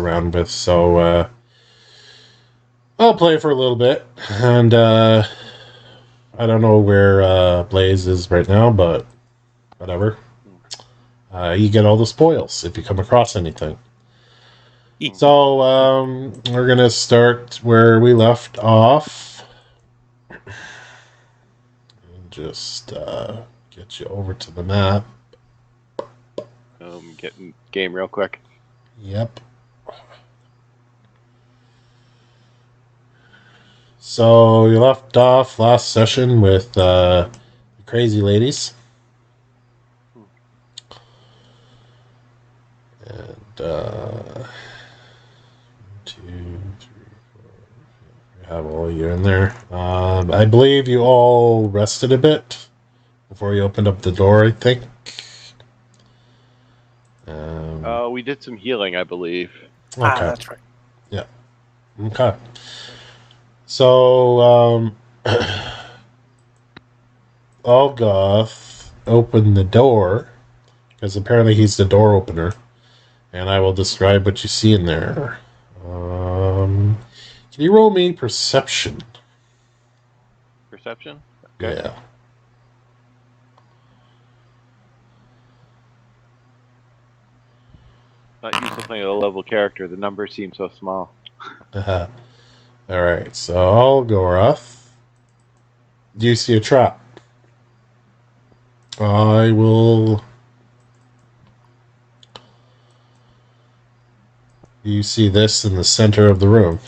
around with. So I'll play for a little bit, and I don't know where Blaze is right now, but whatever. You get all the spoils if you come across anything. So we're gonna start where we left off. And just get you over to the map. Getting game real quick. Yep. So you left off last session with the crazy ladies. And 1, 2, 3, 4. We have all you in there. I believe you all rested a bit before you opened up the door, I think. We did some healing, I believe. Okay. That's right. Yeah. Okay. So, Olgoth opened the door, because apparently he's the door opener, and I will describe what you see in there. Can you roll me perception? Perception? Okay. Yeah. Not used to playing a low-level character. The numbers seem so small. All right, so Olgoth, do you see a trap? I will... You see this in the center of the room.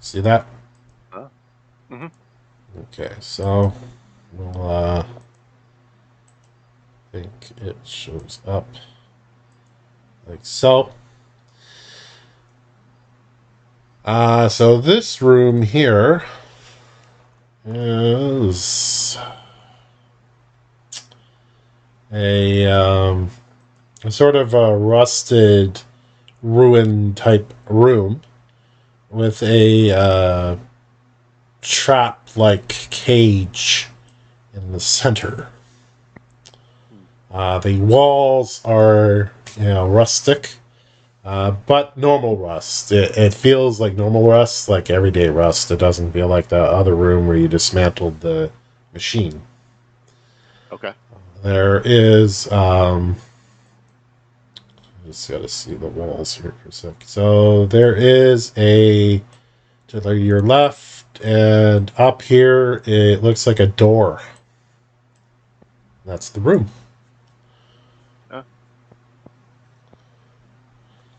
See that? Mm-hmm. Okay, so we'll I think it shows up like so. So this room here is a sort of a rusted ruin type room with a trap like cage in the center. The walls are rustic, but normal rust. It feels like normal rust, like everyday rust. It doesn't feel like the other room where you dismantled the machine. Okay. There is just gotta see the walls here for a sec. So there is a to your left, and up here it looks like a door. That's the room.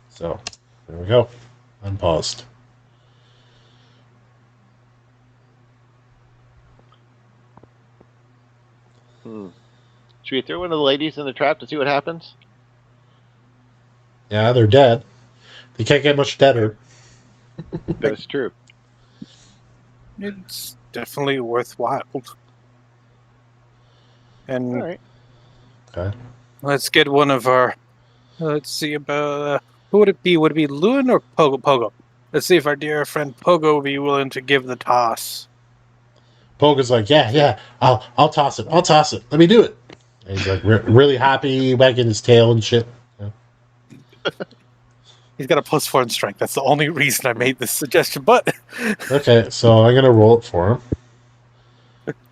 So there we go. Unpaused. Should we throw one of the ladies in the trap to see what happens? Yeah, they're dead. They can't get much deader. That's true. It's definitely worthwhile. And all right. Okay. Let's get one of our. Let's see about who would it be? Would it be Lewin or Pogo? Pogo. Let's see if our dear friend Pogo would be willing to give the toss. Pogo's like, yeah, I'll toss it. I'll toss it. Let me do it. And he's like really happy, wagging his tail and shit. Yeah. He's got a +4 in strength. That's the only reason I made this suggestion. But okay, so I'm gonna roll it for him.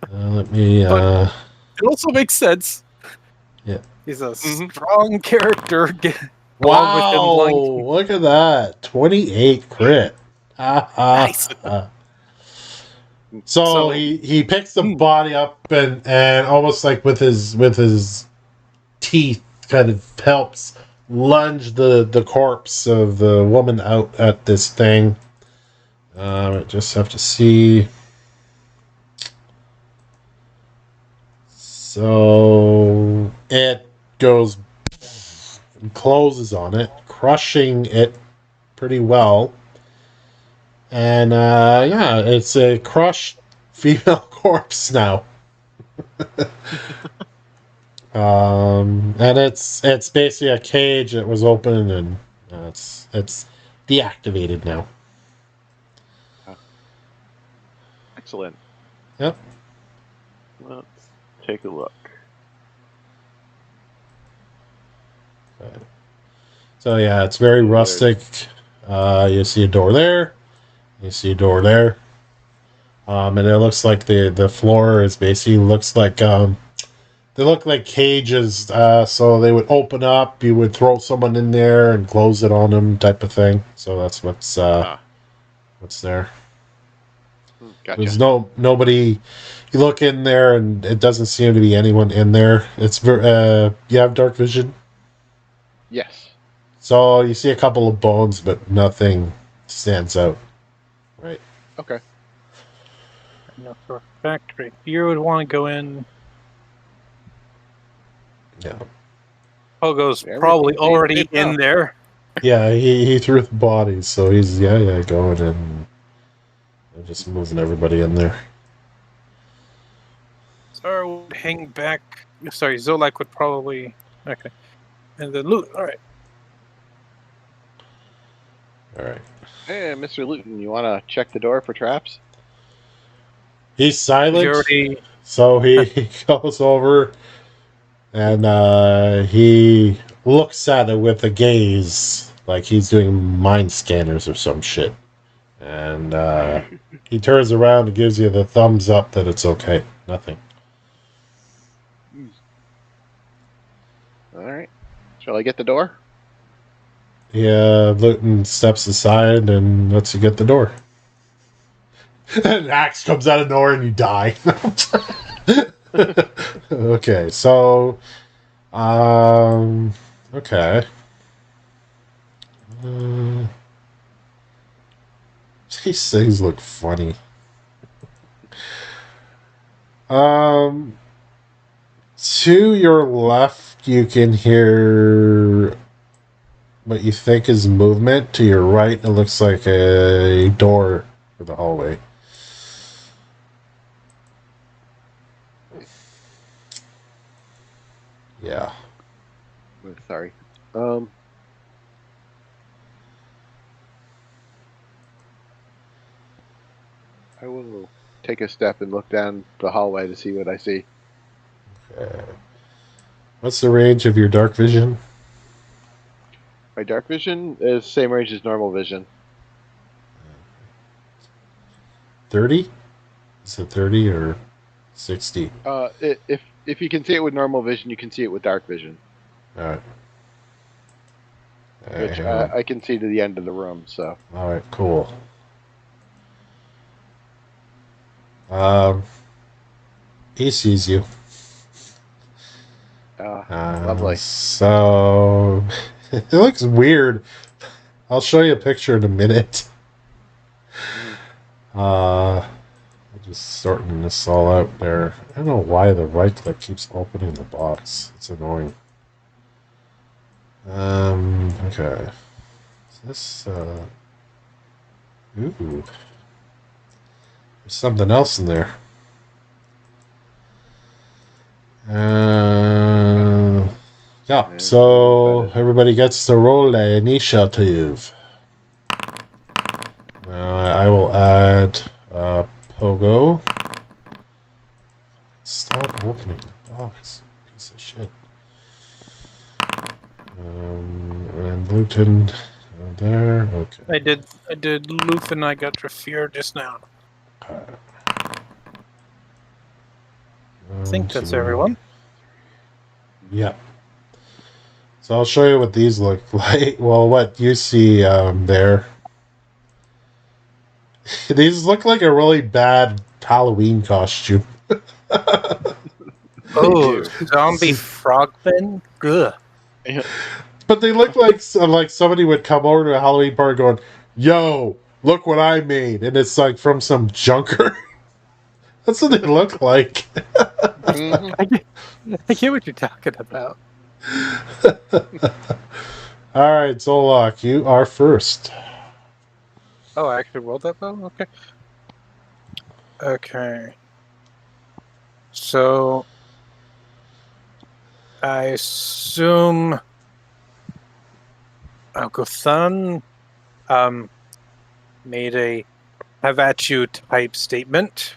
Let me. But it also makes sense. Yeah. He's a strong character. Wow! Look at that, 28 crit. Nice. So he picks the body up and almost like with his teeth kind of helps lunge the corpse of the woman out at this thing. I just have to see. So it goes and closes on it, crushing it pretty well. And it's a crushed female corpse now. And it's basically a cage that was open, and it's deactivated now. Excellent. Yep. Let's take a look. Okay. So yeah, it's very rustic. You see a door there. You see a door there. And it looks like the floor is basically looks like they look like cages. So they would open up. You would throw someone in there and close it on them, type of thing. So that's what's there. Gotcha. There's nobody. You look in there, and it doesn't seem to be anyone in there. It's you have dark vision, Yes. so you see a couple of bones, but nothing stands out. Right. Okay. No, for a factory. You would want to go in. Yeah. Pogo's Everything probably seems already safe in now. there. Yeah. He threw the bodies, so he's going in. They're just moving everybody in there. Zara would hang back. Sorry, Zolak would probably. Okay. And then loot. All right. All right. Hey, Mr. Luton, you want to check the door for traps? He's silent. You already. So he goes over and he looks at it with a gaze, like he's doing mind scanners or some shit. And he turns around and gives you the thumbs up that it's okay. Nothing. All right. Shall I get the door? Yeah, Luton steps aside and lets you get the door. An axe comes out of nowhere and you die. Okay, so okay. These things look funny. To your left, you can hear what you think is movement. To your right, it looks like a door for the hallway. Yeah. Sorry. I will take a step and look down the hallway to see what I see. Okay. What's the range of your dark vision? My dark vision is same range as normal vision. 30? Is it 30 or 60? If you can see it with normal vision, you can see it with dark vision, Alright. which I can see to the end of the room. So. Alright, cool. He sees you. Lovely. So it looks weird. I'll show you a picture in a minute. I'm just sorting this all out there. I don't know why the right click keeps opening the box. It's annoying. Okay. Is this ooh. There's something else in there. Yeah, so everybody gets to roll the initiative. I will add Pogo. Stop opening the box. Piece of shit. And Luton there. Okay. I did Loof and I got Rafir just now. I think that's everyone. Yeah. So I'll show you what these look like. Well, what you see there. These look like a really bad Halloween costume. Oh, zombie frogmen? Good. But they look like somebody would come over to a Halloween party going, "Yo, look what I made," and it's like from some junker. That's what they look like. I get what you're talking about. All right, Zolak, you are first. Oh, I actually rolled that though? Okay. Okay. So I assume Gothan made a have at you type statement.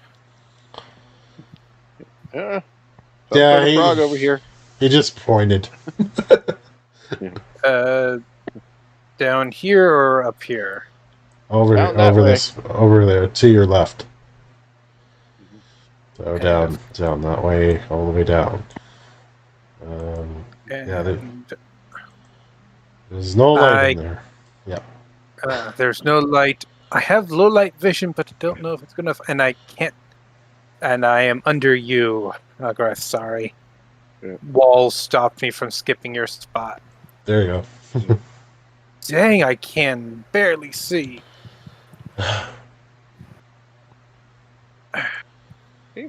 Yeah. Yeah, Some frog over here. He just pointed. Down here or up here? Over Down that way. over there to your left. Mhm. So Okay. down that way, all the way down. And There's no light in there. there's no light. I have low light vision, but I don't know if it's good enough. And I can't. And I am under you, Garth. Sorry. Yeah. Walls stopped me from skipping your spot. There you go. Dang, I can barely see. Hey,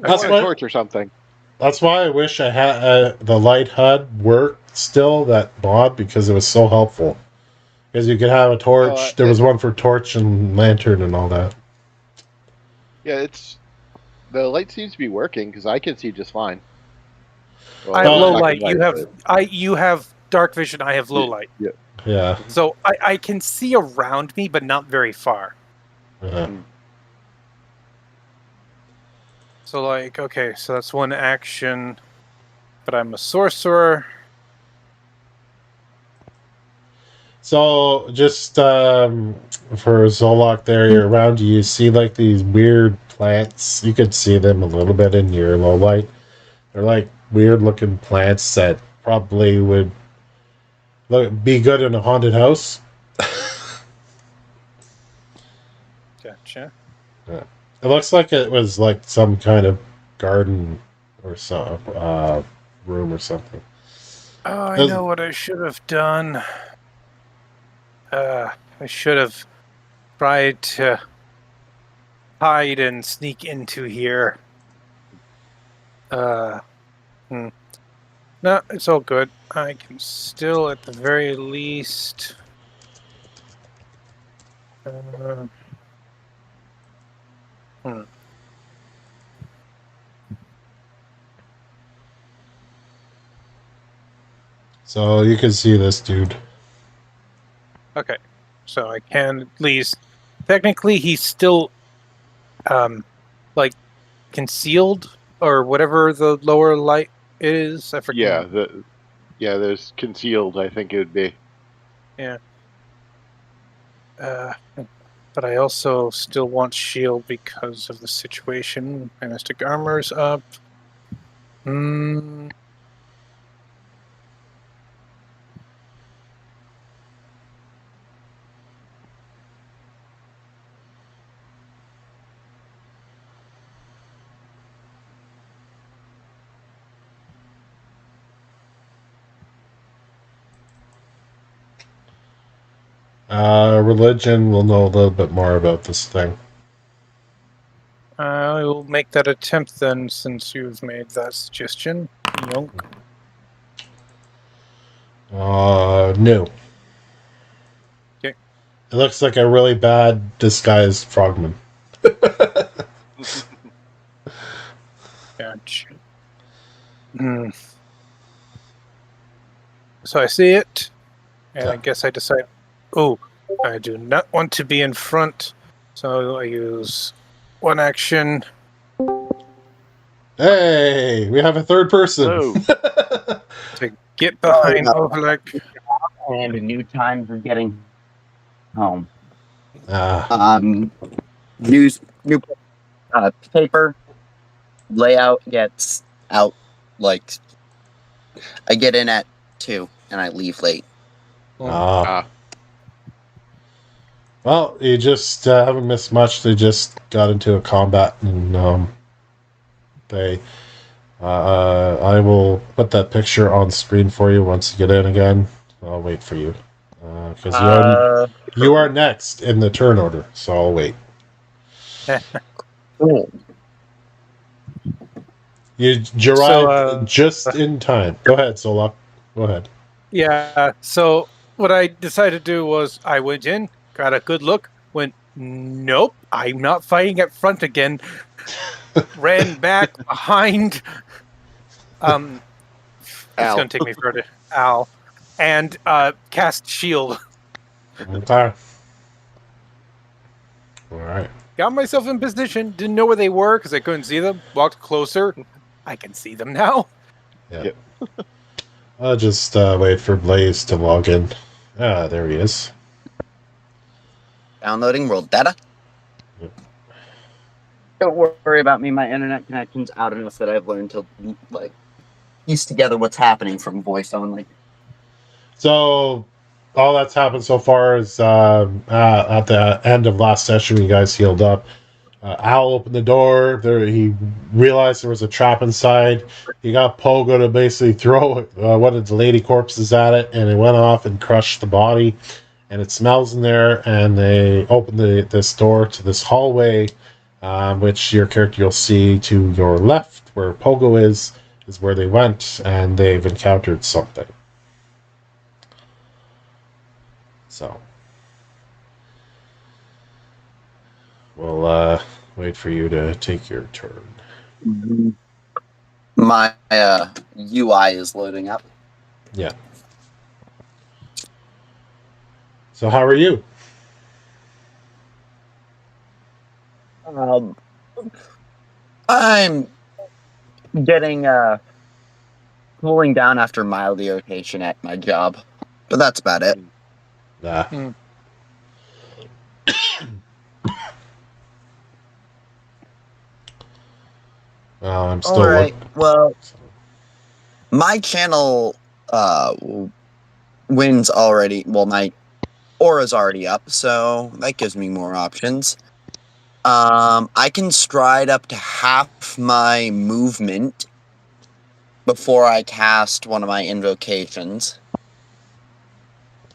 That's I want what- a torch or something. That's why I wish I had the light HUD worked still, that mod, because it was so helpful. Because you could have a torch. There was one for torch and lantern and all that. Yeah, the light seems to be working because I can see just fine. Well, I have Well, low black and light. white, You have dark vision. I have low light. Yeah. So I can see around me, but not very far. So like, okay, so that's one action, but I'm a sorcerer. So just for Zolok there, you're around you see like these weird plants. You could see them a little bit in your low light. They're like weird looking plants that probably would be good in a haunted house. Gotcha. It looks like it was like some kind of garden or some room or something. Oh, I know what I should have done. I should have tried to hide and sneak into here. No, it's all good. I can still, at the very least... So you can see this dude. Okay, so I can at least... Technically, he's still, like, concealed, or whatever the lower light is. I forget. Yeah, there's concealed, I think it would be. Yeah. But I also still want shield because of the situation. Mystic armor's up. Religion will know a little bit more about this thing. I will make that attempt then, since you've made that suggestion. Yonk. No. Okay. It looks like a really bad disguised frogman. Gotcha. So I see it, and I guess I decide, oh, I do not want to be in front, so I use one action. Hey, we have a third person. To get behind Ovelek. And a new time for getting home. New paper layout gets out like I get in at 2 and I leave late. Well, you just haven't missed much. They just got into a combat, and I will put that picture on screen for you once you get in again. I'll wait for you because you are next in the turn order, so I'll wait. Cool. You arrived just in time. Go ahead, Solak. Go ahead. Yeah, so what I decided to do was I went in, got a good look, went, nope, I'm not fighting at front again. Ran back behind. It's going to take me further. Ow. And cast shield. Okay. All right. Got myself in position, didn't know where they were because I couldn't see them. Walked closer. I can see them now. Yeah. I'll just wait for Blaze to log in. Ah, there he is. Downloading world data. Yep. Don't worry about me. My internet connection's out enough that I've learned to like piece together what's happening from voice only. So all that's happened so far is at the end of last session, you guys healed up. Al opened the door. There, he realized there was a trap inside. He got Pogo to basically throw one of the lady corpses at it, and it went off and crushed the body. And it smells in there. And they opened this door to this hallway, which your character you'll see to your left, where Pogo is where they went, and they've encountered something. So we'll wait for you to take your turn. Mm-hmm. My UI is loading up. Yeah. So how are you? I'm getting cooling down after mild irritation at my job, but that's about it. Nah. I'm still All right. Well, my channel wins already. Well, my aura's already up, so that gives me more options. I can stride up to half my movement before I cast one of my invocations,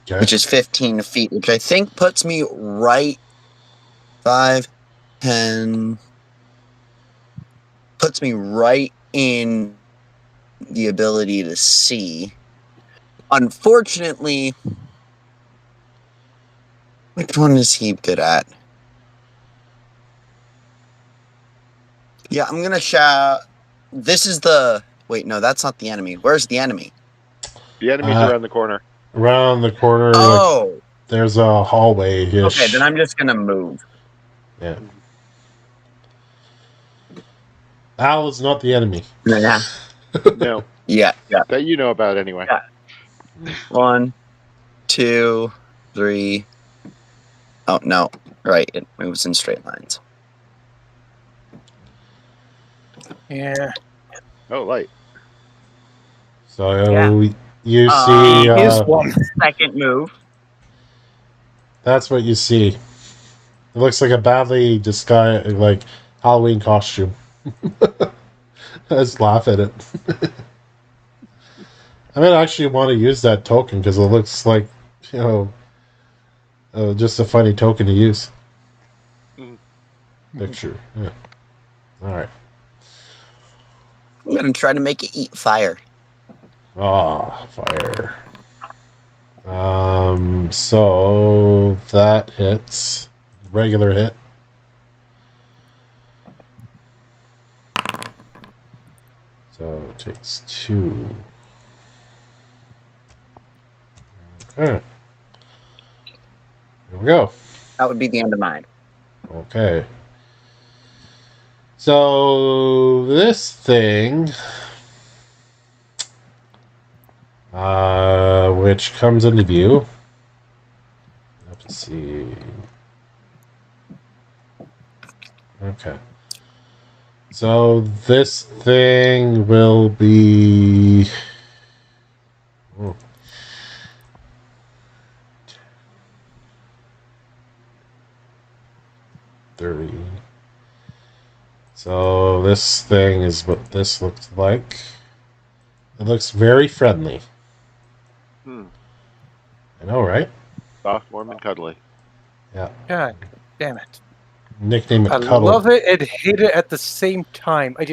okay. which is 15 feet, which I think puts me right 5, 10, puts me right in the ability to see. Unfortunately, which one is he good at? Yeah, I'm gonna shout. This is the. Wait, no, that's not the enemy. Where's the enemy? The enemy's around the corner. Around the corner, Oh, like, there's a hallway. okay, then I'm just gonna move. Yeah. Al is not the enemy. Yeah. No. Yeah. That you know about anyway. Yeah. 1, 2, 3. Oh no! Right, it moves in straight lines. Yeah. Oh, light. So Yeah. you see. Here's one. Second move. That's what you see. It looks like a badly disguised, like, Halloween costume. I just laugh at it. I mean, I actually want to use that token because it looks like, just a funny token to use. Picture. Yeah. All right. I'm gonna try to make it eat fire. Ah, fire. So that hits. Regular hit. So it takes 2. Okay. Here we go. That would be the end of mine. Okay. So this thing, which comes into view. Let's see. Okay. So this thing will be. Oh. So this thing is what this looks like. It looks very friendly. I know, right? Soft, warm, and cuddly. Yeah. God damn it. Nickname it I Cuddle. love it and hate it at the same time. I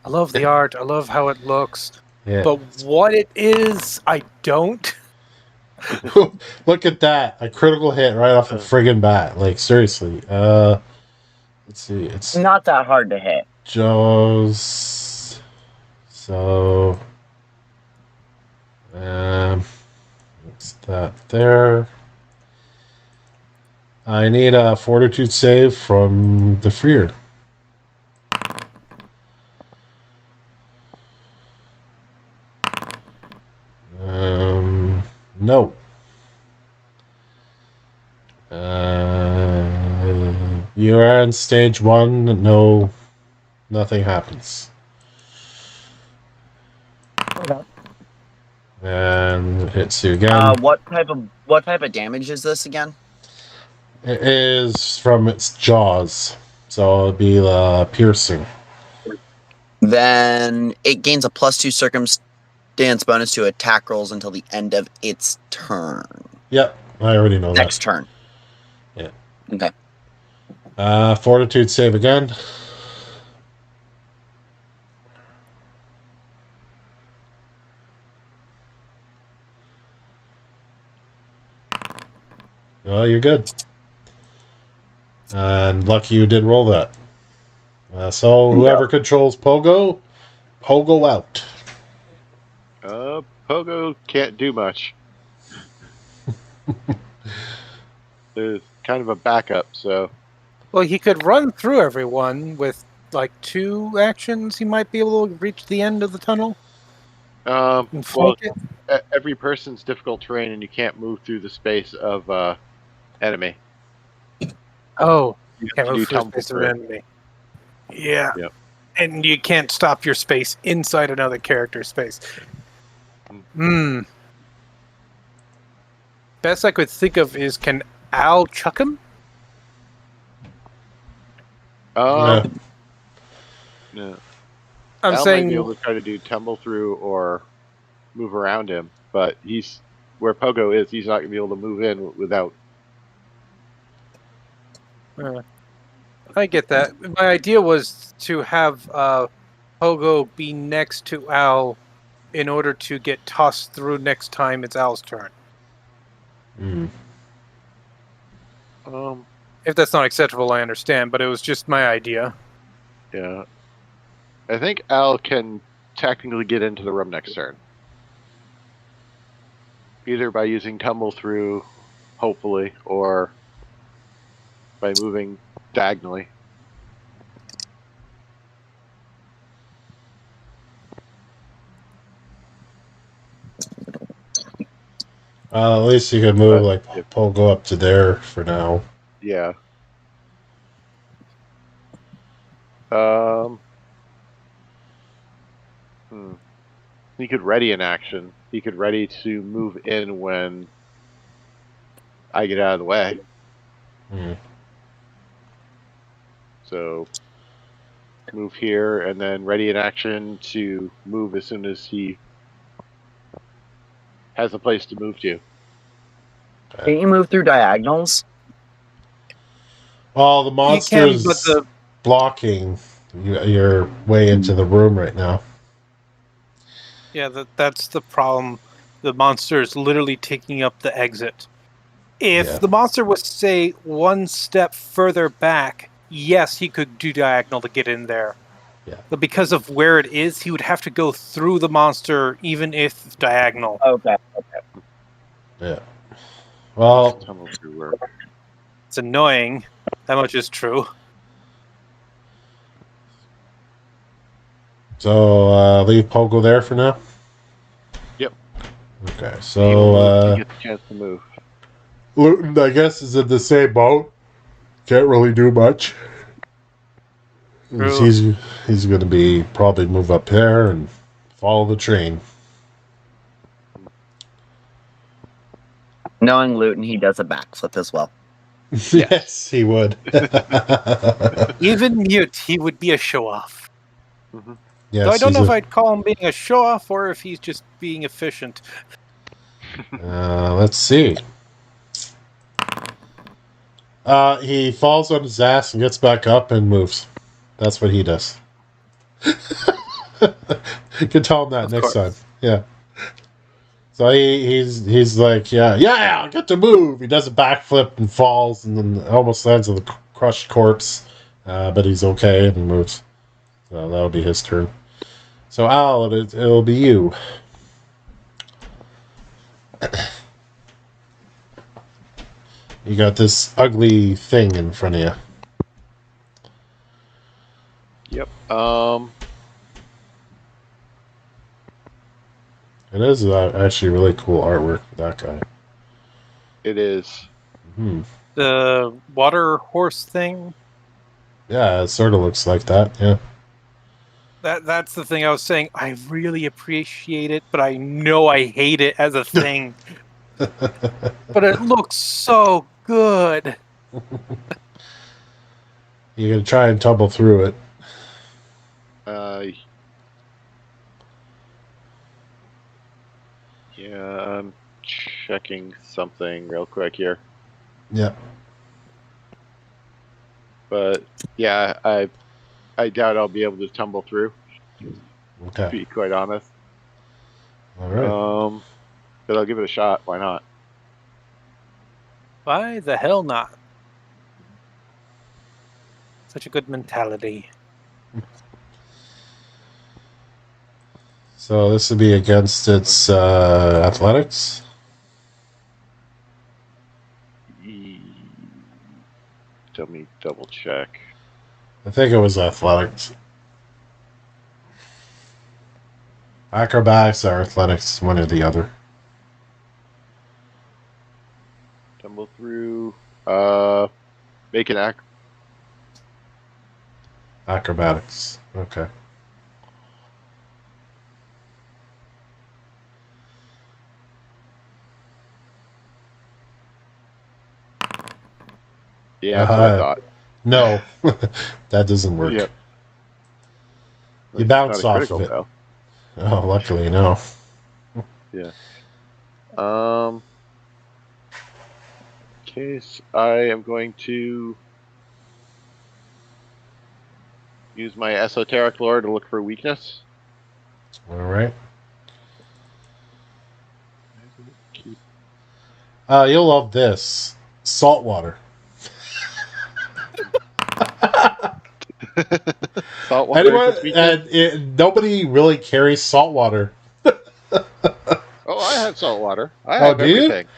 love the art. I love how it looks. Yeah. But what it is, I don't. Look at that. A critical hit right off the friggin' bat. Like, seriously. Let's see. It's not that hard to hit. Joe's. So. What's that there? I need a fortitude save from the freer. No. You are on stage 1. No, nothing happens. Okay. And it hits you again. What type of damage is this again? It is from its jaws, so it'll be piercing. Then it gains a +2 circumstance bonus to attack rolls until the end of its turn. Yep, I already know Next that. turn. Yeah. Okay. Fortitude save again. Well, you're good. And lucky you did roll that. So whoever controls Pogo out. Pogo can't do much. There's kind of a backup, so Well, he could run through everyone with like 2 actions. He might be able to reach the end of the tunnel and well, flank it. every person's difficult terrain, and you can't move through the space of enemy. Oh, You can't have to move do through tumble space of through. enemy. Yeah. Yep. And you can't stop your space inside another character's space. Best I could think of is, can Al chuck him? No. I'm Al saying might be able to try to do tumble through or move around him, but he's where Pogo is. He's not going to be able to move in without. I get that. My idea was to have Pogo be next to Al in order to get tossed through next time it's Al's turn. If that's not acceptable, I understand, but it was just my idea. Yeah. I think Al can technically get into the room next turn. Either by using tumble through, hopefully, or by moving diagonally. At least you could move But, like Pogo up to there for now. Yeah. He could ready an action. He could ready to move in when I get out of the way. So move here and then ready an action to move as soon as he has a place to move to. Can't you move through diagonals? Well, the monster's but the blocking your way into the room right now. Yeah, that's the problem. The monster is literally taking up the exit. If the monster was, say, 1 step further back, yes, he could do diagonal to get in there. Yeah. But because of where it is, he would have to go through the monster, even if diagonal. Okay. Yeah. Well, Tumble through work. It's annoying. That much is true. so leave Pogo there for now? Yep. Okay, He so gets a chance to move. Luton, I guess, is in the same boat. Can't really do much. True. He's going to be probably move up there and follow the train. Knowing Luton, he does a backflip as well. Yes, he would. Even mute, he would be a show-off. Mm-hmm. Yes, So I don't know if I'd call him being a show-off or if he's just being efficient. Let's see. He falls on his ass and gets back up and moves. That's what he does. You can tell him that Of next course. time. Yeah. So he's like, yeah, I get to move. He does a backflip and falls and then almost lands on the crushed corpse. But he's okay and moves. So that'll be his turn. So Al, it'll be you. You got this ugly thing in front of you. Yep. It is actually really cool artwork for that guy. It is. The water horse thing. Yeah, it sort of looks like that. Yeah. That's the thing I was saying. I really appreciate it, but I know I hate it as a thing. But it looks so good. You gotta try and tumble through it. Yeah, I'm checking something real quick here. Yeah. But yeah, I doubt I'll be able to tumble through. To Okay. be quite honest. All right. But I'll give it a shot. Why not? Why the hell not? Such a good mentality. So this would be against its athletics. Let me double check. I think it was athletics. Acrobatics or athletics, one or the other. Tumble through. Make an act. Acrobatics. Okay. Yeah, that's what I thought. No, that doesn't work. Yep. You bounce Not a off critical, of it. though. Oh, luckily, no. Yeah. Case I am going to use my esoteric lore to look for weakness. All right. Keep You'll love this. Salt water. salt water Anyone? is weakness. Nobody really carries salt water. Oh, I have salt water. I Oh, have do you? everything.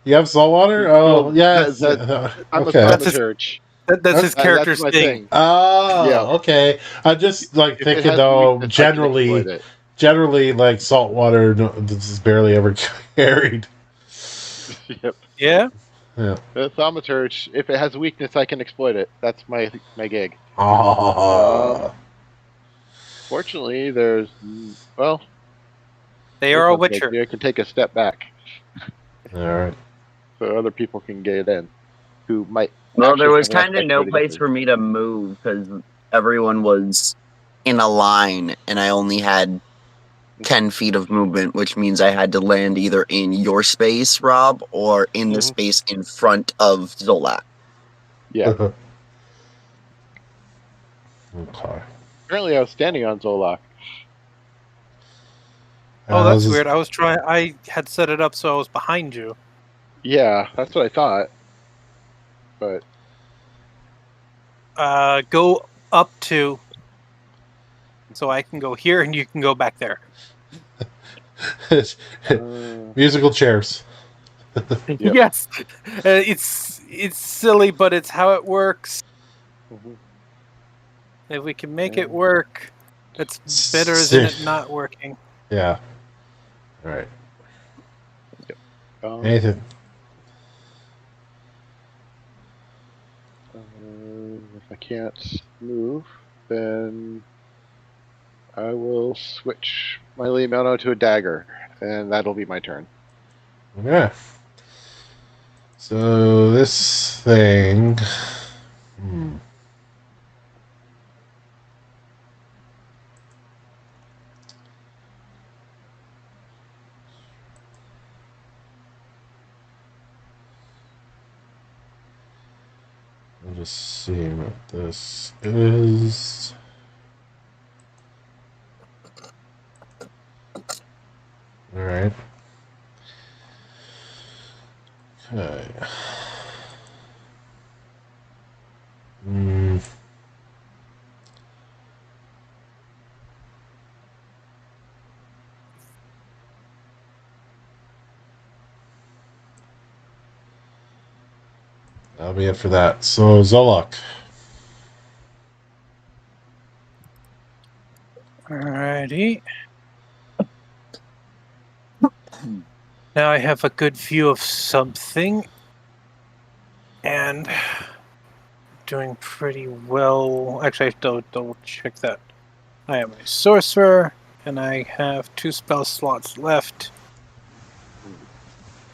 You have salt water? Oh, Well, yes. I'm Okay. a thaumaturge. That's his character's That's my thing. Oh, Yeah. okay. I'm just like If it thinking has though. weakness, I can exploit Generally, like salt water, this is barely ever carried. it. Yep. Yeah. Yeah. The thaumaturge, if it has weakness, I can exploit it. That's my gig. Oh. Fortunately, there's well, They there's are a one thing. witcher. I can take a step back All right. so other people can get in who might. Well, there actually was have enough kind of no dexterity to place get for me to move because everyone was in a line, and I only had 10 feet of movement, which means I had to land either in your space, Rob, or in the Mhm. space in front of Zolak. Yeah. Okay. Apparently, I was standing on Zolak. Oh, this that's is- weird. I had set it up so I was behind you. Yeah, that's what I thought. But Go up to, so I can go here and you can go back there. musical chairs. Yep. Yes, it's silly, but it's how it works. Mhm. If we can make Yeah. it work, it's better than it not working. Yeah. All right. Um, Anything? if I can't move, then I will switch my Liimono to a dagger, and that'll be my turn. Yeah. So this thing. I'm just seeing what this is. All right. Okay. That'll be it for that. So Zolok. Alrighty. Now I have a good view of something, and doing pretty well. Actually, I have to double check that. I am a sorcerer, and I have 2 spell slots left.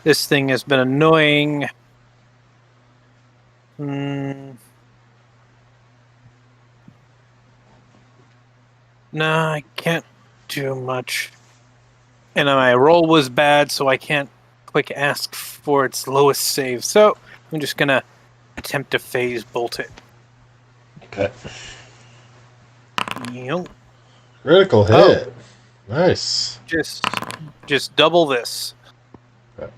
This thing has been annoying. No, I can't do much. And my roll was bad, so I can't quick ask for its lowest save. So I'm just gonna attempt to phase bolt it. Okay. Yep. Critical hit. Nice. Just double this. Okay.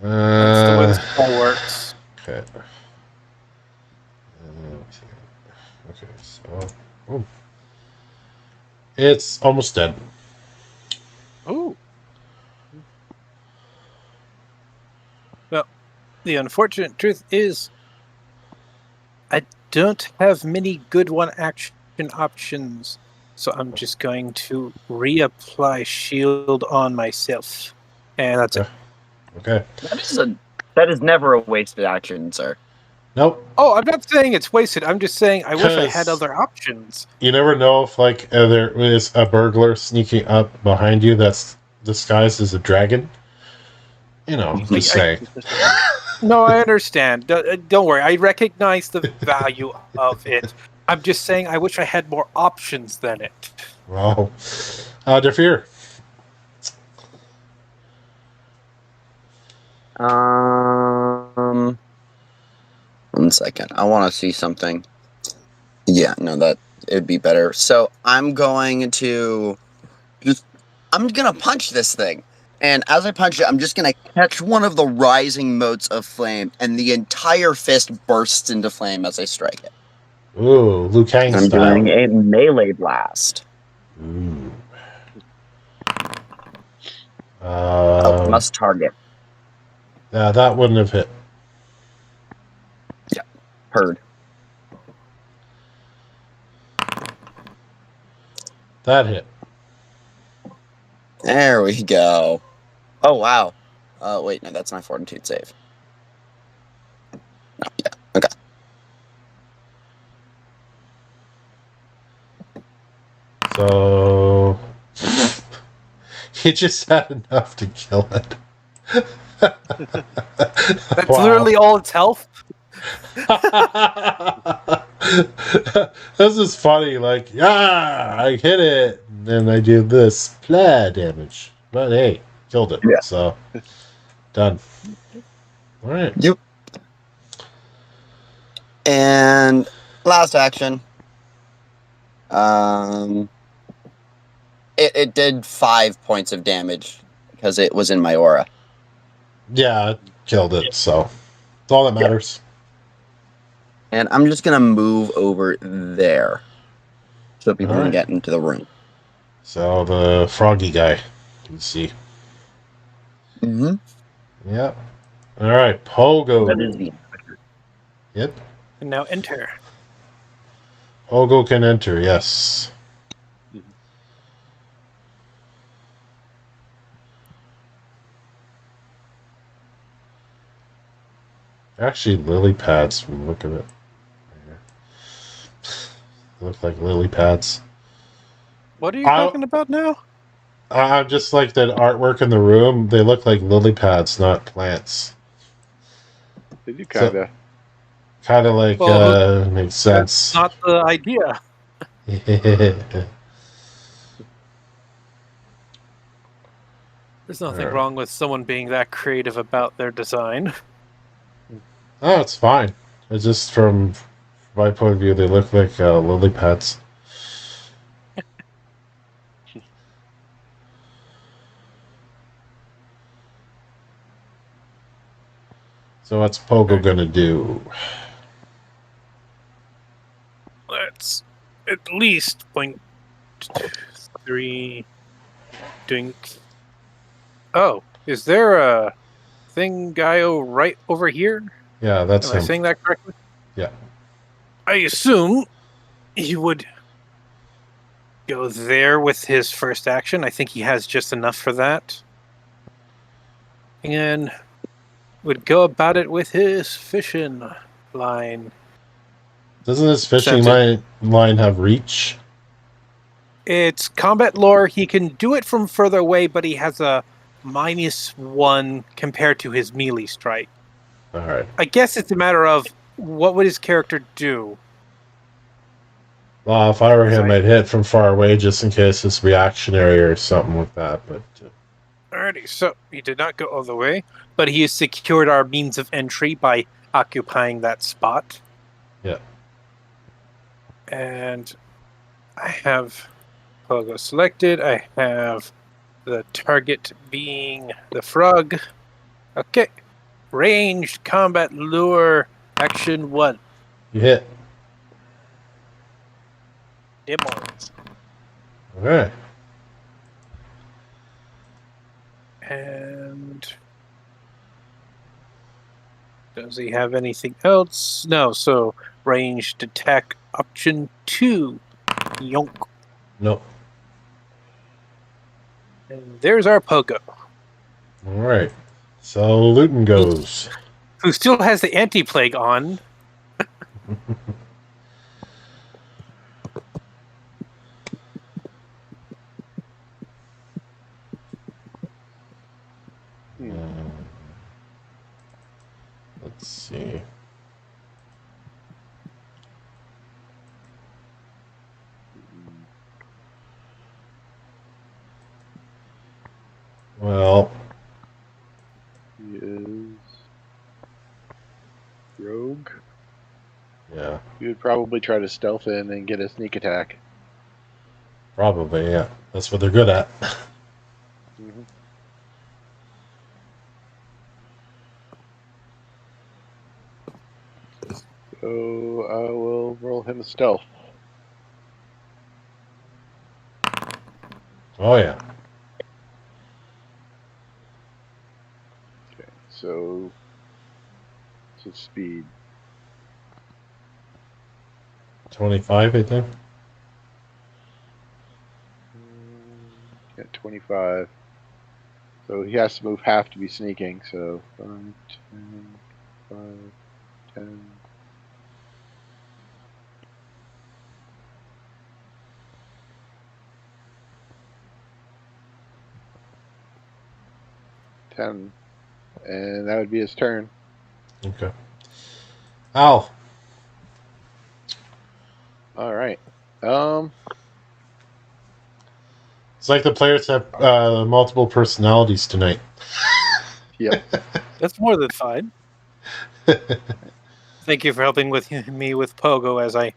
That's the way the spell works. Okay. Okay, so it's almost dead. Ooh. Well, the unfortunate truth is I don't have many good one action options, so I'm just going to reapply shield on myself. And that's it. Okay. That is never a wasted action, sir. Nope. Oh, I'm not saying it's wasted. I'm just saying I wish I had 'Cause other options. You never know if there is a burglar sneaking up behind you that's disguised as a dragon. You know, just saying. No, I understand. Don't worry. I recognize the value of it. I'm just saying I wish I had more options than it. Wow. Defear. 1 second. I want to see something. Yeah, no, that it'd be better. So I'm going to punch this thing. And as I punch it, I'm just gonna catch one of the rising motes of flame, and the entire fist bursts into flame as I strike it. Ooh, Liu Kang I'm style. doing a melee blast. Ooh. Must target. Yeah, that wouldn't have hit. Heard. That hit. There we go. Oh, wow. Wait, no, that's my fortitude save. No, yeah, okay. So he just had enough to kill it. That's literally all its health. This is funny. Like, yeah, I hit it, and then I do this blah damage. But hey, killed it. Yeah. So done. All right. Yep. And last action. It did 5 points of damage because it was in my aura. Yeah, killed it. So it's all that matters. And I'm just gonna move over there so people can get into the room. So the froggy guy, you can see. Mm-hmm. Yep. All right, Pogo. That is the. Yep. And now enter. Pogo can enter. Yes. Actually, lily pads from the look of it. They look like lily pads. What are you talking about now? I just like that artwork in the room. They look like lily pads, not plants. They do kind of. Kind of like makes sense. That's not the idea. There's nothing wrong with someone being that creative about their design. Oh, it's fine. It's just from my point of view, they look like lily pads. So what's Pogo gonna do? Let's at least 0.3 doing. Oh, is there a thing Gaio right over here? Yeah, that's Am I him. saying that correctly? Yeah. I assume he would go there with his first action. I think he has just enough for that. And would go about it with his fishing. line. Doesn't this fishing line have reach? It's combat lore. He can do it from further away, but he has a -1 compared to his melee strike. All right. I guess it's a matter of what would his character do. Well, if I were him, I'd hit from far away just in case it's reactionary or something like that. But Alrighty, so he did not go all the way, but he has secured our means of entry by occupying that spot. yeah. And I have Pogo selected. I have the target being the frog. Okay. Ranged combat lure action 1. You hit. Demos. Okay. And does he have anything else? No, so ranged attack option 2. Yonk. Nope. And there's our Pogo. All right. So Luton goes. Who still has the anti-plague on. Let's see. Well, He is rogue. yeah, You would probably try to stealth in and get a sneak attack. probably, yeah. That's what they're good at. Mm-hmm. So I will roll him a stealth. Oh, yeah. Okay, so to speed. 25, I think. Yeah, 25. So he has to move half to be sneaking. So 5, 10, 5, 10. And that would be his turn. Okay. Al. All right. It's like the players have multiple personalities tonight. Yep. That's more than fine. Thank you for helping with me with Pogo, as I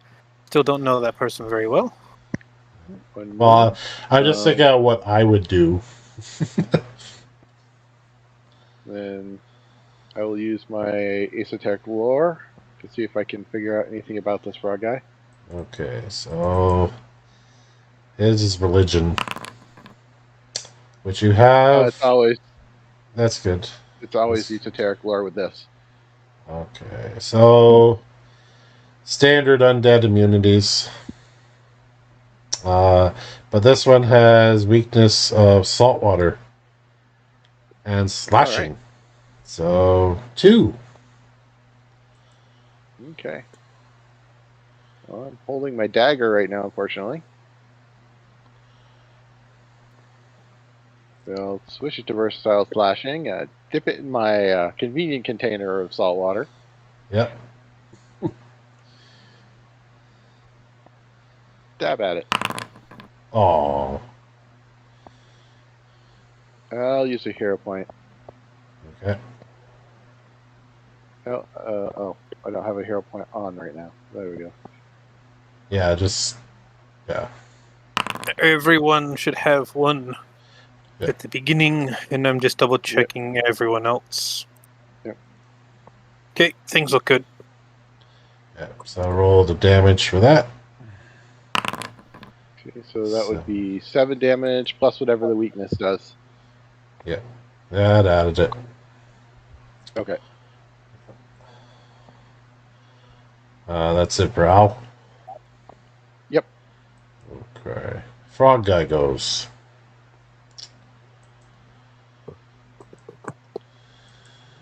still don't know that person very well. Well, I just think out what I would do. Then I will use my esoteric lore to see if I can figure out anything about this frog guy. Okay, so his is religion, which you have. It's always That's good. It's always esoteric lore with this. Okay, so standard undead immunities. But this one has weakness of saltwater and slashing. Right. So 2. Okay. Well, I'm holding my dagger right now, unfortunately. So I'll switch it to versatile slashing. Dip it in my convenient container of salt water. Yep. Dab at it. Oh. I'll use a hero point. Okay. Oh, I don't have a hero point on right now. There we go. Yeah, yeah. Everyone should have one Good. at the beginning, and I'm just double checking everyone else. Yep. Okay, things look good. Yeah, so I'll roll the damage for that. Okay, so that would be 7 damage plus whatever the weakness does. Yeah, that added it. Okay. That's it for Al. Yep. Okay. Frog guy goes.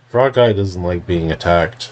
Frog guy doesn't like being attacked.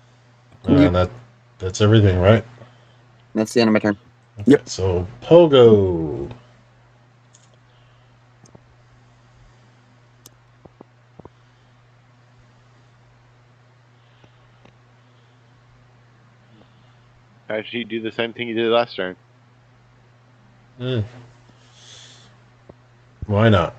And that's everything, right? That's the end of my turn. Okay, Yep. So Pogo. Actually, you do the same thing you did last turn. Why not?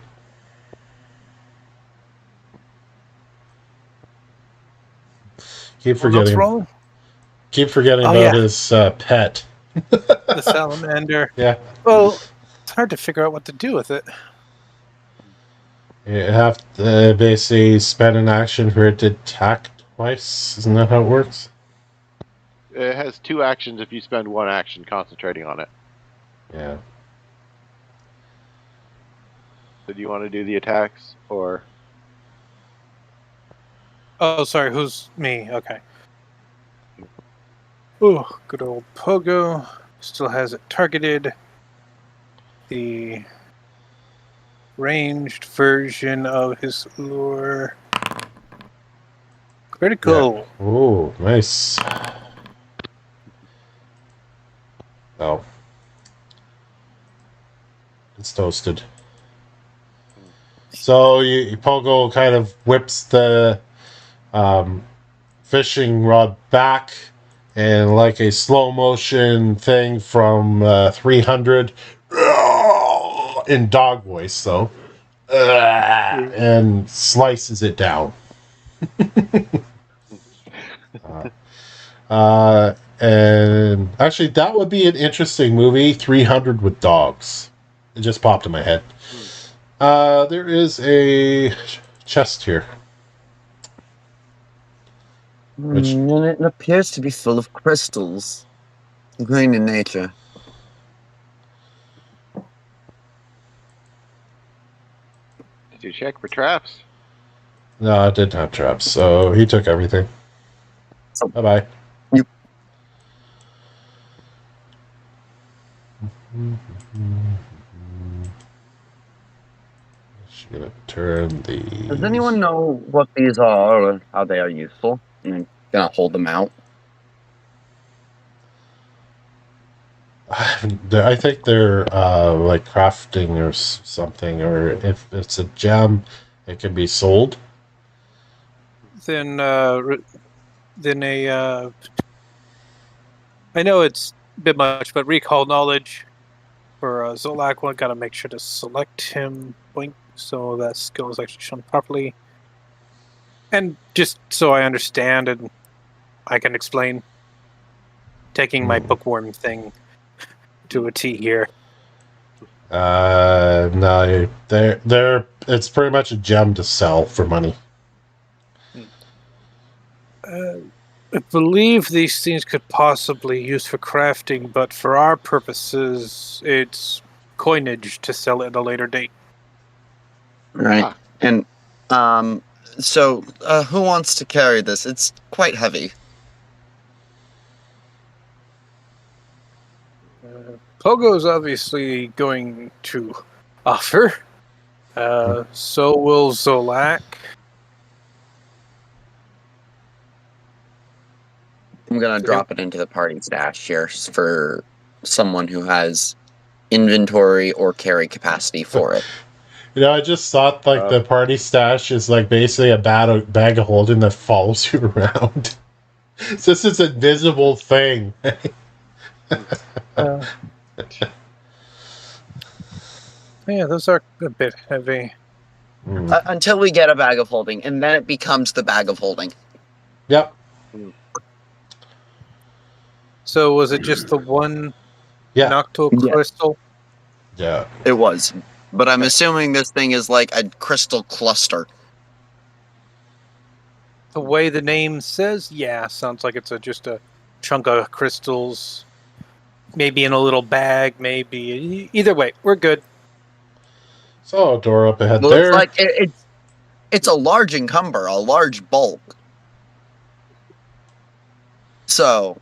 Keep What else forgetting. wrong? Keep forgetting Oh, about yeah. his pet. The salamander. Yeah. Well, it's hard to figure out what to do with it. You have to basically spend an action for it to attack twice. Isn't that how it works? It has 2 actions if you spend 1 action concentrating on it. Yeah. So do you want to do the attacks, or... Oh, sorry, who's me? Okay. Oh, good old Pogo. Still has it targeted. The ranged version of his lure. Critical. Yeah. Oh, nice. Oh. It's toasted. So Pogo kind of whips the fishing rod back, and like a slow motion thing from 300 in dog voice, though, and slices it down. And actually, that would be an interesting movie, 300 with dogs. It just popped in my head. There is a chest here. And it appears to be full of crystals. Green in nature. Did you check for traps? No, it didn't have traps, so he took everything. So- Bye-bye. Yep. Just gonna turn these. Does anyone know what these are or how they are useful? I'm gonna hold them out. I think they're like crafting or something, or if it's a gem, it can be sold. Then I know it's a bit much, but recall knowledge for Zolak. One gotta make sure to select him. Boink, so that skill is actually shown properly. And just so I understand and I can explain, taking my bookworm thing to a T here. No, they're. It's pretty much a gem to sell for money. I believe these things could possibly use for crafting, but for our purposes, it's coinage to sell at a later date. Right. Ah. And so who wants to carry this? It's quite heavy. Pogo's obviously going to offer. So will Zolak. I'm gonna drop it into the party stash here for someone who has inventory or carry capacity for it. You know, I just thought like the party stash is like basically a bag of holding that follows you around. It's just this invisible thing. Yeah, those are a bit heavy. Until we get a bag of holding, and then it becomes the bag of holding. Yep. So was it just the one Yeah. Nocto crystal? Yeah. It was. But I'm assuming this thing is like a crystal cluster. The way the name says, yeah, sounds like it's just a chunk of crystals. Maybe in a little bag, maybe. Either way, we're good. So, door up ahead Well, there. it's like it's a large encumber, a large bulk. So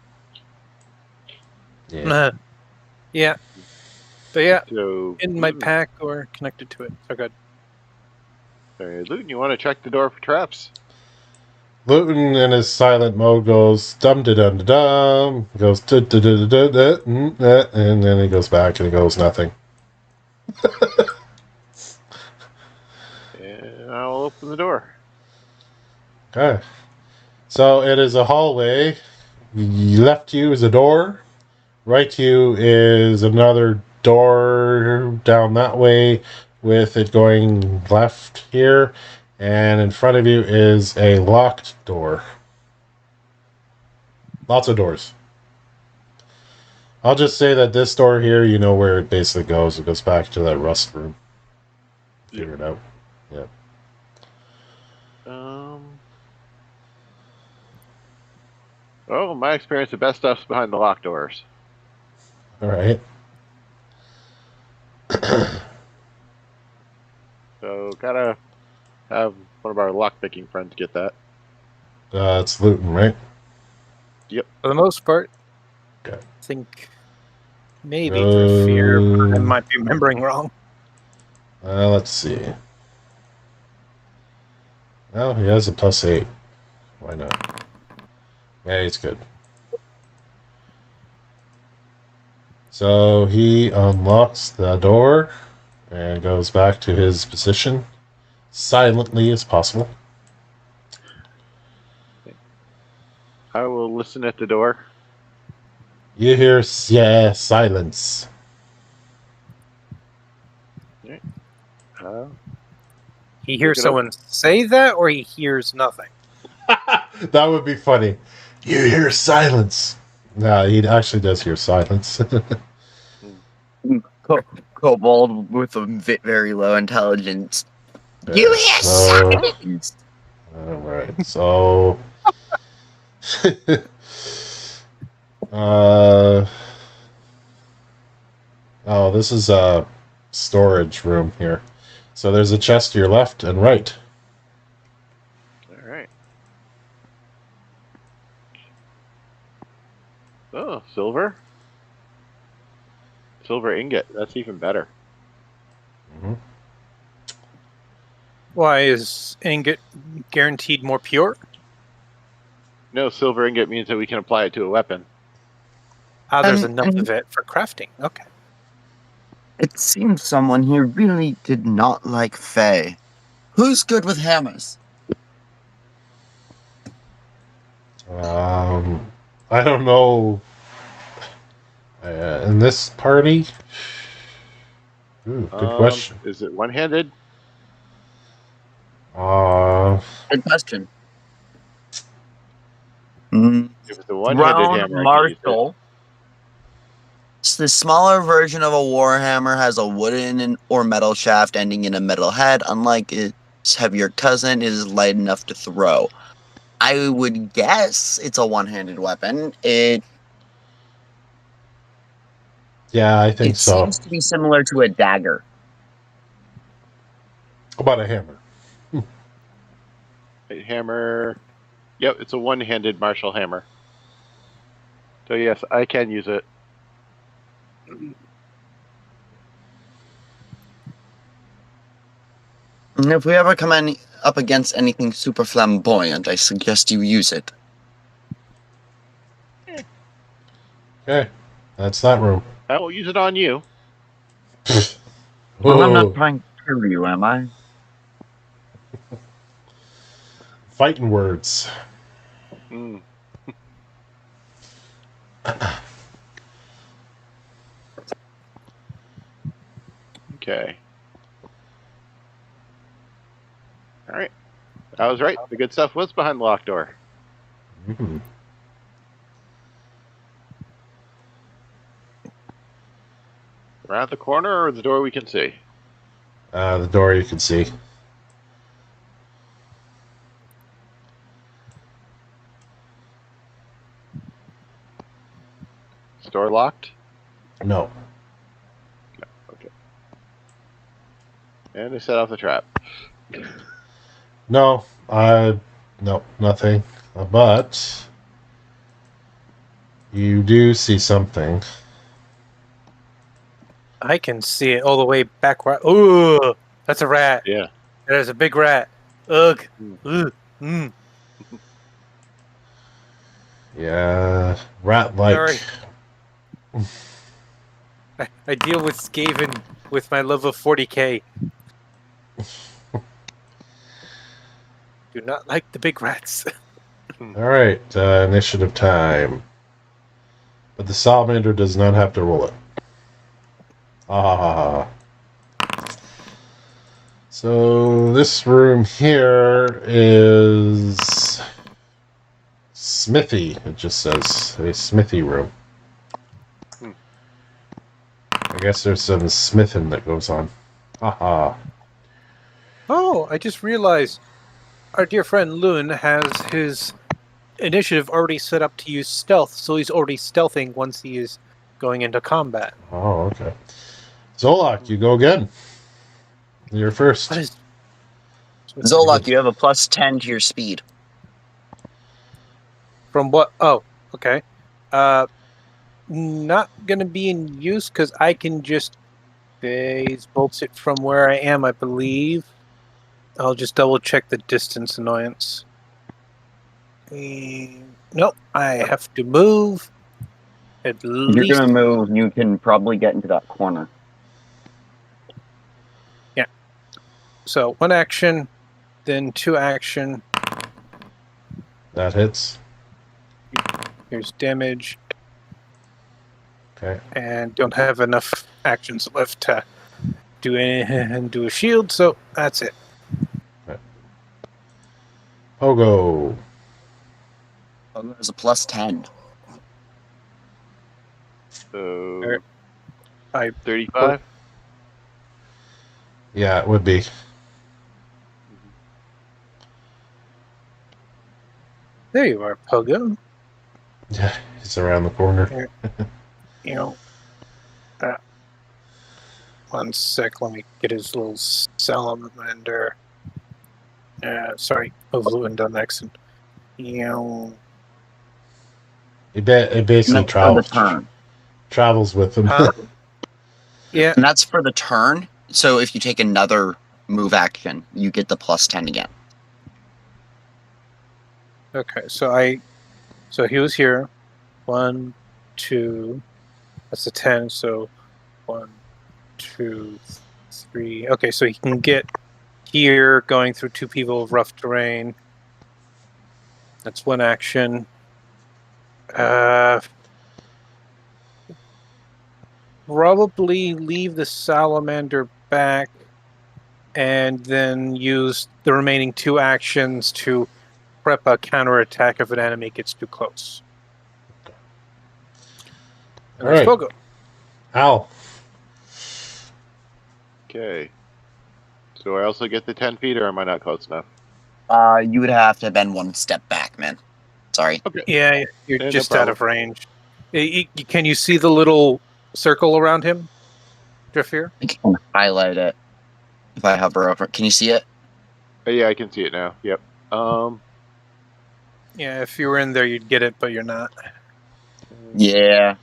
Yeah. Yeah. But yeah, So, in my pack or connected to it. So good. Luton, you want to check the door for traps? Luton in his silent mode goes dum da dum da dum, goes da da da da da, and then he goes back and he goes nothing. And I'll open the door. Okay. So it is a hallway. Left to you is a door. Right to you is another door down that way with it going left here. And in front of you is a locked door. Lots of doors. I'll just say that this door here, you know where it basically goes. It goes back to that rust room. Figure it out. Yeah. Oh, my experience, the best stuff's behind the locked doors. All right. So, gotta have one of our lock-picking friends get that. It's Luton, right? For the most part. Okay. I think maybe for fear, but I might be remembering wrong. Let's see. Oh, he has a +8. Why not? Yeah, he's good. So he unlocks the door and goes back to his position silently as possible. I will listen at the door. You hear, silence. He hears someone say that, or he hears nothing? That would be funny. You hear silence. No, he actually does hear silence. Kobold with a very low intelligence. Yeah, You hear silence. Alright, so... oh, this is a storage room here. So there's a chest to your left and right. Alright. Oh, silver. Silver ingot. That's even better. Mm-hmm. Why is ingot guaranteed more pure? No, silver ingot means that we can apply it to a weapon. Ah, there's enough of it for crafting. Okay. It seems someone here really did not like Faye. Who's good with hammers? I don't know. In this party? Ooh, good question. Is it one-handed? Good question. If it's a one-handed hammer, I can use it. Marshall. The smaller version of a warhammer has a wooden or metal shaft ending in a metal head. Unlike its heavier cousin, it is light enough to throw. I would guess it's a one-handed weapon. Yeah, I think so. It seems to be similar to a dagger. How about a hammer? A hammer. Yep, it's a one-handed martial hammer. So yes, I can use it. And if we ever come up against anything super flamboyant, I suggest you use it. Okay, that's that room. I will use it on you. Well, I'm not trying to kill you, am I? Fighting words. Okay. Alright. I was right. The good stuff was behind the locked door. Mm-hmm. Around the corner or the door we can see? The door you can see. Is the door locked? No. Okay. And they set off the trap. No, no, nothing. But you do see something. I can see it all the way back. Ooh, that's a rat. Yeah. That is a big rat. Ugh. Ugh. Yeah, rat-like. Sorry. I deal with Skaven with my love of 40k. Do not like the big rats. All right, initiative time. But the salamander does not have to roll it. Ah. So this room here is smithy. It just says a smithy room. I guess there's some smithing that goes on. Haha. Oh, I just realized our dear friend Loon has his initiative already set up to use stealth, so he's already stealthing once he is going into combat. Oh, okay. Zolak, you go again. You're first. What is Zolak, you have a +10 to your speed. from what? Oh, okay. Not gonna be in use because I can just phase bolts it from where I am, I believe. I'll just double check the distance annoyance. Nope, I have to move at If you're least. gonna move, you can probably get into that corner. So 1 action, then 2 action. That hits. Here's damage, Okay. and don't have enough actions left to do a shield, so that's it. Pogo. Oh, there's a +10. So I 35. Yeah, it would be. There you are, Pogo. Yeah, he's around the corner. You know, 1 sec. Let me get his little salamander. Sorry, overlooked on accent. You know, It And basically that's for the turn. travels with him. huh? Yeah. And that's for the turn. So if you take another move action, you get the +10 again. Okay. So he was here. 1, 2. That's a 10. So 1, 2, 3. Okay. So he can get here, going through 2 people of rough terrain. That's 1 action. Probably leave the salamander back and then use the remaining 2 actions to prep a counterattack if an enemy gets too close. And All that's right. Pogo. Al. Okay. So I also get the 10 feet, or am I not close enough? You would have to bend 1 step back, man. Sorry. Okay. Yeah, you're Yeah, no just out problem. of range. Can you see the little circle around him, Jafir? I can highlight it if I hover over it. Can you see it? Yeah, I can see it now. Yep. Yeah, if you were in there, you'd get it, but you're not. Yeah.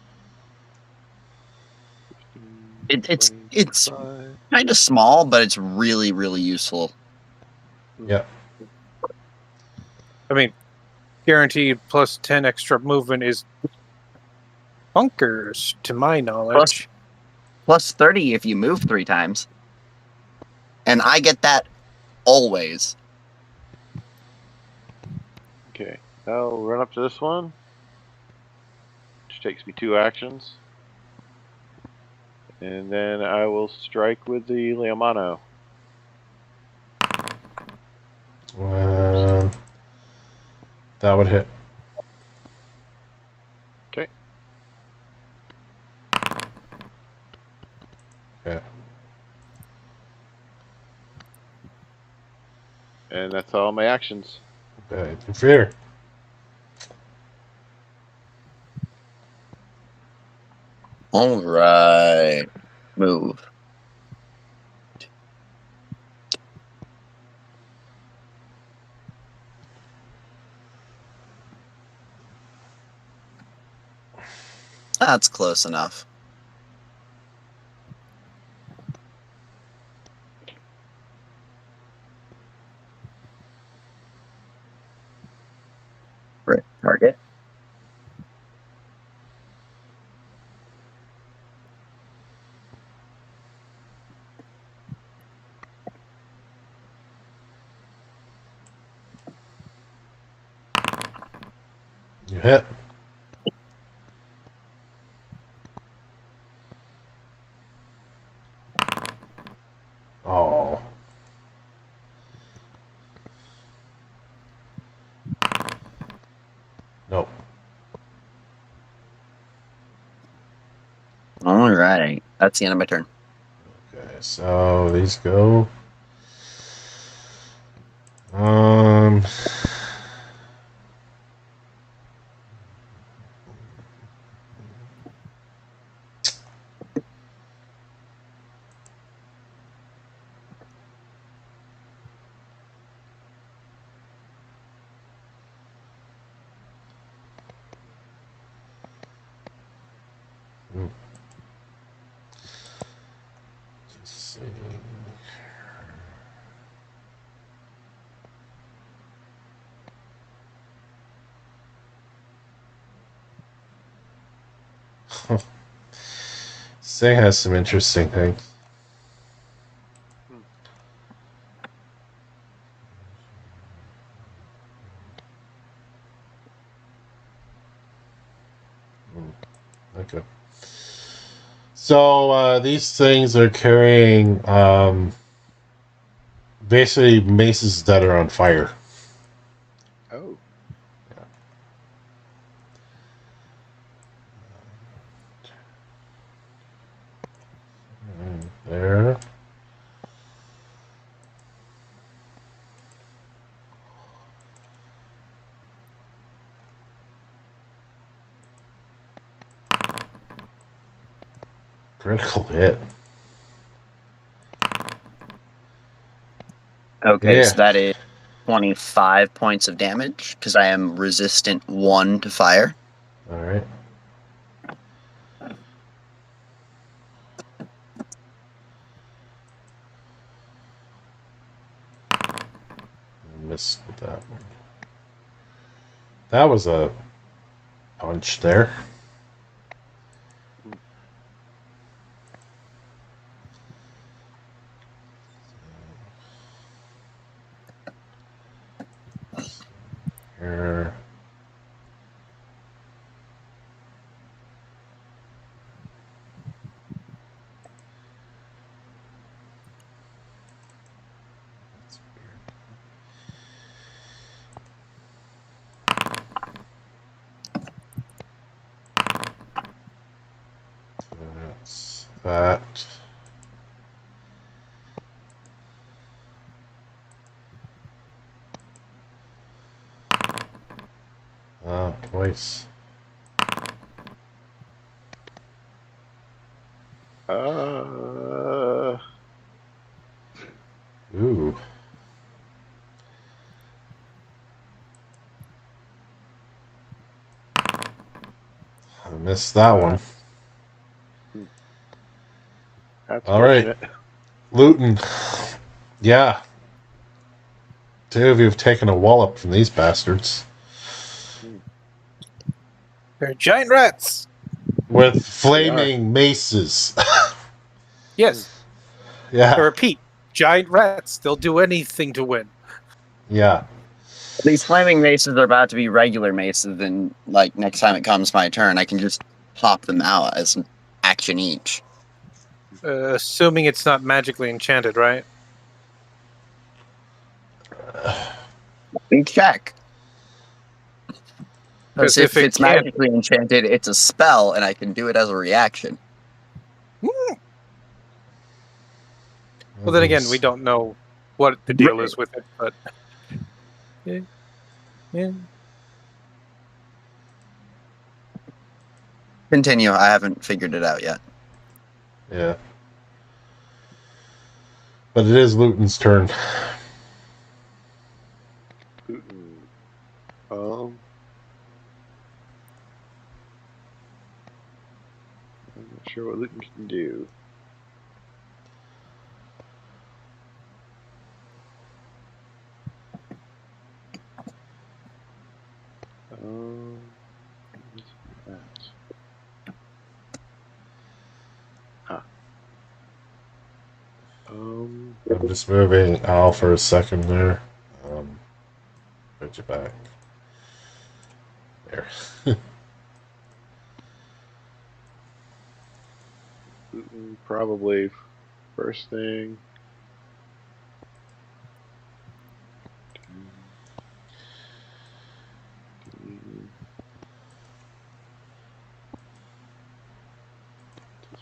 15, It's 25. kind of small, but it's really, really useful. Yeah. I mean, guaranteed plus 10 extra movement is bonkers, to my knowledge. +30 if you move 3 times. And I get that always. Okay. I'll run up to this one, which takes me 2 actions. And then I will strike with the Leomano. That would hit. Okay. Yeah. And that's all my actions. Okay. Fear. All right. Move. That's close enough. Right. Target. You hit. Oh. Nope. All right. That's the end of my turn. Okay, so these go. Um. Just see. This thing has some interesting things. Okay. So these things are carrying basically maces that are on fire. Oh. There. Critical hit. Okay, Yeah. so that is 25 points of damage because I am resistant 1 to fire. All right. Missed with that one. That was a punch there. Here. That's weird. That's that. Twice. Ooh. I missed that one. That's All right. fortunate. Luton. Yeah. Two of you have taken a wallop from these bastards. They're giant rats. With flaming maces. Yes. I Yeah. repeat, giant rats. They'll do anything to win. Yeah. These flaming maces are about to be regular maces, and like next time it comes my turn, I can just pop them out as an action each. Assuming it's not magically enchanted, right? We check. Because Because if if it it's can't, magically enchanted, it's a spell, and I can do it as a reaction. well, then again, we don't know what the deal is with it, but yeah. Continue. I haven't figured it out yet. Yeah. But it is Luton's turn. Putin. I'm not sure what Luton can do. What's that? Huh. I'm just moving Al for a second there. Put you back. There. Probably first thing.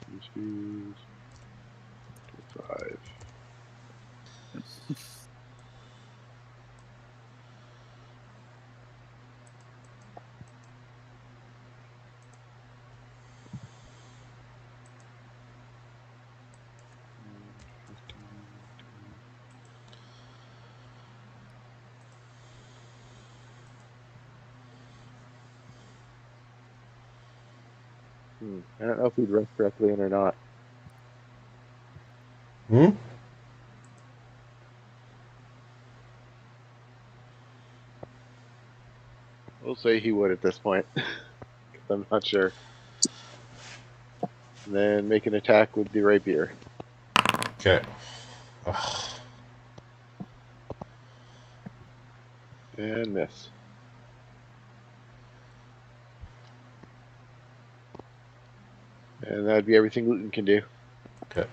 Species. 5. I don't know if he'd rest directly in or not. Hmm? We'll say he would at this point. I'm not sure. And then make an attack with the rapier. Okay. Ugh. And miss. And that'd be everything Luton can do. Okay.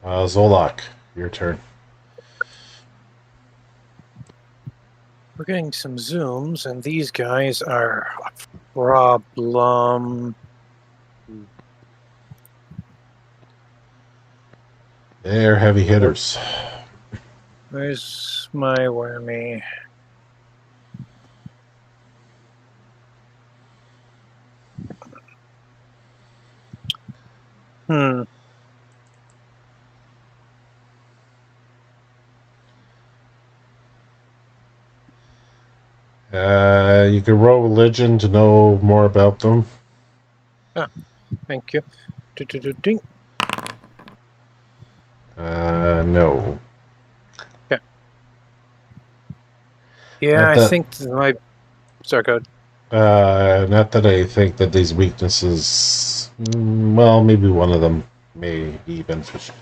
Zolak, your turn. We're getting some zooms, and these guys are a problem. They're heavy hitters. Where's my wormy? Hmm. You can roll religion to know more about them. Thank you. Do-do-do-ding. No. Yeah, Not I that- think my. Sorry, go ahead. Not that I think that these weaknesses. Well, maybe one of them may be beneficial.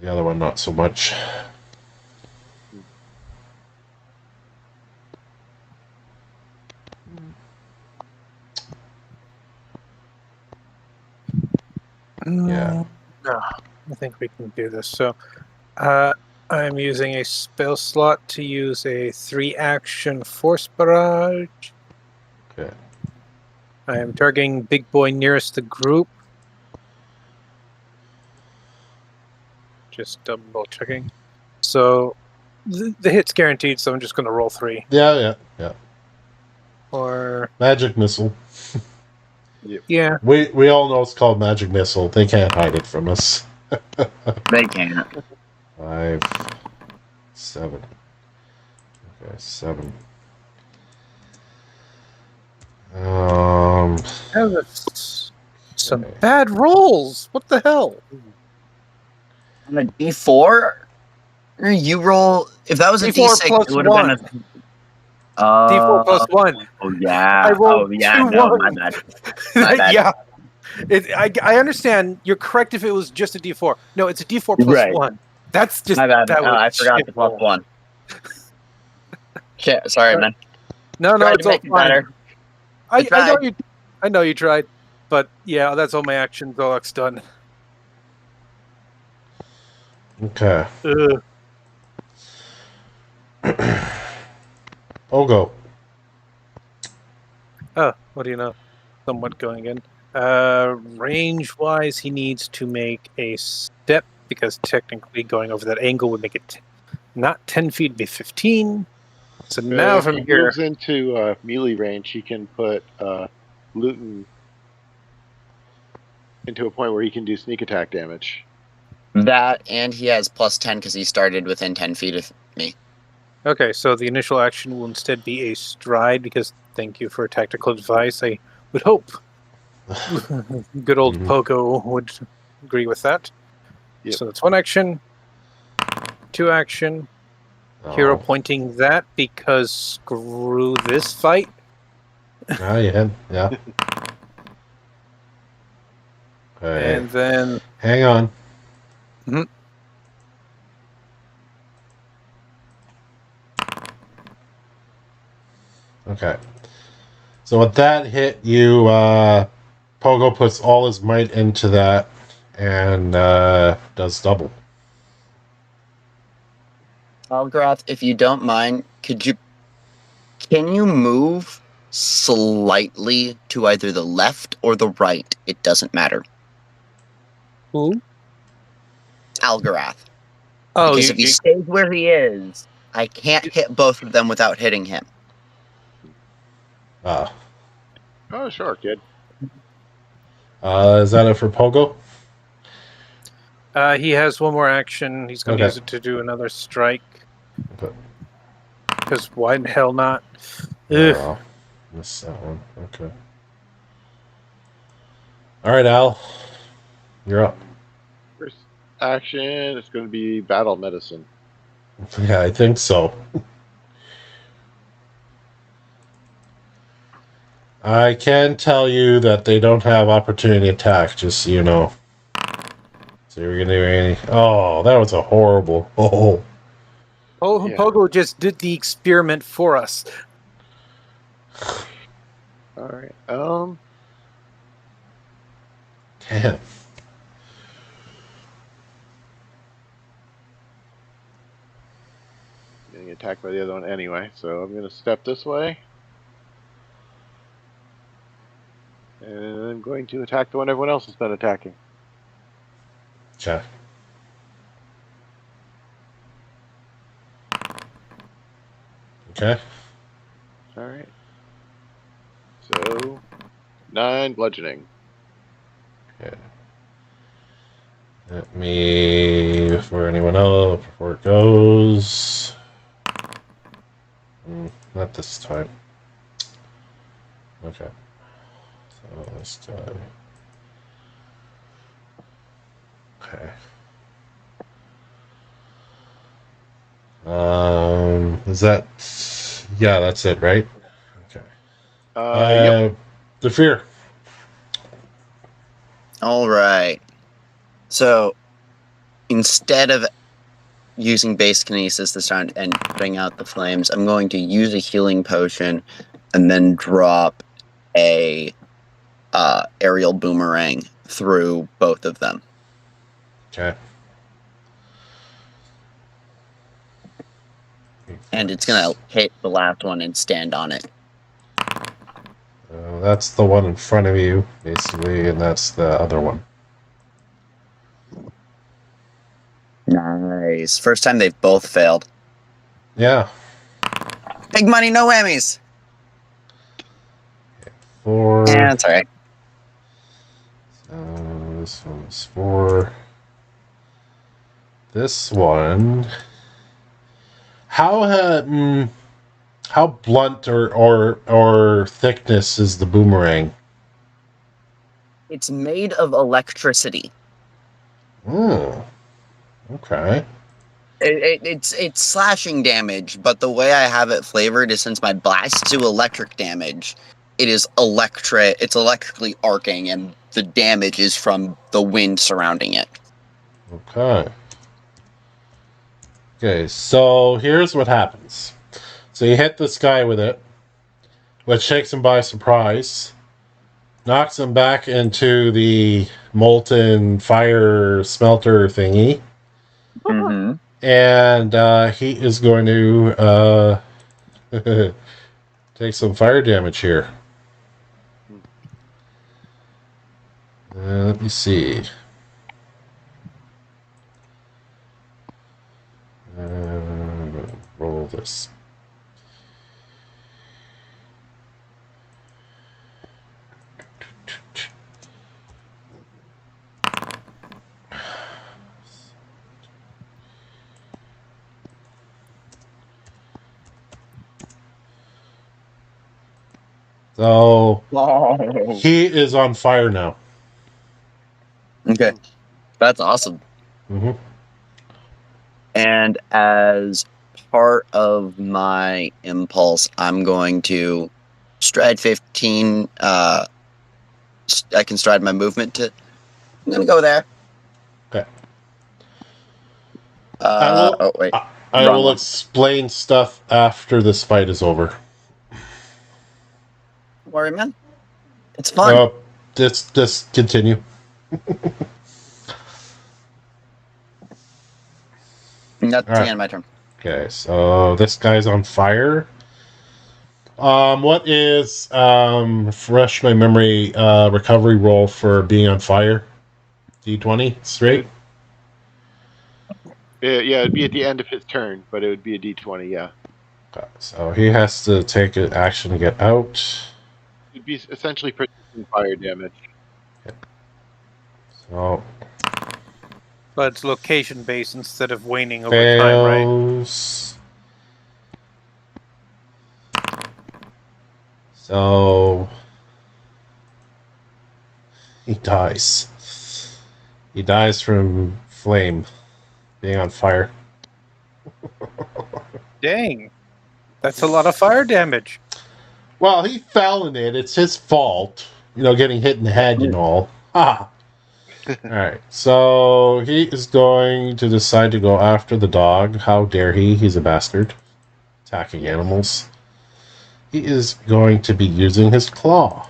The other one, not so much. Yeah. No, I think we can do this. So, I'm using a spell slot to use a 3-action force barrage. Okay. I am targeting big boy nearest the group. Just double checking. So, the hit's guaranteed, so I'm just going to roll 3. Yeah. Or, Magic missile. yeah. We all know it's called magic missile. They can't hide it from us. They can't. 5, 7. Okay, 7. That's some Okay. bad rolls. What the hell? On a D4, you roll. If that was a D4 D6, plus it would have been a. D4 plus 1. Oh yeah. I rolled Oh yeah. 2 No, my ones. bad. My bad. Yeah. I understand. You're correct if it was just a D4. No, it's a D4 plus Right. 1. That's just My bad. that was I forgot the shit plus roll. 1. Shit. Sorry, man. No, Tried it's to all make it fine. better. I know you tried, but yeah, that's all my actions. Zolak's done. Okay. Ugh. Ogo. Oh, what do you know? Somewhat going in. Range-wise, he needs to make a step because technically going over that angle would make it not 10 feet, it'd be 15. So now If from he here, moves into melee range, he can put Luton into a point where he can do sneak attack damage. That and he has plus 10 because he started within 10 feet of me. okay, so the initial action will instead be a stride because thank you for tactical advice. I would hope good old Mhm. Pogo would agree with that. Yep. So that's 1 action, 2 action, hero Oh. pointing that because screw this fight. Ah, yeah. Okay. And then Hang on. Mhm. Okay. So with that hit, you Pogo puts all his might into that and does double. Algrath, if you don't mind, can you move slightly to either the left or the right? It doesn't matter. Who? Algarath. Oh, Because if he stays where he is, I can't hit both of them without hitting him. Ah. Oh, sure, kid. Is that it for Pogo? he has one more action. He's going to Okay. use it to do another strike. Okay. Because why in hell not? Ugh. Oh, missed that one. Okay. All right, Al. You're up. First action is going to be battle medicine. Yeah, I think so. I can tell you that they don't have opportunity attack, just so you know. So you're gonna do any? Oh, that was a horrible. Oh, Yeah. Pogo just did the experiment for us. All right. damn. Getting attacked by the other one anyway, so I'm going to step this way. And I'm going to attack the one everyone else has been attacking. Okay. Okay. Alright. So, 9 bludgeoning. Okay. Let me, before anyone else, before it goes. Not this time. Okay. So this time. Okay. Is that? Yeah, that's it, right? Okay. Yep. The fear. All right. So instead of using base kinesis this time and putting out the flames, I'm going to use a healing potion and then drop a aerial boomerang through both of them. Okay. And it's going to hit the last one and stand on it. That's the one in front of you, basically, and that's the other one. Nice. First time they've both failed. Yeah. Big money, no whammies. 4. Yeah, that's alright. This one's 4. This one. How blunt or thickness is the boomerang? It's made of electricity. Oh. Okay. It's slashing damage, but the way I have it flavored is since my blast do electric damage, it is it's electrically arcing, and the damage is from the wind surrounding it. Okay. Okay, so here's what happens. So you hit this guy with it, which takes him by surprise, knocks him back into the molten fire smelter thingy, Mm-hmm. and he is going to take some fire damage here. Let me see. Roll this. So he is on fire now. Okay, that's awesome. Mm-hmm. And as part of my impulse, I'm going to stride 15. I can stride my movement to. I'm gonna go there. Okay. Oh wait. I Wrong will one. explain stuff after this fight is over. worry, man. It's fun. Just continue. And that's All the right. end of my turn. Okay, so this guy's on fire. What is refresh my memory recovery roll for being on fire? D20 straight? Yeah, it'd be at the end of his turn, but it would be a D20, yeah. Okay, so he has to take an action to get out. It'd be essentially persistent fire damage. So But it's location based instead of waning over time, right? fails. So he dies. He dies from flame, being on fire. Dang. That's a lot of fire damage. Well, he fell in it. It's his fault. You know, getting hit in the head and all. Ha! Alright, so he is going to decide to go after the dog. How dare he? He's a bastard. Attacking animals. He is going to be using his claw.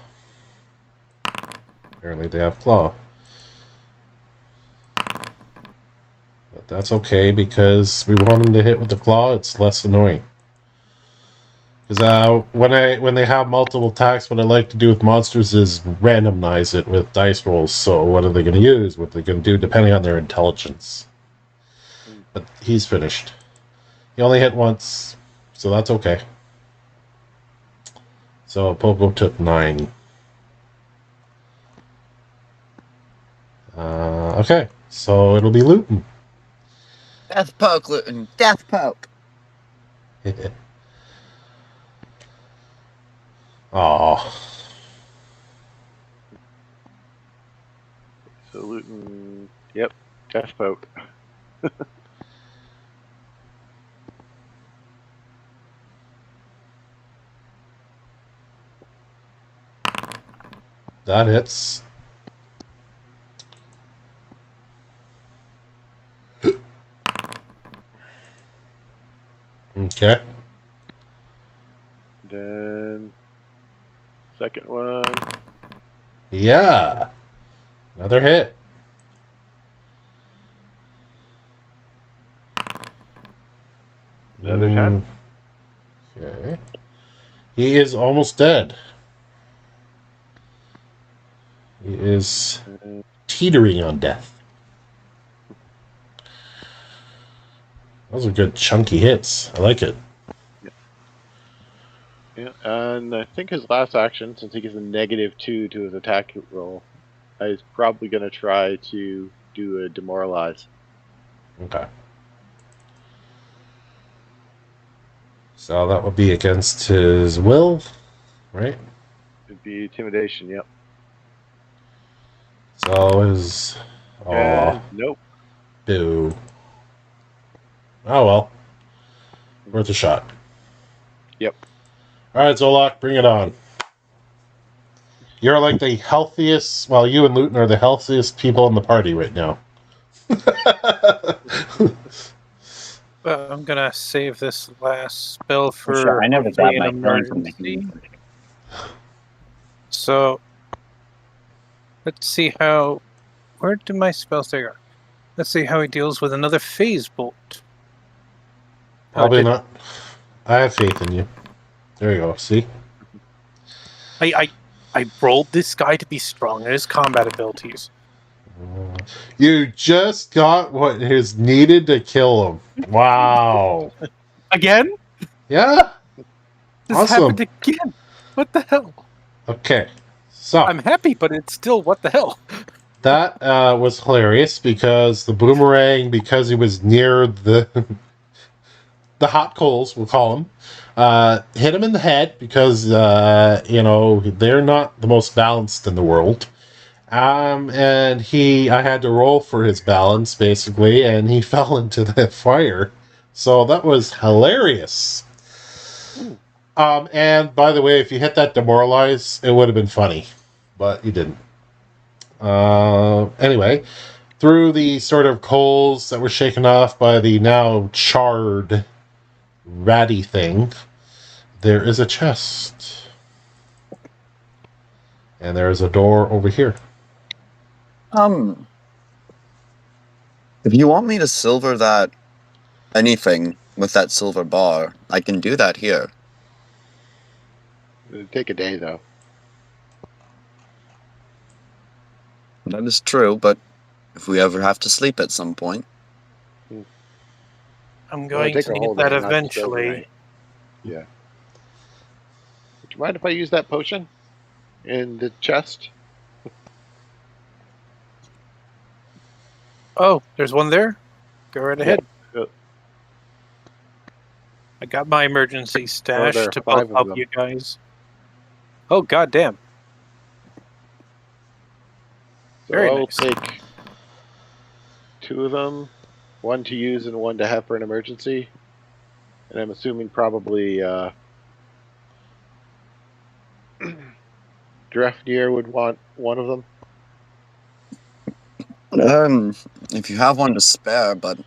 Apparently they have claw. But that's okay because we want him to hit with the claw. It's less annoying. Because when they have multiple attacks, what I like to do with monsters is randomize it with dice rolls. So what are they going to use? What they're going to do depending on their intelligence. But he's finished. He only hit once, so that's okay. So Pogo took 9. Okay, so it'll be Luton. Death poke, Luton. Death poke. Aw. So Luton, yep, death poke. That hits. Okay. Then second one, Yeah. Another hit. another 10. Okay. He is almost dead. He is teetering on death. Those are good chunky hits. I like it. Yeah, and I think his last action, since he gets a -2 to his attack roll, is probably going to try to do a demoralize. Okay. So that would be against his will, right? It'd be intimidation, yep. So his... And Aw. nope. Boo. Oh well. Worth a shot. Yep. Alright, Zolak, bring it on. You're like the healthiest... Well, you and Luton are the healthiest people in the party right now. I'm gonna save this last spell for Sure, I never got an my turn from emergency. So let's see how. Where did my spells go? Let's see how he deals with another phase bolt. Probably not. I have faith in you. There you go. See? I rolled this guy to be strong in his combat abilities. You just got what is needed to kill him. Wow. Again? Yeah? This Awesome. happened again. What the hell? Okay. So, I'm happy, but it's still what the hell. that was hilarious because the boomerang, because he was near the hot coals, we'll call him, hit him in the head because, they're not the most balanced in the world. And I had to roll for his balance, basically, and he fell into the fire. So that was hilarious. And by the way, if you hit that demoralize, it would have been funny, but you didn't. Anyway, through the sort of coals that were shaken off by the now charred ratty thing, there is a chest. And there's a door over here. If you want me to silver that anything with that silver bar, I can do that here. It'd take a day, though. That is true, but if we ever have to sleep at some point. I'm Well, going it'd take to a need whole that day, not just eventually. overnight. Yeah. Would you mind if I use that potion in the chest? Oh, there's one there? Go right ahead. Yep. I got my emergency stash there are to 5 both of help them. you guys. Oh, goddamn. So Very I'll nice. take 2 of them, 1 to use and 1 to have for an emergency. And I'm assuming probably Drefnir would want 1 of them. If you have one to spare, but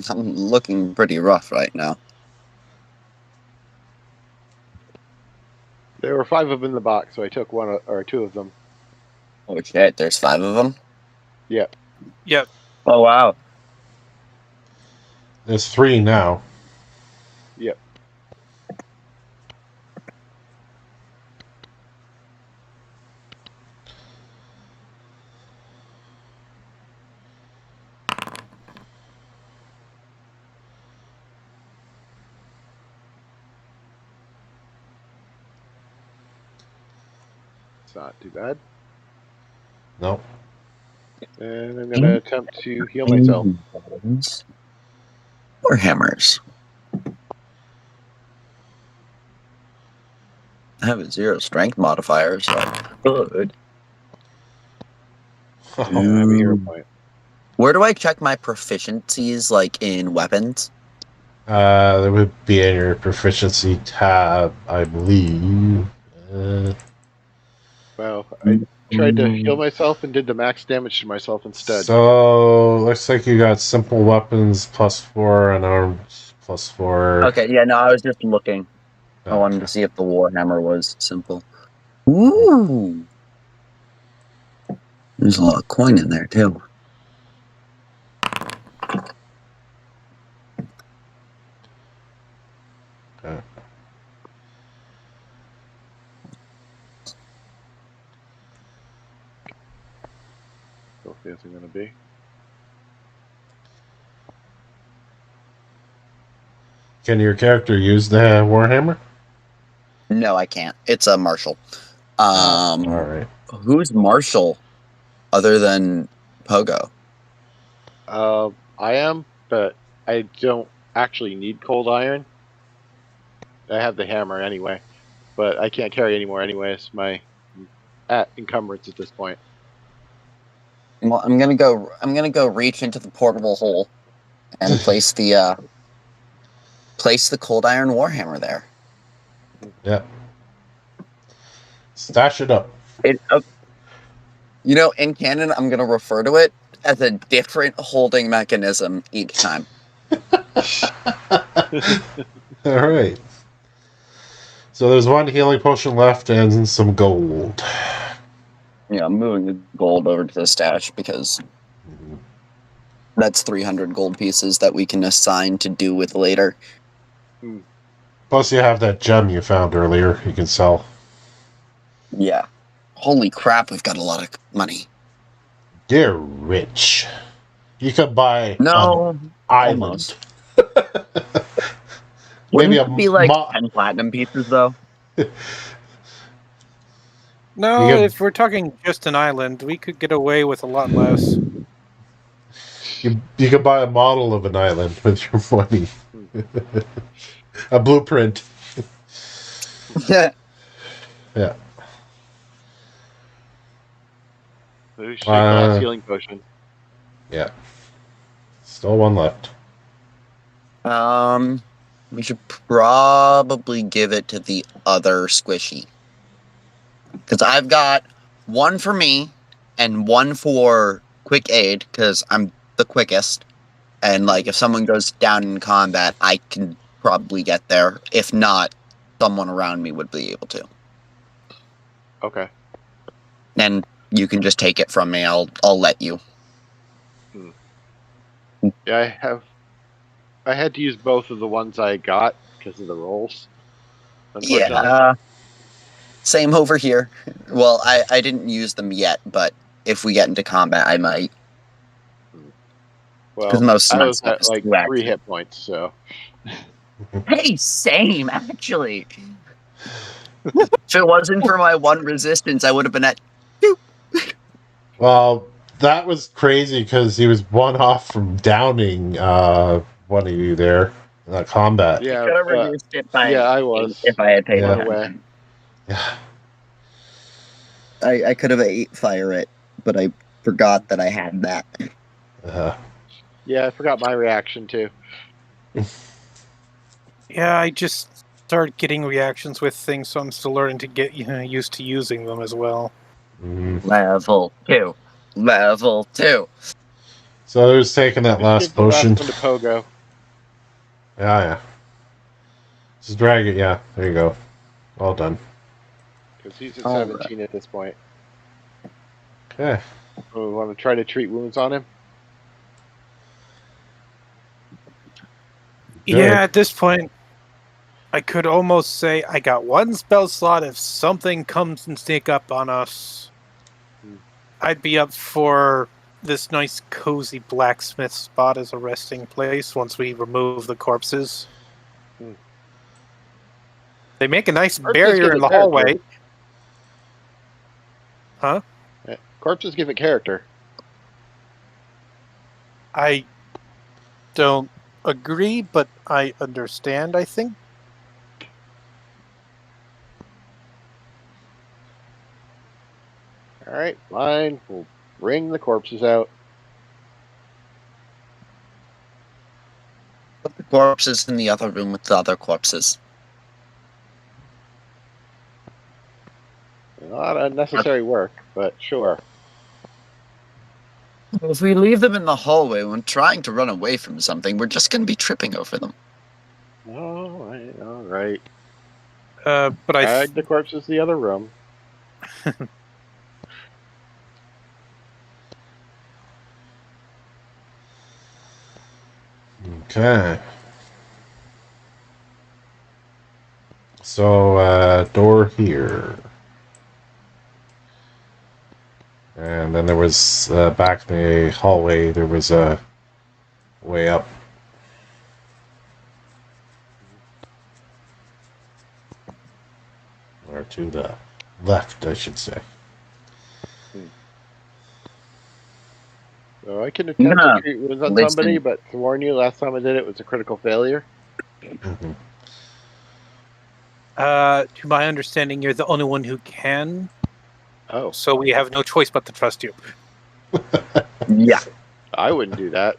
I'm looking pretty rough right now. There were 5 of them in the box, so I took 1 or 2 of them. Oh shit, there's 5 of them? Yep. Yep. Oh wow. There's 3 now. Yep. It's not too bad. Nope. And I'm going to attempt to heal myself. Or hammers. I have a 0 strength modifier, so good. And I have a hero point. Where do I check my proficiencies, like in weapons? There would be in your proficiency tab, I believe. Well, I tried to heal myself and did the max damage to myself instead. So, looks like you got simple weapons +4 and arms +4. Okay, yeah, no, I was just looking. I wanted to see if the Warhammer was simple. Ooh! There's a lot of coin in there, too. Okay. How fast I'm going to be. Can your character use the Warhammer? No, I can't. It's a Marshall. All right. Who's Marshall other than Pogo? I am, but I don't actually need cold iron. I have the hammer anyway, but I can't carry anymore anyways. My at encumbrance at this point. Well, I'm gonna go reach into the portable hole and place the cold iron warhammer there. Yeah. Stash it up. You know, in canon, I'm gonna refer to it as a different holding mechanism each time. All right. So there's 1 healing potion left and some gold. Yeah, I'm moving the gold over to the stash because that's 300 gold pieces that we can assign to do with later. Plus, you have that gem you found earlier you can sell. Yeah. Holy crap, we've got a lot of money. You're rich. You could buy No, an island. almost. Maybe Wouldn't it be like 10 platinum pieces, though? No, You get- if we're talking just an island, we could get away with a lot less. You could buy a model of an island with your money. A blueprint. Yeah. Yeah. There's a glass healing potion. Yeah. Still 1 left. We should probably give it to the other squishy. Because I've got 1 for me and 1 for quick aid, because I'm the quickest. And, like, if someone goes down in combat, I can probably get there. If not, someone around me would be able to. Okay. And you can just take it from me. I'll let you. Yeah, I had to use both of the ones I got because of the rolls. Unfortunately. Yeah. Same over here. Well, I didn't use them yet, but if we get into combat, I might. Because Well, most of I my was stuff at is like 2 3 action. hit points, so Hey, same, actually. If it wasn't for my 1 resistance, I would have been at 2. Well, that was crazy because he was one off from downing one of you there in that combat. I yeah, could have reduced it by yeah, I 8 was if I had paid Yeah. attention. Yeah. I could have 8 fire it, but I forgot that I had that. Yeah, I forgot my reaction too. Yeah, I just started getting reactions with things, so I'm still learning to get used to using them as well. Level 2. Level 2. So who's taking that Just last give the last potion? one to Pogo. Yeah. Just drag it. Yeah, there you go. Well done. Because he's at All 17 at this point. Okay. We want to try to treat wounds on him. Yeah, at this point, I could almost say I got 1 spell slot if something comes and sneak up on us. I'd be up for this nice cozy blacksmith spot as a resting place once we remove the corpses. They make a nice Corpses barrier give in it the character. hallway. Huh? Corpses give it character. I don't agree, but I understand, I think. Alright, fine. We'll bring the corpses out. Put the corpses in the other room with the other corpses. Not unnecessary work, but sure. If we leave them in the hallway when trying to run away from something, we're just going to be tripping over them. Alright. But I Drag the corpses to the other room. Okay. So, door here. And then there was, back in the hallway, there was a way up. Or to the left, I should say. So I can attempt to treat wounds on listen. somebody, but to warn you, last time I did it was a critical failure. Mm-hmm. to my understanding, you're the only one who can. Oh, So we have no choice but to trust you. Yeah. I wouldn't do that.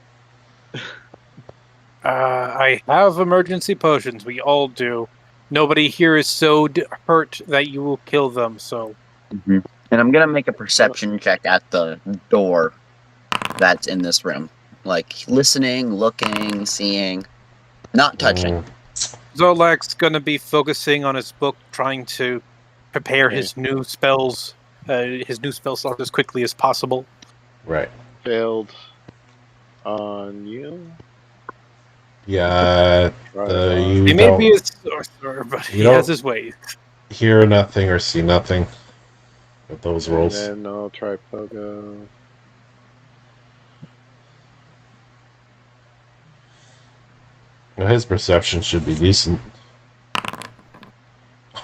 I have emergency potions. We all do. Nobody here is so hurt that you will kill them. So And I'm going to make a perception check at the door that's in this room. Like, listening, looking, seeing, not touching. Zolak's gonna be focusing on his book, trying to prepare Okay. his new spells, his new spell slot as quickly as possible. Right. Failed on you. Yeah. You He may don't be a sorcerer, but he don't- has his ways. hear nothing or see nothing with those And rolls. then I'll try Pogo. Well, his perception should be decent.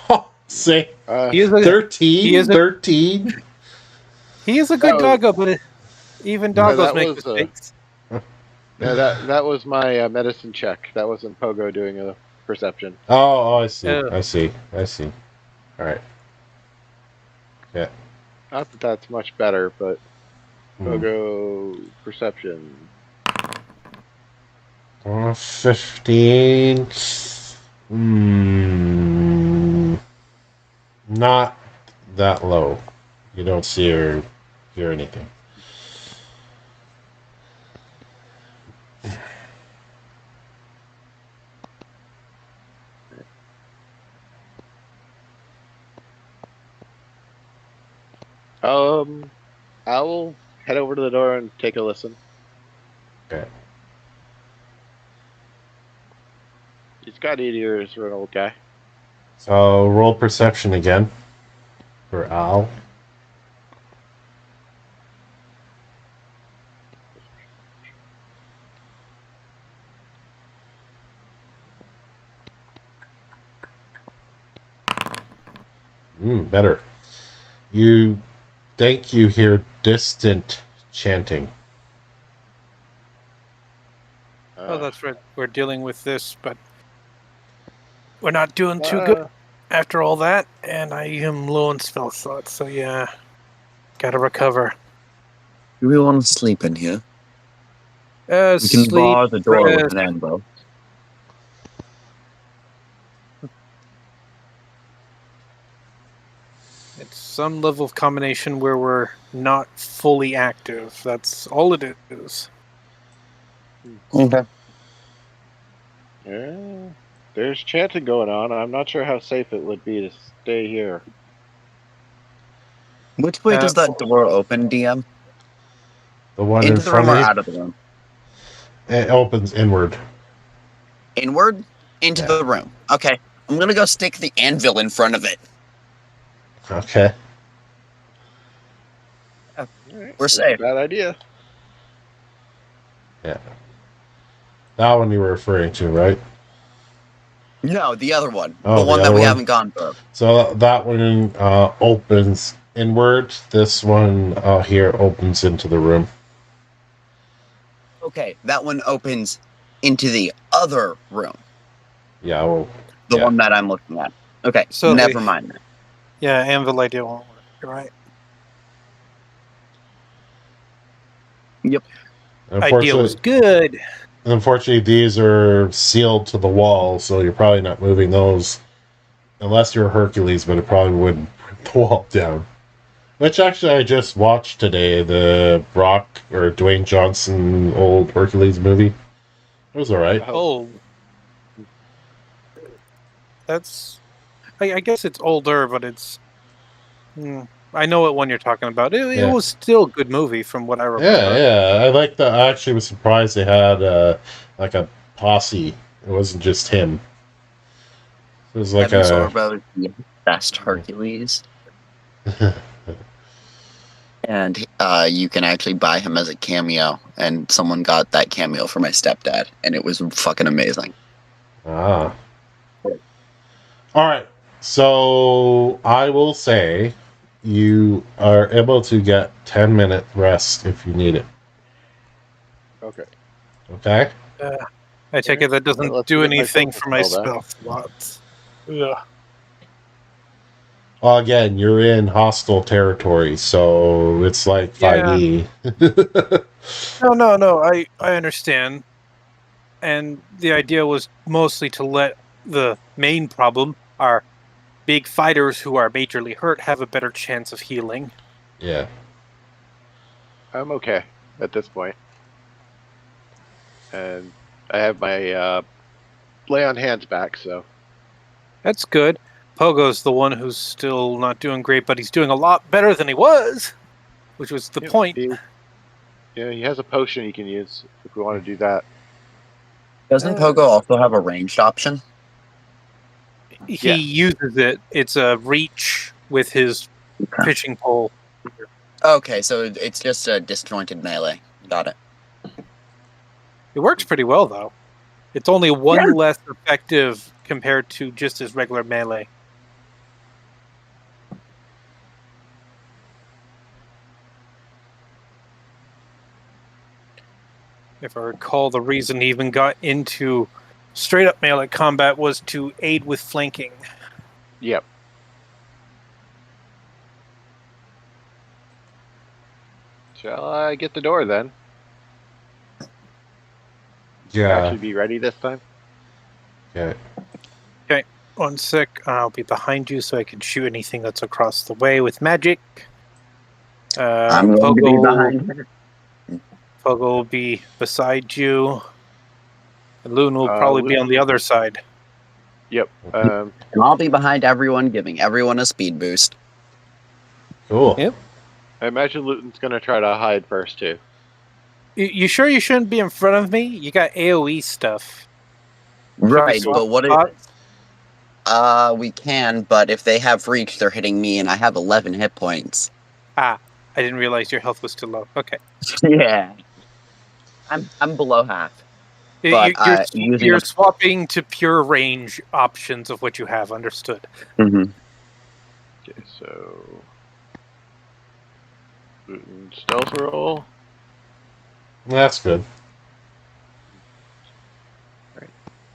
Oh, say He is a 13? he is a- 13? he is a good doggo, but even doggos that make was, mistakes. Yeah, that was my medicine check. That wasn't Pogo doing a perception. Oh, I see. Yeah. I see. All right. Yeah. Not that that's much better, but Pogo perception. 15. Not that low. You don't see or hear anything. I will head over to the door and take a listen. Okay. He's got 8 ears for an old guy. So roll perception again for Al. Better. You think you hear distant chanting. Oh, that's right. We're dealing with this, but we're not doing too good after all that, and I am low on spell slots, so yeah, gotta recover. Do we want to sleep in here? We can Sleep, bar the door with rest. an anvil. It's some level of combination where we're not fully active. That's all it is. Okay. Yeah, there's chanting going on. I'm not sure how safe it would be to stay here. Which way does that door open, DM? The one Into in the front room or of you, out of the room? it opens inward. Inward? Into Yeah. the room. Okay. I'm gonna go stick the anvil in front of it. Okay. Right, We're safe. Bad idea. Yeah. That one you were referring to, right? No, the other one. Oh, the one the that other we one? haven't gone through. So that one opens inward. This one here opens into the room. Okay, that one opens into the other room. Yeah, well, The yeah. one that I'm looking at. Okay, So never mind that. Yeah, anvil idea won't work. You're right. Idea was good. Unfortunately, these are sealed to the wall, so you're probably not moving those. Unless you're Hercules, but it probably wouldn't break the wall down. Which actually I just watched today, the Brock or Dwayne Johnson old Hercules movie. It was alright. Oh. That's... I guess it's older, but it's... I know what one you're talking about. It was still a good movie from what I remember. Yeah. I like that. I actually was surprised they had like a posse. It wasn't just him. It was like Kevin Sorbo is the best Hercules. And you can actually buy him as a cameo. And someone got that cameo for my stepdad. And it was fucking amazing. Ah. Alright. So I will say you are able to get 10-minute rest if you need it. Okay. Okay? I take it that doesn't Let's do get my anything focus for my spell spell slots. Yeah. Well, again, you're in hostile territory, so it's like 5e. No. I understand. And the idea was mostly to let the main problem, our big fighters who are majorly hurt, have a better chance of healing. Yeah. I'm okay at this point. And I have my lay on hands back, so. That's good. Pogo's the one who's still not doing great, but he's doing a lot better than he was, which was the point. He has a potion he can use if we want to do that. Doesn't Pogo also have a ranged option? He uses it. It's a reach with his fishing pole. Okay, so it's just a disjointed melee. Got it. It works pretty well, though. It's only one less effective compared to just his regular melee. If I recall, the reason he even got into straight-up melee combat was to aid with flanking. Yep. Shall I get the door then? Yeah. Actually be ready this time? Okay. Okay, 1 sec. I'll be behind you so I can shoot anything that's across the way with magic. I'm going to be behind her. Pogo will be beside you. And Loon will probably be on the other side. Yep. And I'll be behind everyone, giving everyone a speed boost. Cool. Yep. I imagine Luton's gonna try to hide first too. You sure you shouldn't be in front of me? You got AoE stuff. Right, swap but what spots? we can, but if they have reach, they're hitting me, and I have 11 hit points. I didn't realize your health was too low. Okay. Yeah. I'm below half. But, You're swapping to pure range options of what you have. Understood. Mm-hmm. Okay, so Luton stealth roll. That's good.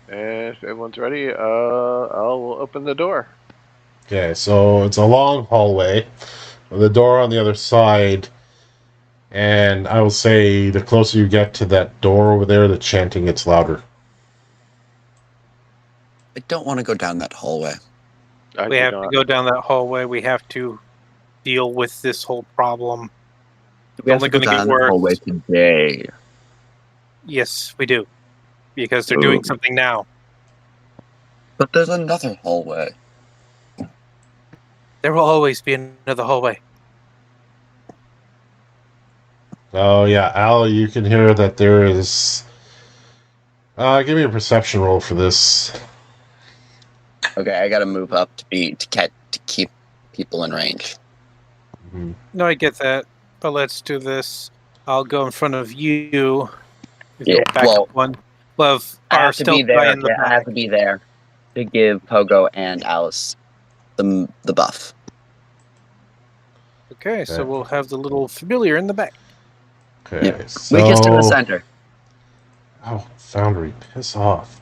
And if everyone's ready, I'll open the door. Okay, so it's a long hallway with a door on the other side. And I will say the closer you get to that door over there, the chanting gets louder. I don't want to go down that hallway. We have to go down that hallway. We have to deal with this whole problem. We have only to go gonna get down the worse. hallway today. Yes, we do. Because they're doing something now. But there's another hallway. There will always be another hallway. Oh, yeah, Al, you can hear that there is... give me a perception roll for this. Okay, I gotta move up to keep people in range. Mm-hmm. No, I get that. But let's do this. I'll go in front of you. Yeah, back up one. We'll have I our have to be stealth guy there. in the Yeah, I back. have to be there to give Pogo and Alice the buff. Okay, so we'll have the little familiar in the back. Okay, Yeah. so... Weakest in the center. Oh, Foundry, piss off.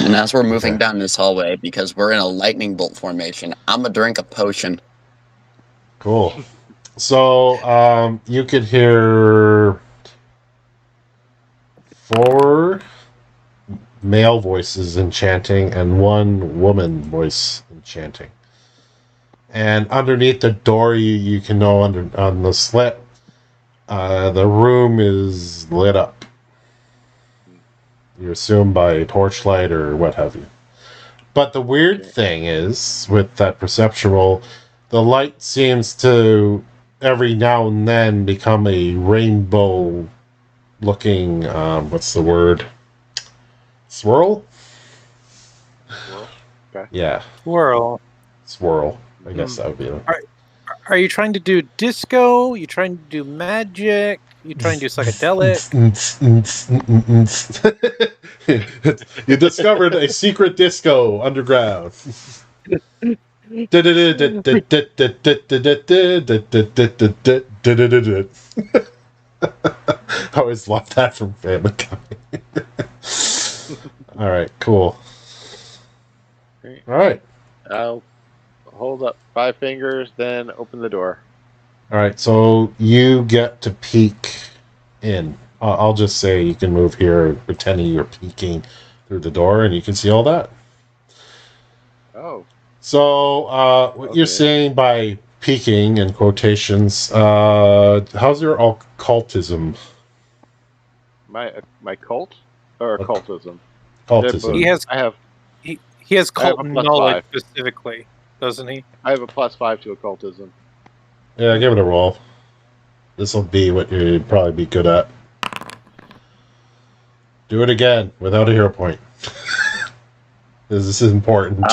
And as we're moving down this hallway, because we're in a lightning bolt formation, I'm gonna drink a potion. Cool. So, you could hear 4 male voices enchanting and 1 woman voice enchanting. And underneath the door, you can know on the slit, the room is lit up. You assume by torchlight or what have you. But the weird thing is, with that perception roll, the light seems to every now and then become a rainbow-looking, what's the word? Swirl? Okay. Yeah. Swirl. I guess that would be it. Are you trying to do disco? You trying to do magic? You trying to do psychedelic? You discovered a secret disco underground. I always loved that from Family Guy. All right, cool. Great. All right. I'll hold up 5 fingers, then open the door. All right, so you get to peek in. I'll just say you can move here, pretending you're peeking through the door, and you can see all that. Oh. So, what you're saying by peeking in quotations, how's your occultism? My cult or occultism? Occultism. He has cult a +5. knowledge specifically, doesn't he? I have a +5 to occultism. Yeah, give it a roll. This will be what you'd probably be good at. Do it again without a hero point. This is important.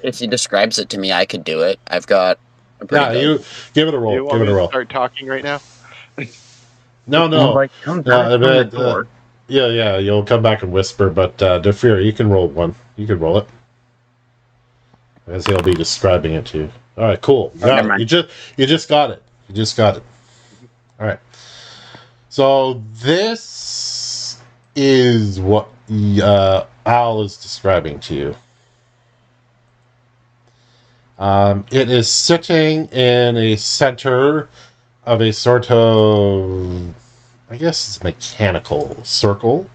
If he describes it to me, I could do it. I've got. You give it a roll. You want Give it a me roll. to start talking right now? No. Come back from the door. Yeah. You'll come back and whisper, but Defir, you can roll one. You can roll it. I guess he'll be describing it to you. All right, cool. You got it. You just got it. You just got it. All right. So this is what Al is describing to you. It is sitting in a center of a sort of, I guess it's mechanical circle.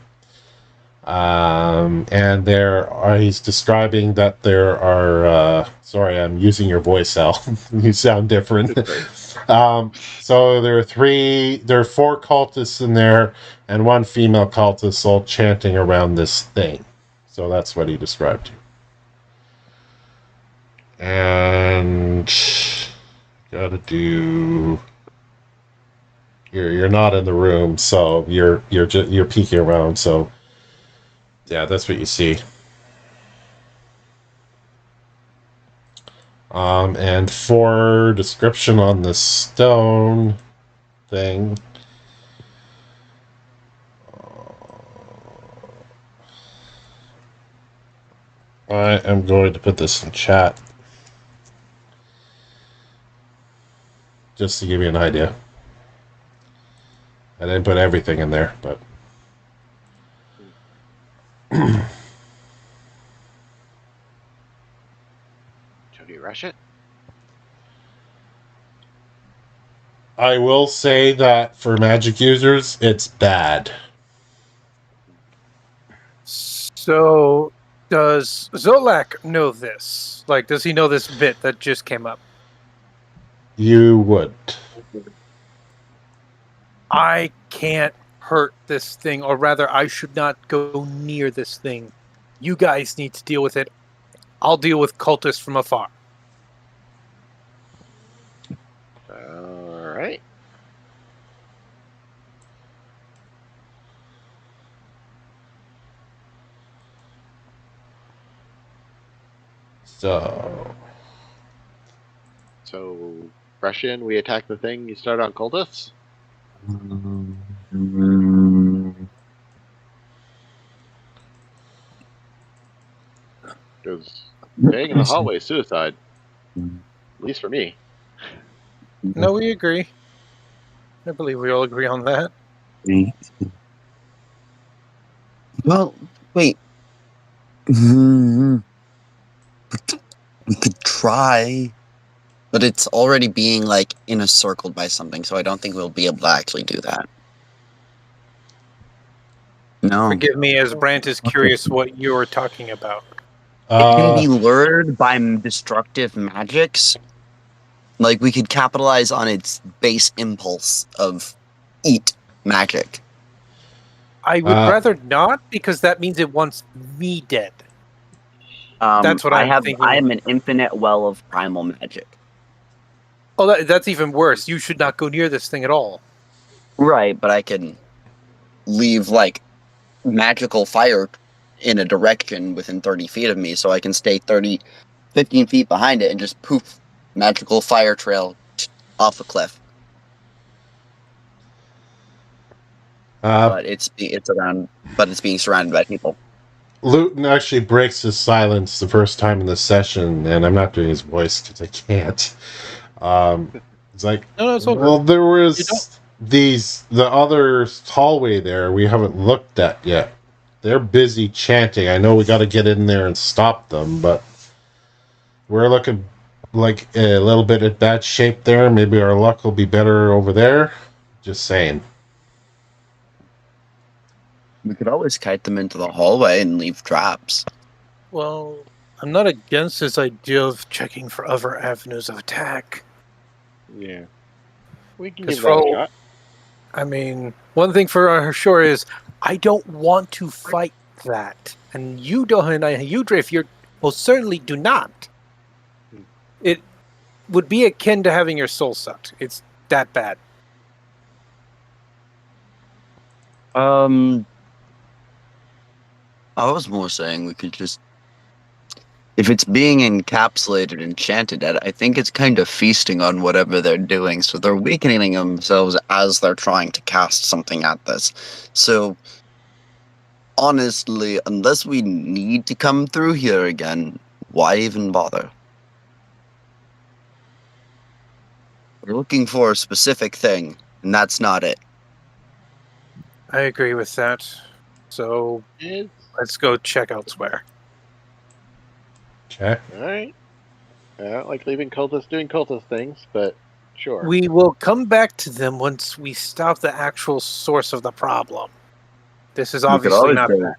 And he's describing that there are, sorry, I'm using your voice, Al. You sound different. So there are 4 cultists in there, and 1 female cultist all chanting around this thing. So that's what he described to you. And gotta do. You're not in the room, so you're peeking around. So yeah, that's what you see. And for description on the stone thing, I am going to put this in chat just to give you an idea. I didn't put everything in there, but Should we rush it? I will say that for magic users, it's bad. So, does Zolak know this? Like, does he know this bit that just came up? You would. I can't hurt this thing, or rather, I should not go near this thing. You guys need to deal with it. I'll deal with cultists from afar. All right. So rush in, we attack the thing, you start on cultists? Because staying in the hallway is suicide. At least for me. No, we agree. I believe we all agree on that. Well, wait. We could try. But it's already being, like, encircled by something, so I don't think we'll be able to actually do that. No. Forgive me, as Brant is curious what you're talking about. It can be lured by destructive magics. Like, we could capitalize on its base impulse of eat magic. I would rather not, because that means it wants me dead. That's what I'm thinking. I am an infinite well of primal magic. Oh, that's even worse. You should not go near this thing at all. Right, but I can leave, like, magical fire in a direction within 30 feet of me, so I can stay 15 feet behind it and just poof, magical fire trail off a cliff. But it's being surrounded by people. Luton actually breaks his silence the first time in the session, and I'm not doing his voice because I can't. It's like, no, it's okay. Well, there was the other hallway there we haven't looked at yet. They're busy chanting. I know we got to get in there and stop them, but we're looking like a little bit in bad shape there. Maybe our luck will be better over there. Just saying. We could always kite them into the hallway and leave traps. Well, I'm not against this idea of checking for other avenues of attack. Yeah. We can give that a shot. I mean, one thing for sure is I don't want to fight that. And you don't, and you, Drift, you most certainly do not. It would be akin to having your soul sucked. It's that bad. I was more saying we could just... If it's being encapsulated, enchanted, I think it's kind of feasting on whatever they're doing, so they're weakening themselves as they're trying to cast something at this. So, honestly, unless we need to come through here again, why even bother? We're looking for a specific thing, and that's not it. I agree with that. So, let's go check elsewhere. Okay. Alright. I don't like leaving cultists doing cultist things, but sure. We will come back to them once we stop the actual source of the problem. This is obviously not bad.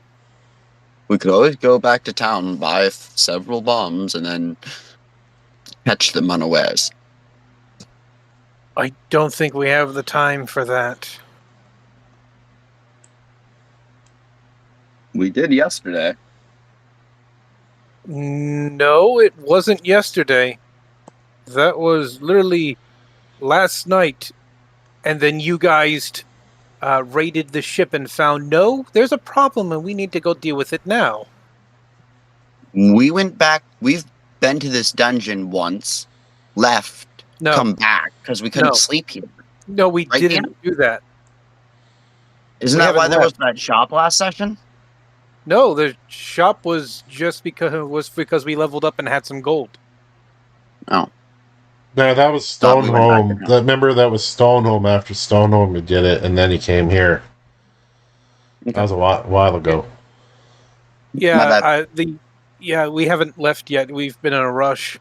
We could always go back to town, buy several bombs, and then catch them unawares. I don't think we have the time for that. We did yesterday. No, it wasn't yesterday. That was literally last night, and then you guys raided the ship and found there's a problem, and we need to go deal with it now. We went back. We've been to this dungeon once, left, No, come back because we couldn't No. sleep here. no, we Right, didn't do that. Isn't We that why haven't there was left. that shop last session? No, the shop was just because we leveled up and had some gold. Oh, No, that was Thought we went back Stoneholm. to Remember, that was Stoneholm after Stoneholm he did it, and then he came here. okay. That was a while ago. Yeah, bad. we haven't left yet. We've been in a rush.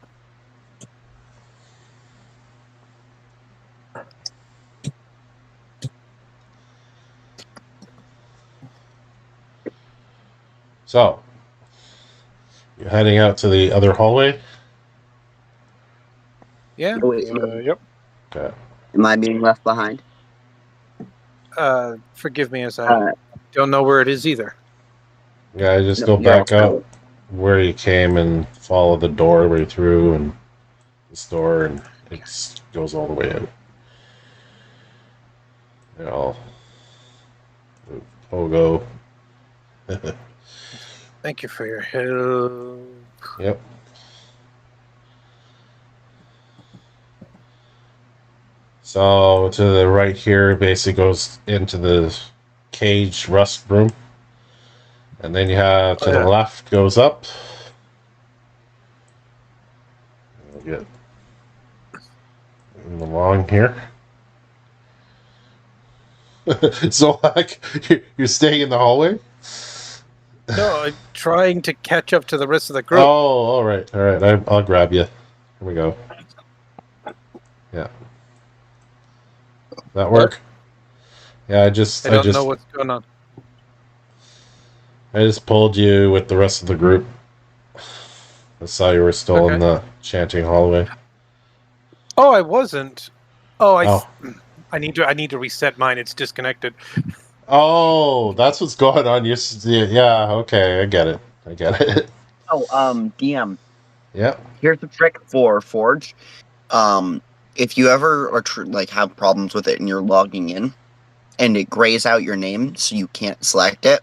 So, you're heading out to the other hallway? Yeah. Yep. Okay. Am I being left behind? Forgive me as I Uh, don't know where it is either. Yeah, I just No, go you're back okay. out where you came and follow the doorway through and this door, and it goes all the way in. Yeah, I'll pogo. Thank you for your help. Yep. So to the right here basically goes into the cage rust room. And then you have to the left goes up. We'll get along here. So like you're staying in the hallway? No, I'm trying to catch up to the rest of the group. Oh, all right. I'll grab you. Here we go. Yeah. That work? Yeah, I don't know what's going on. I just pulled you with the rest of the group. I saw you were still in the chanting hallway. Oh, I wasn't. Oh. I need to reset mine. It's disconnected. Oh, that's what's going on. Yeah, okay, I get it. Oh, DM. Yep. Here's the trick for Forge. If you ever are have problems with it and you're logging in, and it grays out your name so you can't select it,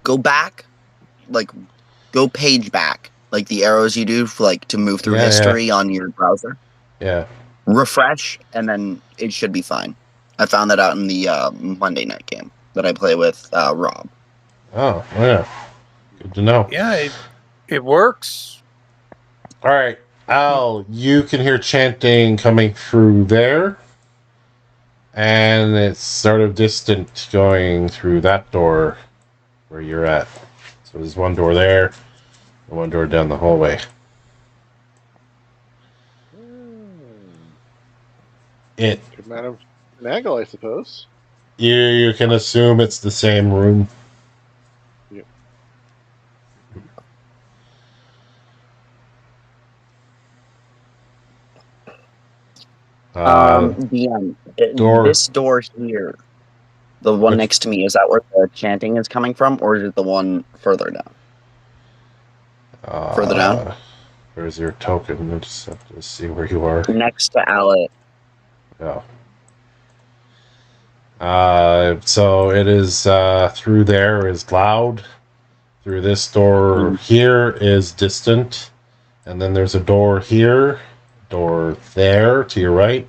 go back, go page back, like the arrows you do for, to move through history on your browser. Yeah. Refresh, and then it should be fine. I found that out in the Monday night game that I play with Rob. Oh, yeah. Good to know. Yeah, it works. All right. Al, you can hear chanting coming through there. And it's sort of distant going through that door where you're at. So there's one door there, and one door down the hallway. Good Madam Nagel, I suppose. You can assume it's the same room. Yep. DM. This door here, the one next to me, is that where the chanting is coming from, or is it the one further down? Further down? Where's your token? I just have to see where you are. Next to Alec. Oh. So it is through there is loud. Through this door here is distant. And then there's a door here, door there to your right,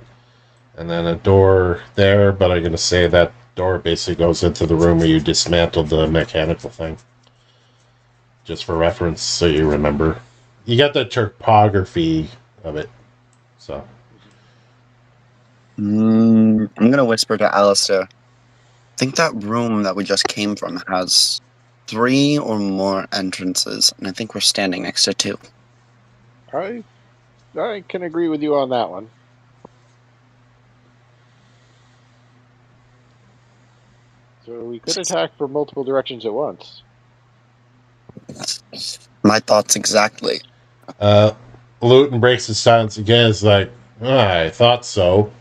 and then a door there, but I'm going to say that door basically goes into the room where you dismantled the mechanical thing. Just for reference, so you remember. You got the topography of it. So. I'm going to whisper to Alistair. I think that room that we just came from has 3 or more entrances, and I think we're standing next to 2. I can agree with you on that one. So we could attack from multiple directions at once. My thoughts exactly. Luton breaks his silence again. It's like, I thought so.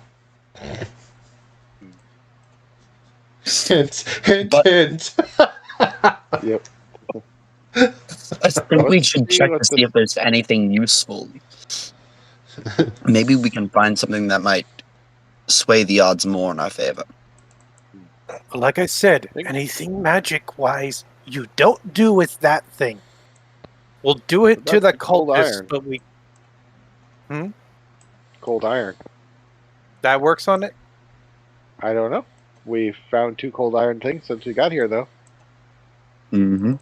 Hint, hint, hint. Yep. I think we should check to see if there's anything useful. Maybe we can find something that might sway the odds more in our favor. Like I said, Think- anything magic-wise, you don't do with that thing. We'll do it What to about the the cold cultists, iron? but we... Cold iron. That works on it? I don't know. We found 2 cold iron things since we got here, though. Mm-hmm.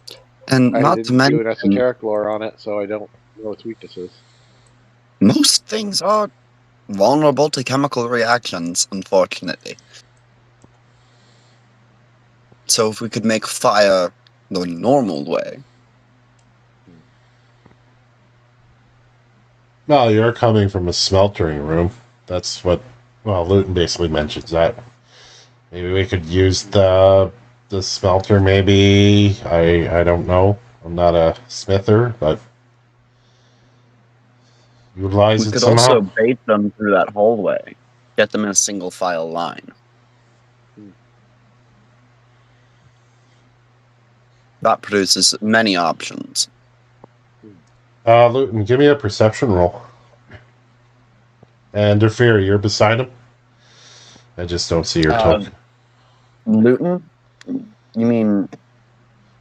And I not to didn't do mention, an esoteric lore on it, so I don't know its weaknesses. most things are vulnerable to chemical reactions, unfortunately. So if we could make fire the normal way. Well, you're coming from a smeltering room. That's what, well, Luton basically mentions that. Maybe we could use the smelter, maybe. I don't know. I'm not a smither, but utilize We it could somehow. also bait them through that hallway. Get them in a single file line. That produces many options. Luton, give me a perception roll. And Defear, you're beside him? I just don't see your token. Luton? You mean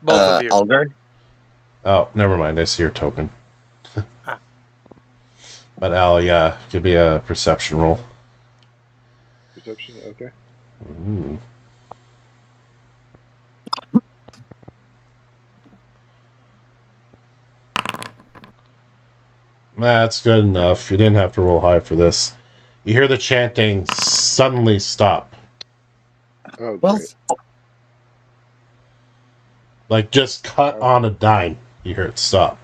Both of you. Algar? Oh, never mind. I see your token. Ah. But Al, yeah, give me a perception roll. Perception, okay. Ooh. That's good enough. You didn't have to roll high for this. You hear the chanting suddenly stop. Oh, Well, great. Like just cut on a dime. You hear it stop.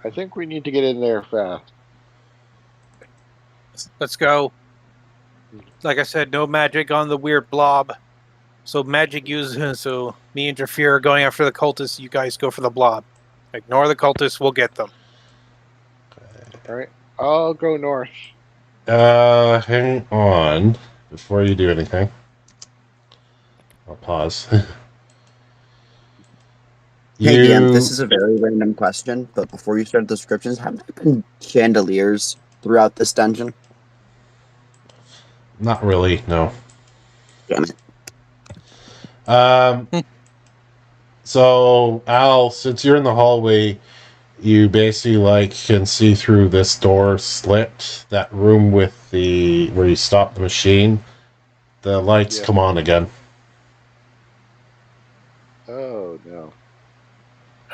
I think we need to get in there fast. Let's go. Like I said, no magic on the weird blob. So magic uses, so me and Jafir are going after the cultists, you guys go for the blob. Ignore the cultists, we'll get them. Alright. I'll go north. Hang on. Before you do anything. I'll pause. Hey, DM, this is a very random question, but before you start the descriptions, have there been chandeliers throughout this dungeon? Not really, no. Damn it. So, Al, since you're in the hallway, you basically can see through this door slit, that room with the where you stop the machine. The lights come on again. Oh, no.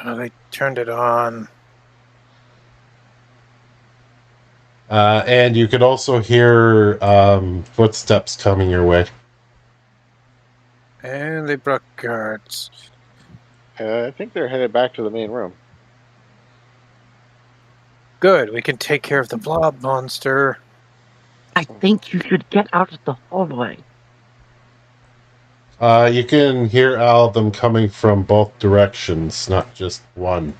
Oh, they turned it on. And you could also hear footsteps coming your way. And they brought guards. I think they're headed back to the main room. Good, we can take care of the blob monster. I think you should get out of the hallway. You can hear all of them coming from both directions, not just one.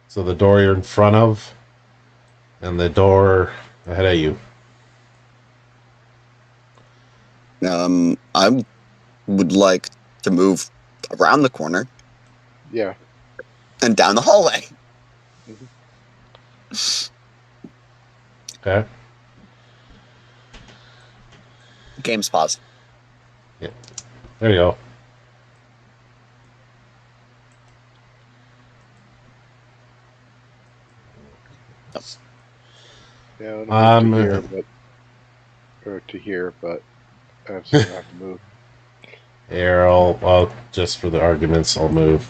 So the door you're in front of, and the door ahead of you. I would like to move around the corner Yeah. and down the hallway. Okay. Game's paused. There you go. Yeah, I want to move to here, but I still have to move. Here, just for the arguments, I'll move.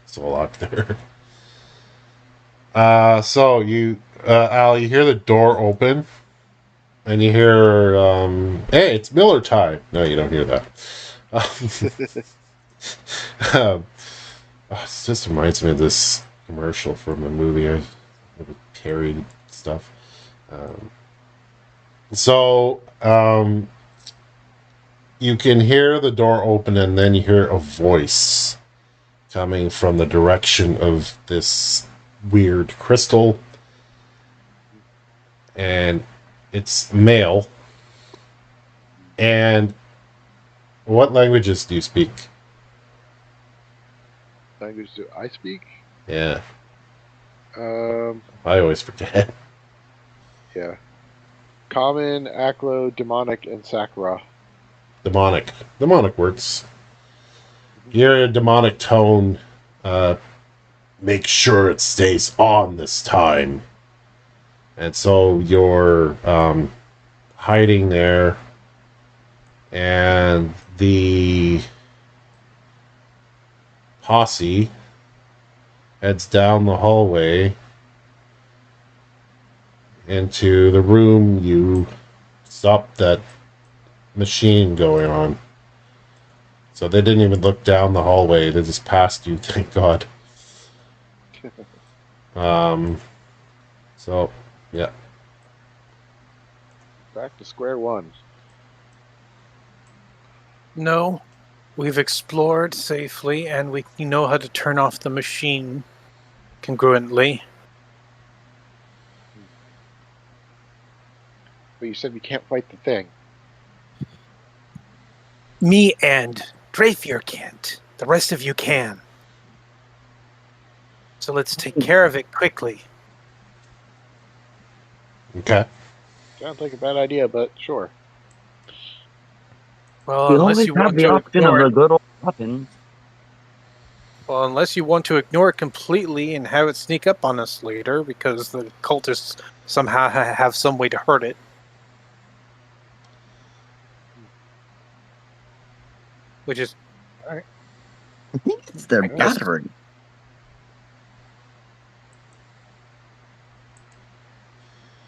So I'll lock there. So you, Al, you hear the door open, and you hear, hey, it's Miller time. No, you don't hear that. It just reminds me of this commercial from a movie I carried stuff. You can hear the door open, and then you hear a voice coming from the direction of this weird crystal, and it's male. And what languages do you speak? Language do I speak? Yeah. I always forget. Yeah. Common, Aclo, Demonic, and Sakura. Demonic. Demonic works. Your demonic tone, make sure it stays on this time. And so you're hiding there, and the posse heads down the hallway into the room you stopped that machine going on. So they didn't even look down the hallway, they just passed you, thank God. So, yeah. Back to square one. No, we've explored safely, and we know how to turn off the machine congruently. But you said we can't fight the thing. Me and Drafier can't. The rest of you can. So let's take care of it quickly. Okay. Sounds like a bad idea, but sure. Well, We unless always you have want the to option of ignore the it. good old weapons. Well, unless you want to ignore it completely and have it sneak up on us later, because the cultists somehow have some way to hurt it. Which is, I think it's their I guess- battery.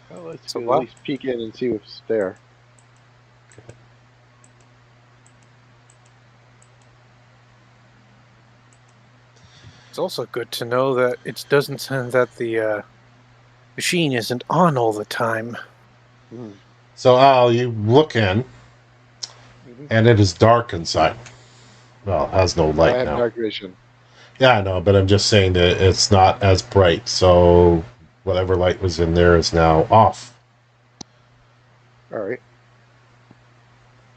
Well, let's So go what? at least peek in and see what's there. it's also good to know that it doesn't sound that the machine isn't on all the time. So, Al, you look in, and it is dark inside. Well, it has no I light have now. dark vision. Yeah, I know, but I'm just saying that it's not as bright, so whatever light was in there is now off. Alright.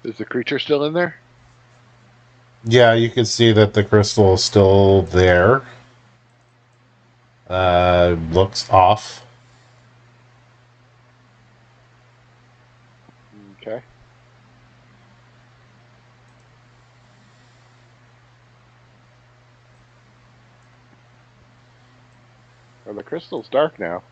Is the creature still in there? Yeah, you can see that the crystal is still there. Looks off. Okay. Well, the crystal's dark now.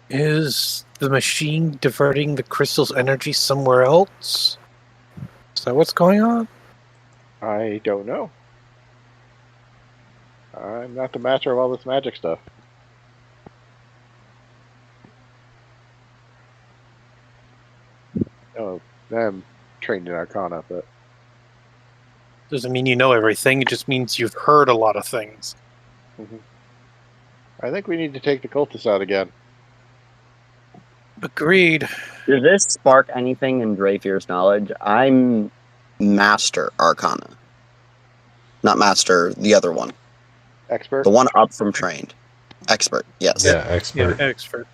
Is the machine diverting the crystal's energy somewhere else? Is that what's going on? I don't know. I'm not the master of all this magic stuff. Oh, I'm trained in Arcana, but Doesn't mean you know everything, it just means you've heard a lot of things. I think we need to take the cultists out again. Agreed. Does this spark anything in Drafier's knowledge? I'm Master Arcana. Not Master, the other one. Expert? The one up from Trained. Expert, yes. Yeah, expert. Yeah, expert.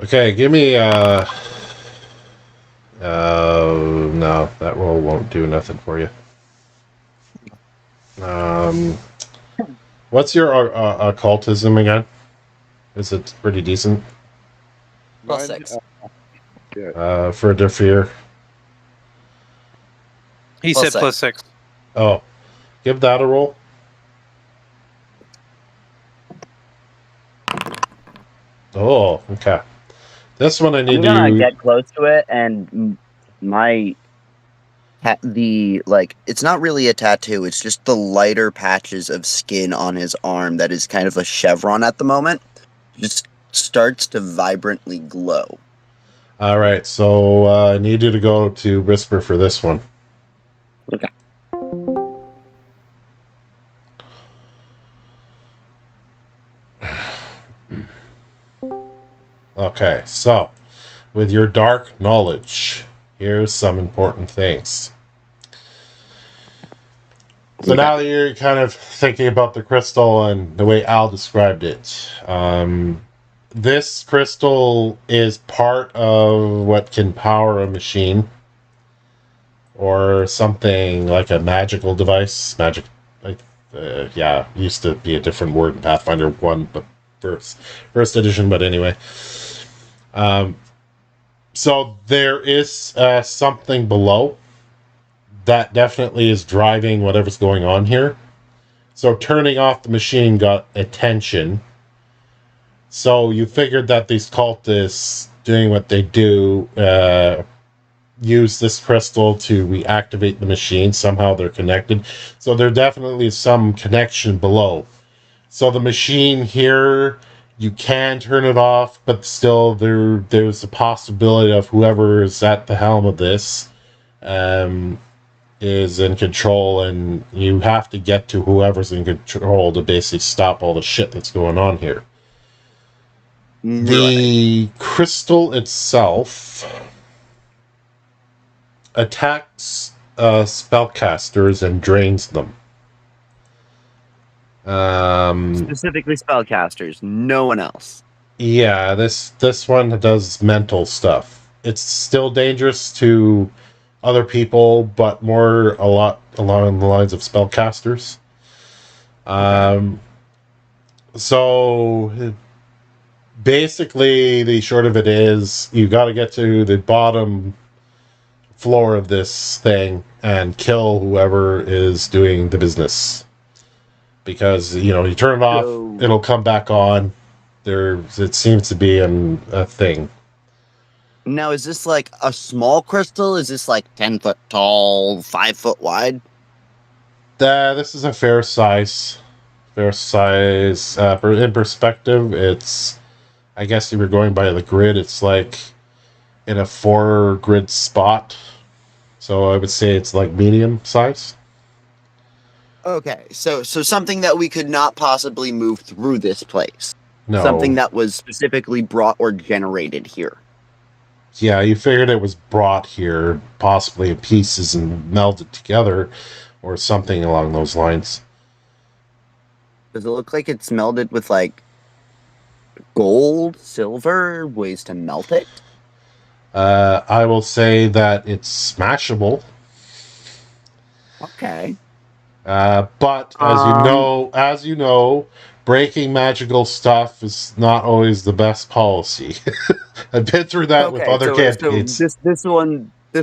Okay, give me no, that roll won't do nothing for you. What's your occultism again? Is it pretty decent? Plus Mine, 6. For Defear? He Plus said six. plus 6. Oh, give that a roll. Oh, okay. This one I I'm need gonna to... get close to it, and my it's not really a tattoo. It's just the lighter patches of skin on his arm that is kind of a chevron at the moment. Just starts to vibrantly glow. All right, so I need you to go to Whisper for this one. Okay. Okay, so with your dark knowledge, here's some important things. So Okay. now that you're kind of thinking about the crystal and the way Al described it, this crystal is part of what can power a machine. or something like a magical device. Magic, like, used to be a different word in Pathfinder 1, but first edition, but anyway. So there is something below that definitely is driving whatever's going on here. So turning off the machine got attention. So you figured that these cultists doing what they do use this crystal to reactivate the machine. Somehow they're connected. So there definitely is some connection below. So the machine here, you can turn it off, but still there's a possibility of whoever is at the helm of this is in control, and you have to get to whoever's in control to basically stop all the shit that's going on here. Right. The crystal itself attacks spellcasters and drains them. Specifically spellcasters, no one else. Yeah, this one does mental stuff. It's still dangerous to other people, but more a lot along the lines of spellcasters. So basically, the short of it is, you got to get to the bottom floor of this thing and kill whoever is doing the business. Because, you turn it off, it'll come back on. It seems to be a thing. Now, is this like a small crystal? Is this like 10 foot tall, 5 foot wide? This is a fair size. In perspective, it's, I guess if you're going by the grid, it's like in a 4 grid spot. So I would say it's like medium size. Okay, so something that we could not possibly move through this place. No. Something that was specifically brought or generated here. Yeah, you figured it was brought here, possibly in pieces and melded together, or something along those lines. Does it look like it's melded with like gold, silver, ways to melt it? I will say that it's smashable. Okay. But as you know, breaking magical stuff is not always the best policy. I've been through that with other campaigns. So this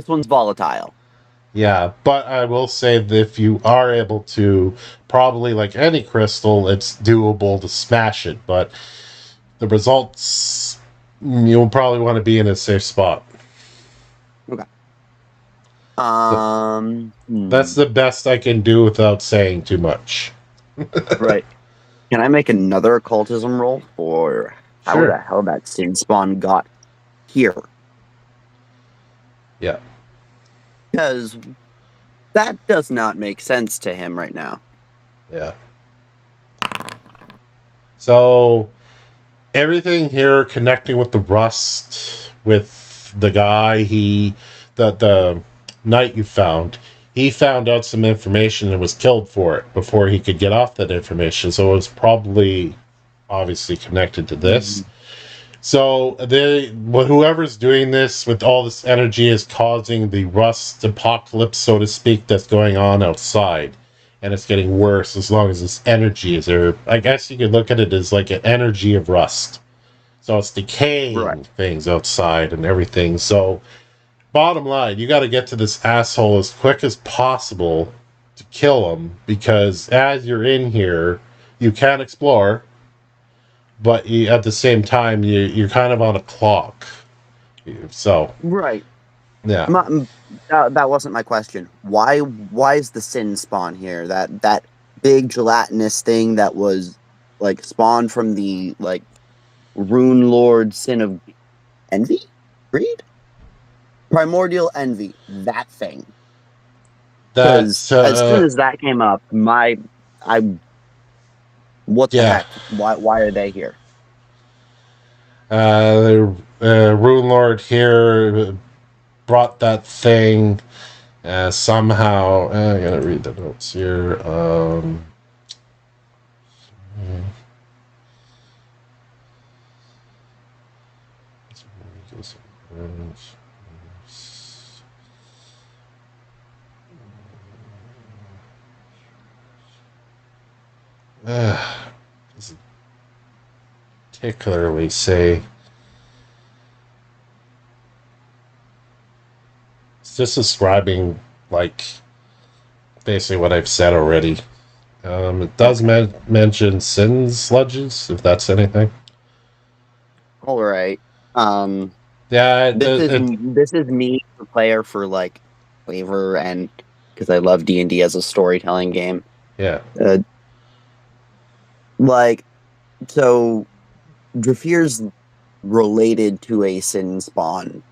one's volatile. Yeah, but I will say that if you are able to, probably like any crystal, it's doable to smash it. But the results, you'll probably want to be in a safe spot. Okay. That's the best I can do without saying too much. Right. Can I make another occultism roll for how Sure. the hell that sin spawn got here? Yeah. Because that does not make sense to him right now. Yeah. So everything here connecting with the rust, with the guy, the knight you found, he found out some information and was killed for it before he could get off that information. So it was probably obviously connected to this. So whoever's doing this with all this energy is causing the rust apocalypse, so to speak, that's going on outside. And it's getting worse as long as this energy is there. I guess you could look at it as like an energy of rust. So it's decaying things outside and everything. So bottom line, you got to get to this asshole as quick as possible to kill him, because as you're in here, you can explore, but at the same time, you're kind of on a clock. So Right. yeah, That wasn't my question. Why is the sin spawn here? That big gelatinous thing that was like spawned from the like Rune Lord sin of envy? Greed? Primordial envy. That thing. Because as soon as that came up, what the heck? Why are they here? The Rune Lord here brought that thing somehow. I gotta read the notes here. doesn't particularly say. It's just describing, like, basically what I've said already. It does mention sin sludges, if that's anything. All right. Yeah, This is me, the player, for like flavor and because I love D&D as a storytelling game. yeah. Like, so Drafir's related to a sin spawn.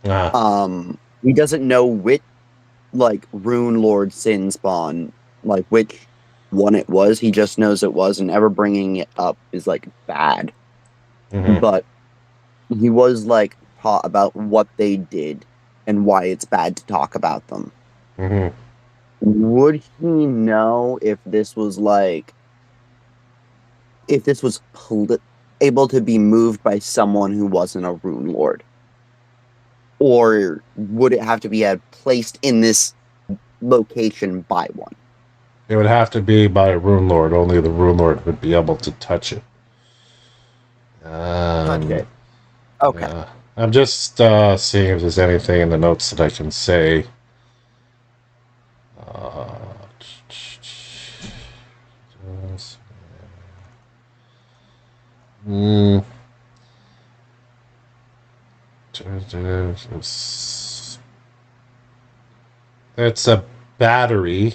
He doesn't know which, like, Rune Lord sin spawn, like, which one it was. He just knows it was, and ever bringing it up is, like, bad. Mhm. But he was, like, taught about what they did and why it's bad to talk about them. Mhm. Would he know if this was, like, if this was able to be moved by someone who wasn't a Rune Lord? Or would it have to be placed in this location by one? It would have to be by a Rune Lord. Only the Rune Lord would be able to touch it. Touch it. Okay. I'm just seeing if there's anything in the notes that I can say. It's a battery.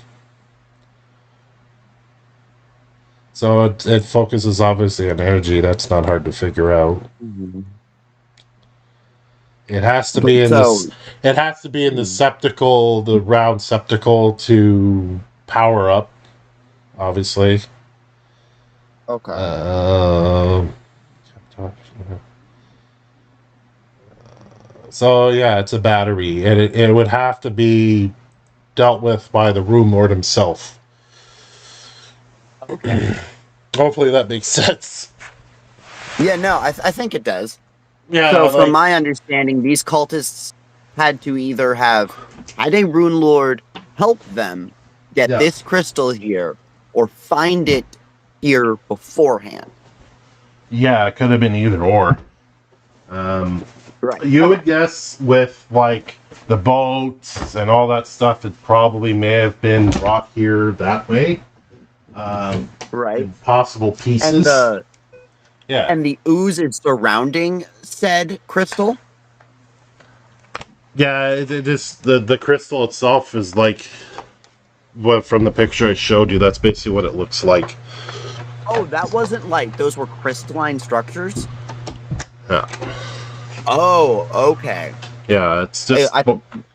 So it focuses obviously on energy. That's not hard to figure out. Mm-hmm. It has to be in this. It has to be in the septicle, the round septicle, to power up. Obviously. Okay. So yeah, it's a battery, and it would have to be dealt with by the Rune Lord himself. Okay. Hopefully that makes sense. Yeah, no, I think it does. Yeah. So, from my understanding, these cultists had to either have had a Rune Lord help them get this crystal here, or find it here beforehand. Yeah, it could have been either or. Right. You would guess with like the boats and all that stuff, it probably may have been brought here that way. Right. In possible pieces. And the ooze is surrounding said crystal. Yeah, it is the crystal itself is like what from the picture I showed you. That's basically what it looks like. Oh, that wasn't like those were crystalline structures. Yeah. Oh, okay. Yeah, it's just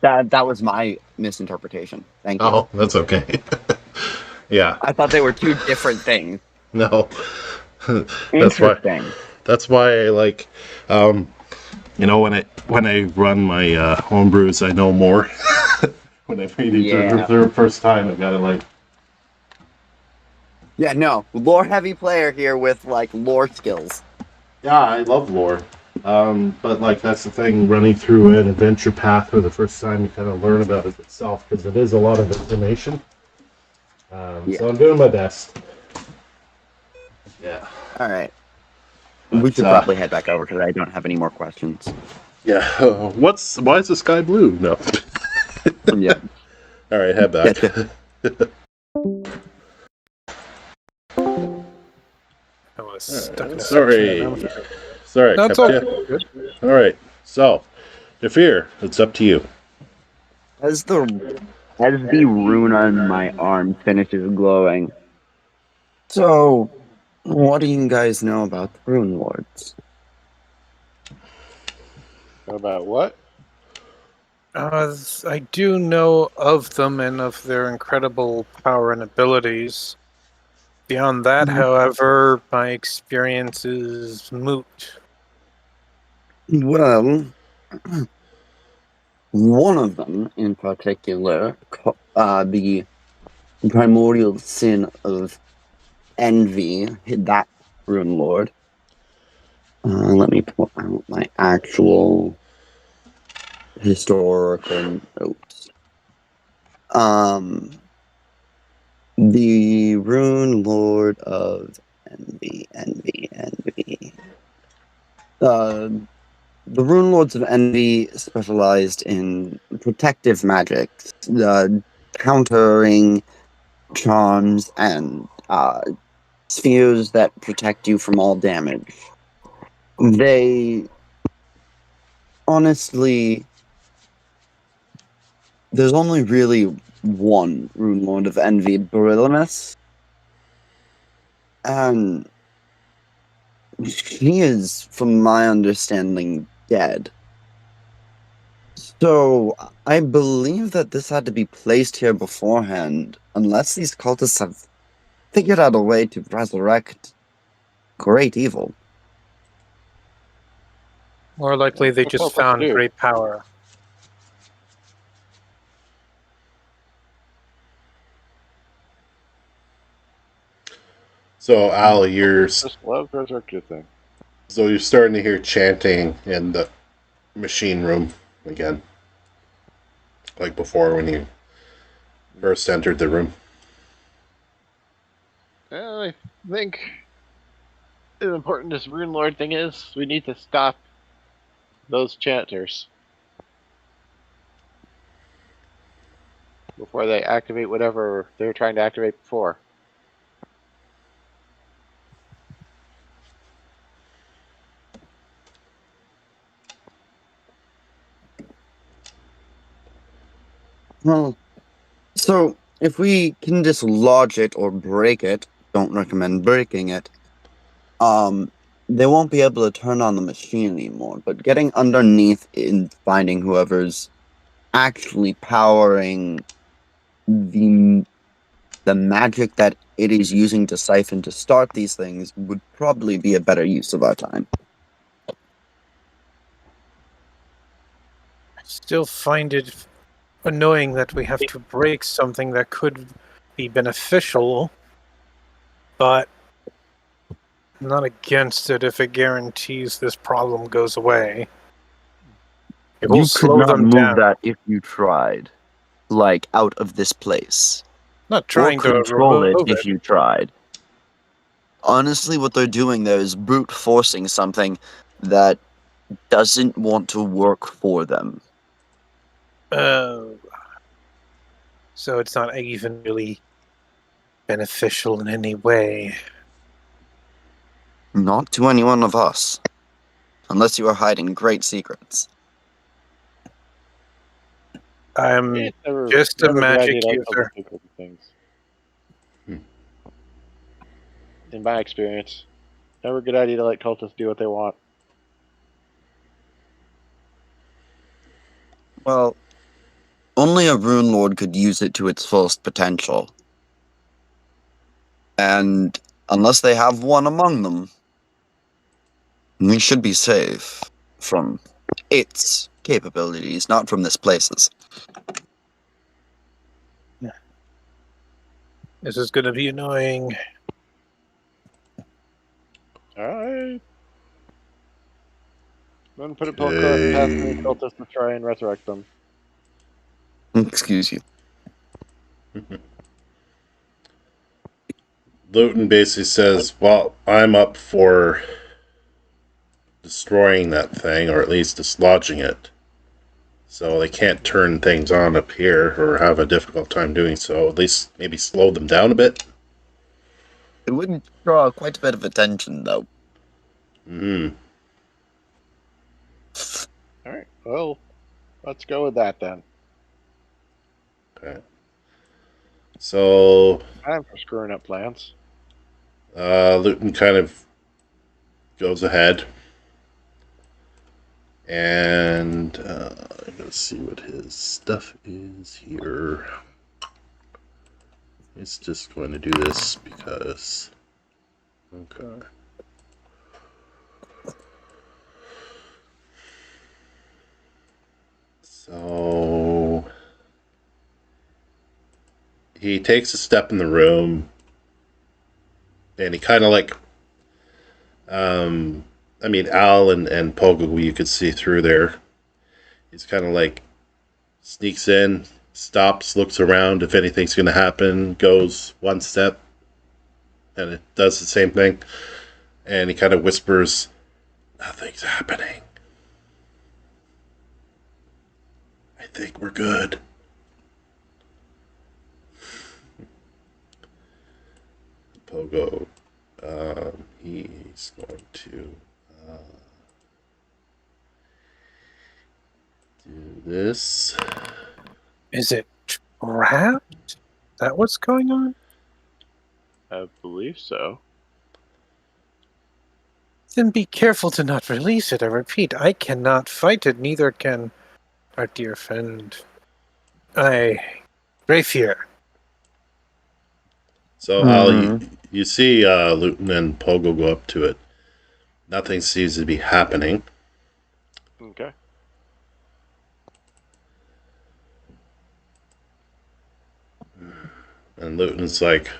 that was my misinterpretation. Thank you. Oh, that's okay. Yeah. I thought they were two different things. No. Interesting. That's why I like you know when I run my homebrews I know more. When I read it for the first time I gotta like yeah, no. Lore heavy player here with like lore skills. Yeah, I love lore. But like that's the thing, running through an adventure path for the first time, you kind of learn about it itself because it is a lot of information. So I'm doing my best. Yeah. All right. We should probably head back over because I don't have any more questions. Yeah. Why is the sky blue? No. Yeah. All right, head back. I was stuck in a Sorry, that's all right. So, Defeer, it's up to you. As the rune on my arm finishes glowing. So, what do you guys know about the Rune Lords? About what? I do know of them and of their incredible power and abilities. Beyond that, however, my experience is moot. Well, one of them in particular, the primordial sin of envy, that Rune Lord. Let me pull out my actual historical notes. The Rune Lord of Envy. The Rune Lords of Envy specialized in protective magics, countering charms, and spheres that protect you from all damage. They honestly, there's only really one Rune Lord of Envy, Beryllimus, and he is, from my understanding, dead. So, I believe that this had to be placed here beforehand, unless these cultists have figured out a way to resurrect great evil. More likely, they What's just supposed to found do? great power. So Al, you're Just love resurrected thing. starting to hear chanting in the machine room again, like before when you first entered the room. I think as important as Rune Lord thing is, we need to stop those chanters before they activate whatever they were trying to activate before. Well, so if we can dislodge it or break it, don't recommend breaking it, they won't be able to turn on the machine anymore. But getting underneath and finding whoever's actually powering the magic that it is using to siphon to start these things would probably be a better use of our time. I still find it annoying that we have to break something that could be beneficial, but I'm not against it if it guarantees this problem goes away. It will You could slow not them move down. that if you tried, like out of this place. Not Or trying to control it remove if you tried. Honestly, what they're doing there is brute forcing something that doesn't want to work for them. Oh. So it's not even really beneficial in any way. Not to any one of us. Unless you are hiding great secrets. I'm It's never, just a never a good idea magic to let user. cultists take over things. Hmm. In my experience, never a good idea to let cultists do what they want. Well, only a Rune Lord could use it to its fullest potential. And unless they have one among them, we should be safe from its capabilities, not from this place's. This is going to be annoying. Alright. Don't put it Okay. past any cultists to try and resurrect them. Excuse you. Luton basically says, well, I'm up for destroying that thing, or at least dislodging it. So they can't turn things on up here, or have a difficult time doing so. At least maybe slow them down a bit. It would draw quite a bit of attention, though. Mm-hmm. Alright, well, let's go with that then. Okay. So Time for screwing up plans. Luton kind of goes ahead. And I'm going to see what his stuff is here. He's just going to do this because... Okay. So... He takes a step in the room. And he kind of like... I mean, Al and Pogo, you could see through there. He's kind of like... Sneaks in, stops, looks around if anything's going to happen, goes one step, and it does the same thing. And he kind of whispers, "Nothing's happening. I think we're good." Pogo, he's going to do this. Is it trapped? Is that what's going on? I believe so. Then be careful to not release it. I repeat, I cannot fight it, neither can our dear friend. Greyfear. So you see Luton and Pogo go up to it. Nothing seems to be happening. Okay. And Luton's like,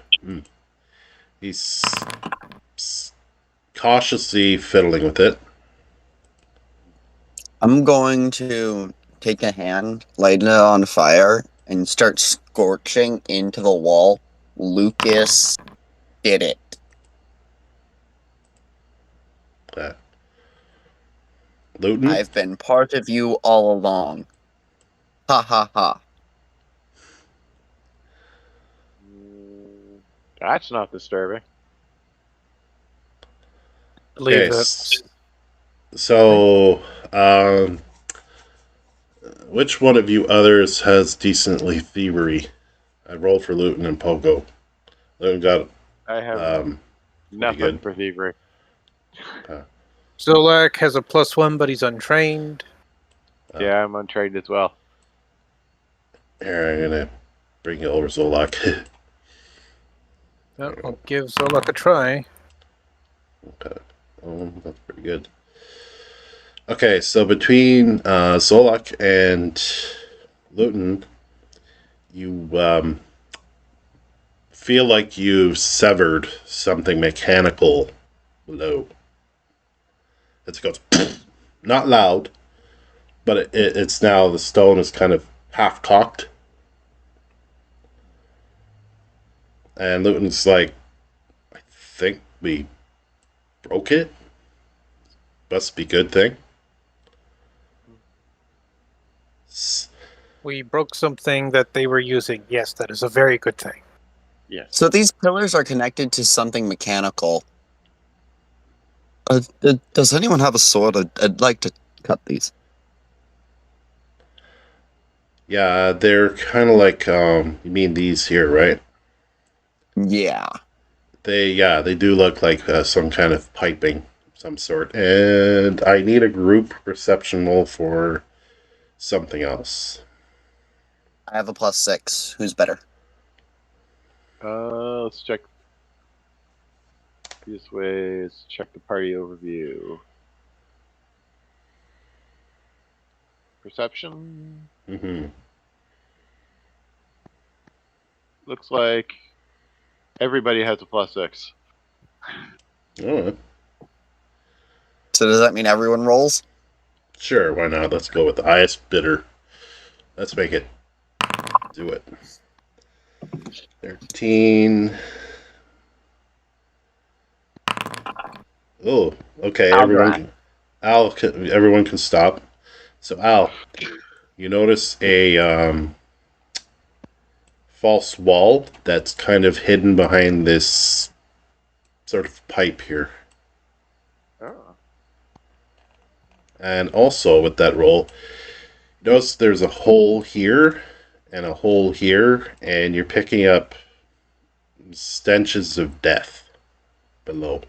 he's cautiously fiddling with it. I'm going to take a hand, light it on fire, and start scorching into the wall. Lucas did it. Luton? I've been part of you all along. Ha ha ha. That's not disturbing. Believe Okay, that. so, which one of you others has decently thievery? I rolled for Luton and Pogo. Luton got I have nothing good. for thievery. Zolak has a +1, but he's untrained. Yeah, I'm untrained as well. Here, I'm gonna bring you over, Zolak. I'll give Zolak a try. Okay. That's pretty good. Okay, so between Zolak and Luton, you feel like you've severed something mechanical below. It goes not loud, but it's now the stone is kind of half cocked. And Luton's like, "I think we broke it. Must be a good thing." We broke something that they were using. Yes, that is a very good thing. Yes. So these pillars are connected to something mechanical. Does anyone have a sword? I'd like to cut these. Yeah, they're kind of like you mean these here, right? Yeah. They do look like some kind of piping of some sort. And I need a group perception roll for something else. I have a +6. Who's better? Let's check. These ways. Check the party overview. Perception. Mm-hmm. Looks like everybody has a +6. Oh, So does that mean everyone rolls? sure, why not? Let's go with the highest bidder. Let's make it. Do it. 13. Oh, okay. Everyone can stop. So Al, you notice a false wall that's kind of hidden behind this sort of pipe here. Oh. And also with that roll, notice there's a hole here and a hole here, and you're picking up stenches of death below.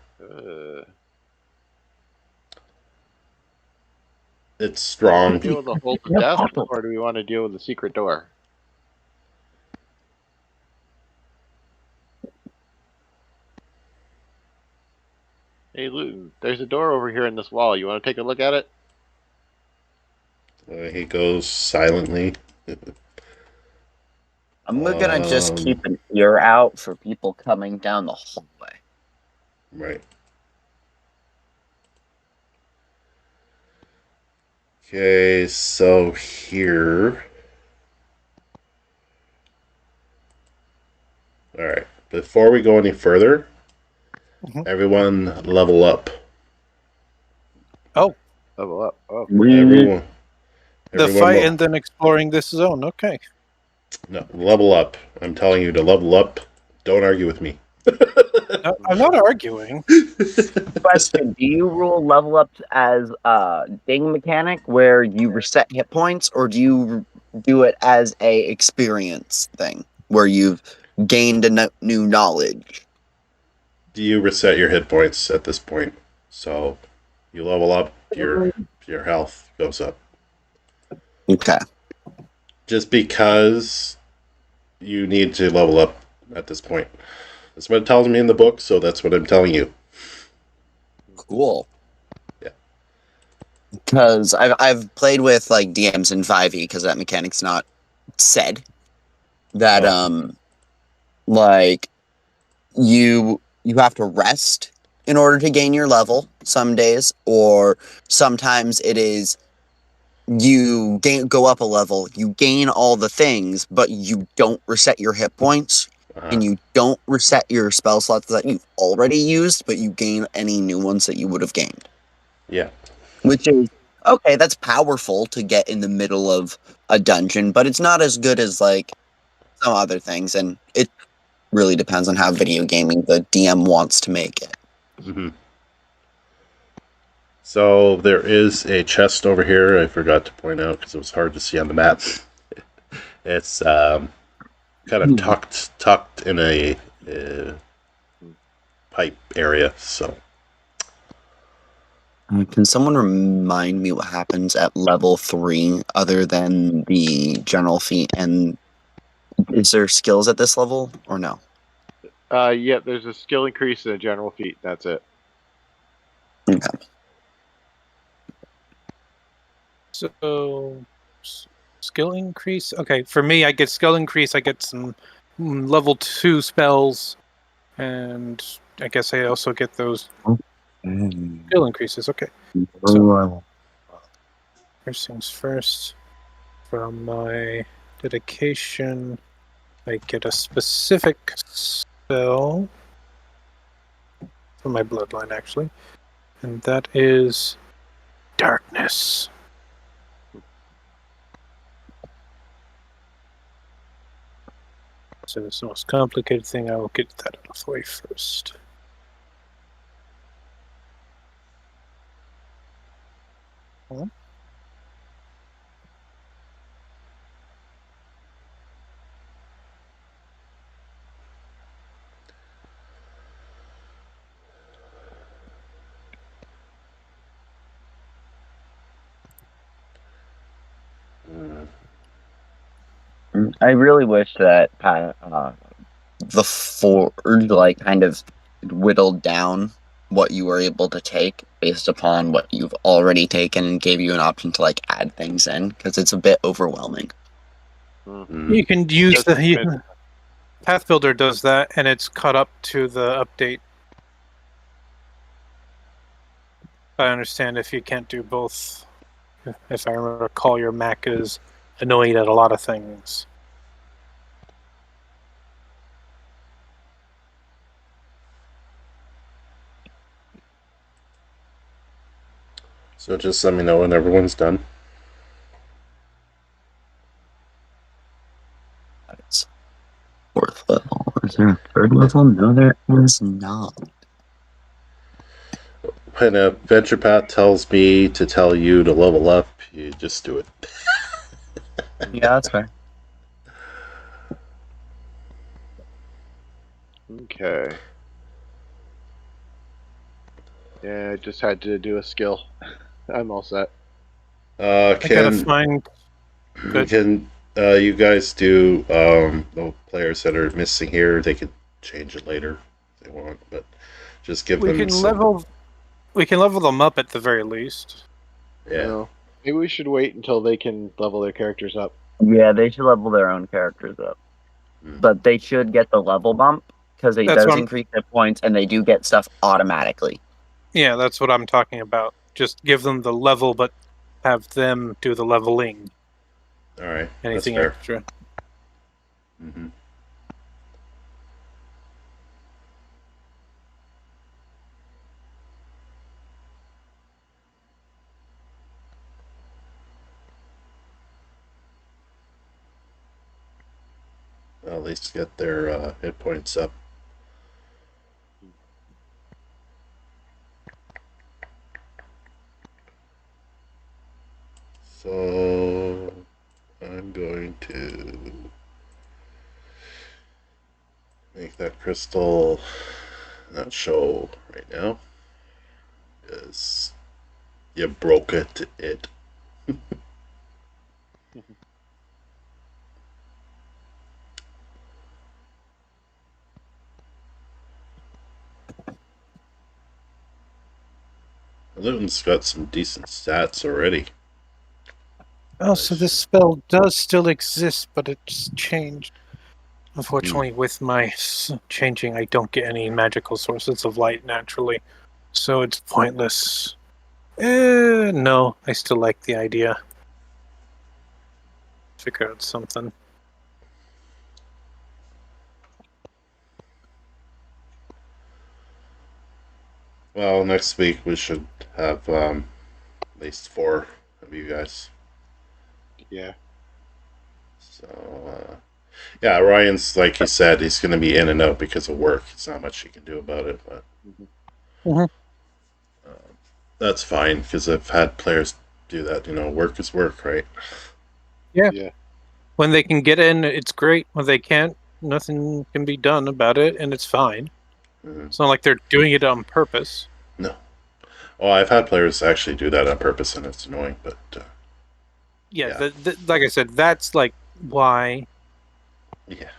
It's strong. Deal with the hole to death, or do we want to deal with the secret door? Hey, Luton, there's a door over here in this wall. You want to take a look at it? He goes silently. I'm gonna just keep an ear out for people coming down the hallway. Right. Okay, so here. All right. Before we go any further, Mhm. everyone level up. Level up. Oh, Everyone. The Everyone fight and then exploring this zone. Okay. no, level up. I'm telling you to level up. Don't argue with me. No, I'm not arguing. Question: do you rule level up as a ding mechanic where you reset hit points, or do you do it as a experience thing where you've gained new knowledge? Do you reset your hit points at this point? So you level up, your health goes up. Okay. Just because you need to level up at this point. That's what it tells me in the book, so that's what I'm telling you. Cool. Yeah. Because I've played with like DMs in 5e because that mechanic's not said. That like you have to rest in order to gain your level some days, or sometimes it is you go up a level, you gain all the things, but you don't reset your hit points. And you don't reset your spell slots that you've already used, but you gain any new ones that you would have gained. Yeah. Which is, okay, that's powerful to get in the middle of a dungeon, but it's not as good as, like, some other things, and it really depends on how video gaming the DM wants to make it. Mm-hmm. So there is a chest over here. I forgot to point out because it was hard to see on the map. It's kind of tucked in a pipe area. So Can someone remind me what happens at level 3 other than the general feat? And is there skills at this level or no? yeah. There's a skill increase and a general feat. That's it. Okay. So, skill increase. Okay, for me, I get skill increase. I get some level 2 spells, and I guess I also get those skill increases. Okay. So, first things first. From my dedication, I get a specific spell from my bloodline, actually, and that is darkness. So it's the most complicated thing. I will get that out of the way first. I really wish that the Forge like kind of whittled down what you were able to take based upon what you've already taken and gave you an option to like add things in, because it's a bit overwhelming. You can use the Path Builder does that, and it's caught up to the update. I understand if you can't do both. If I recall, your Mac is annoyed at a lot of things. So just let me know when everyone's done. That's fourth level. Is there a third level? No, there is not. When a venture path tells me to tell you to level up, you just do it. Yeah, that's fair. Okay. Yeah, I just had to do a skill. I'm all set. I gotta find. Good. Can you guys do the players that are missing here? They could change it later if they want, but just give them. We can level them up at the very least. Yeah. No. Maybe we should wait until they can level their characters up. Yeah, they should level their own characters up. But they should get the level bump, because it does increase their points, and they do get stuff automatically. Yeah, that's what I'm talking about. Just give them the level, but have them do the leveling. All right. Anything that's fair. extra. Mm-hmm. I'll at least get their hit points up. So I'm going to make that crystal not show right now. Because you broke it. Luton's got some decent stats already. Oh, so this spell does still exist, but it's changed. Unfortunately, with my changing, I don't get any magical sources of light naturally, so it's pointless. No, I still like the idea. Figure out something. Well, next week we should have at least 4 of you guys. Yeah. So, yeah, Ryan's, like he said, he's going to be in and out because of work. There's not much he can do about it, but that's fine because I've had players do that. Work is work, right? Yeah. When they can get in, it's great. When they can't, nothing can be done about it, and it's fine. Mhm. It's not like they're doing it on purpose. No. Well, I've had players actually do that on purpose, and it's annoying, but Yeah. Like I said, that's like why. yeah.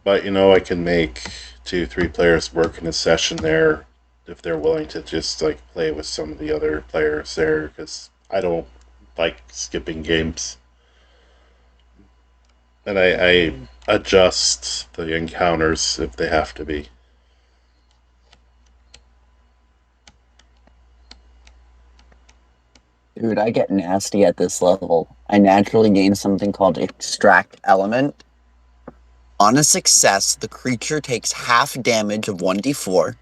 But I can make 2-3 players work in a session there if they're willing to just like play with some of the other players there, because I don't like skipping games, and I adjust the encounters if they have to be. Dude, I get nasty at this level. I naturally gain something called Extract Element. On a success, the creature takes half damage of 1d4,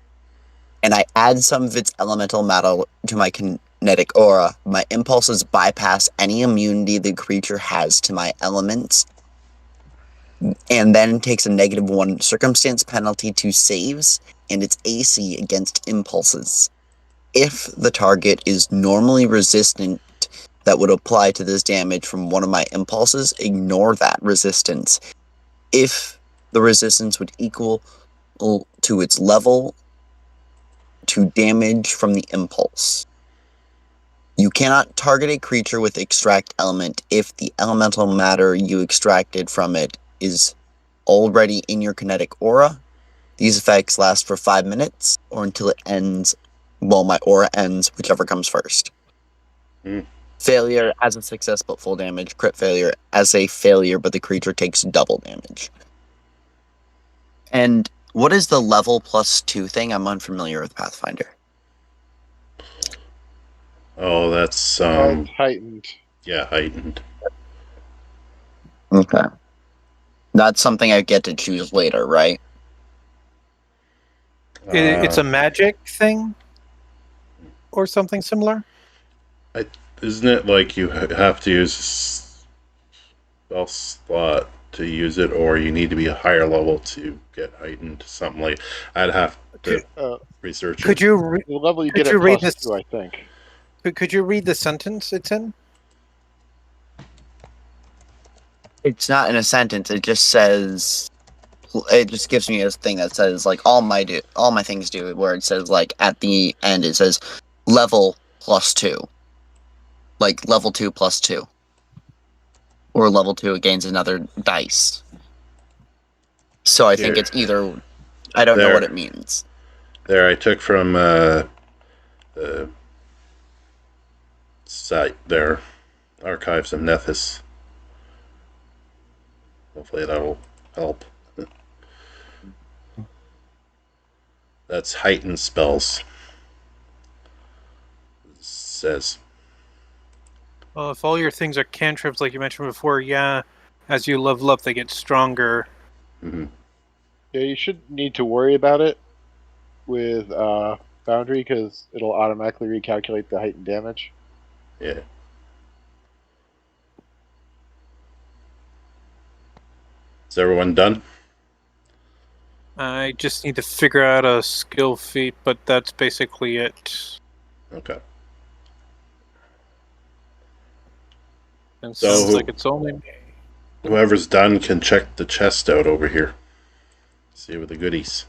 and I add some of its elemental matter to my kinetic aura. My impulses bypass any immunity the creature has to my elements, and then takes a -1 circumstance penalty to saves and its AC against impulses. If the target is normally resistant that would apply to this damage from one of my impulses, ignore that resistance. If the resistance would equal to its level to damage from the impulse. You cannot target a creature with Extract Element if the elemental matter you extracted from it is already in your kinetic aura. These effects last for 5 minutes or until it ends. Well, my aura ends, whichever comes first. Failure as a success but full damage. Crit failure as a failure but the creature takes double damage. And what is the level +2 thing? I'm unfamiliar with Pathfinder. Oh, that's Heightened. yeah, heightened. Okay. That's something I get to choose later, right? It's a magic thing? Or something similar? Isn't it like you have to use a spell slot to use it, or you need to be a higher level to get heightened? Something like I'd have to research Could it. you The level you Could get you at read plus this? 2, I think. could you read the sentence it's in? It's not in a sentence. It just says. It just gives me a thing that says like all my things do. Where it says like at the end it says level +2, like level 2 +2, or level 2 it gains another dice. So I think it's either. I don't know what it means. There, I took from the site there, Archives of Nethys. Hopefully that'll help. That's heightened spells. It says. Well, if all your things are cantrips, like you mentioned before, yeah, as you level up, they get stronger. Mm-hmm. Yeah, you shouldn't need to worry about it with boundary because it'll automatically recalculate the height and damage. Yeah. Is everyone done? I just need to figure out a skill feat, but that's basically it. Okay. It So sounds like it's only me. Whoever's done can check the chest out over here. See what the goodies.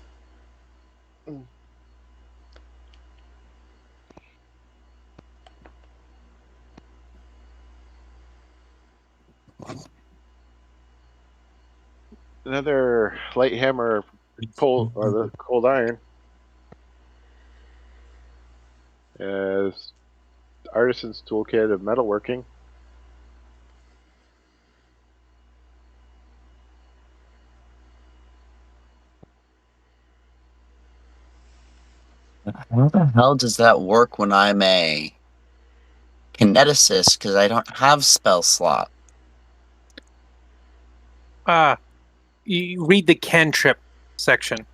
Another light hammer, cold or the cold iron, as artisan's toolkit of metalworking. How the hell does that work when I'm a kineticist? Because I don't have spell slot. You read the cantrip section,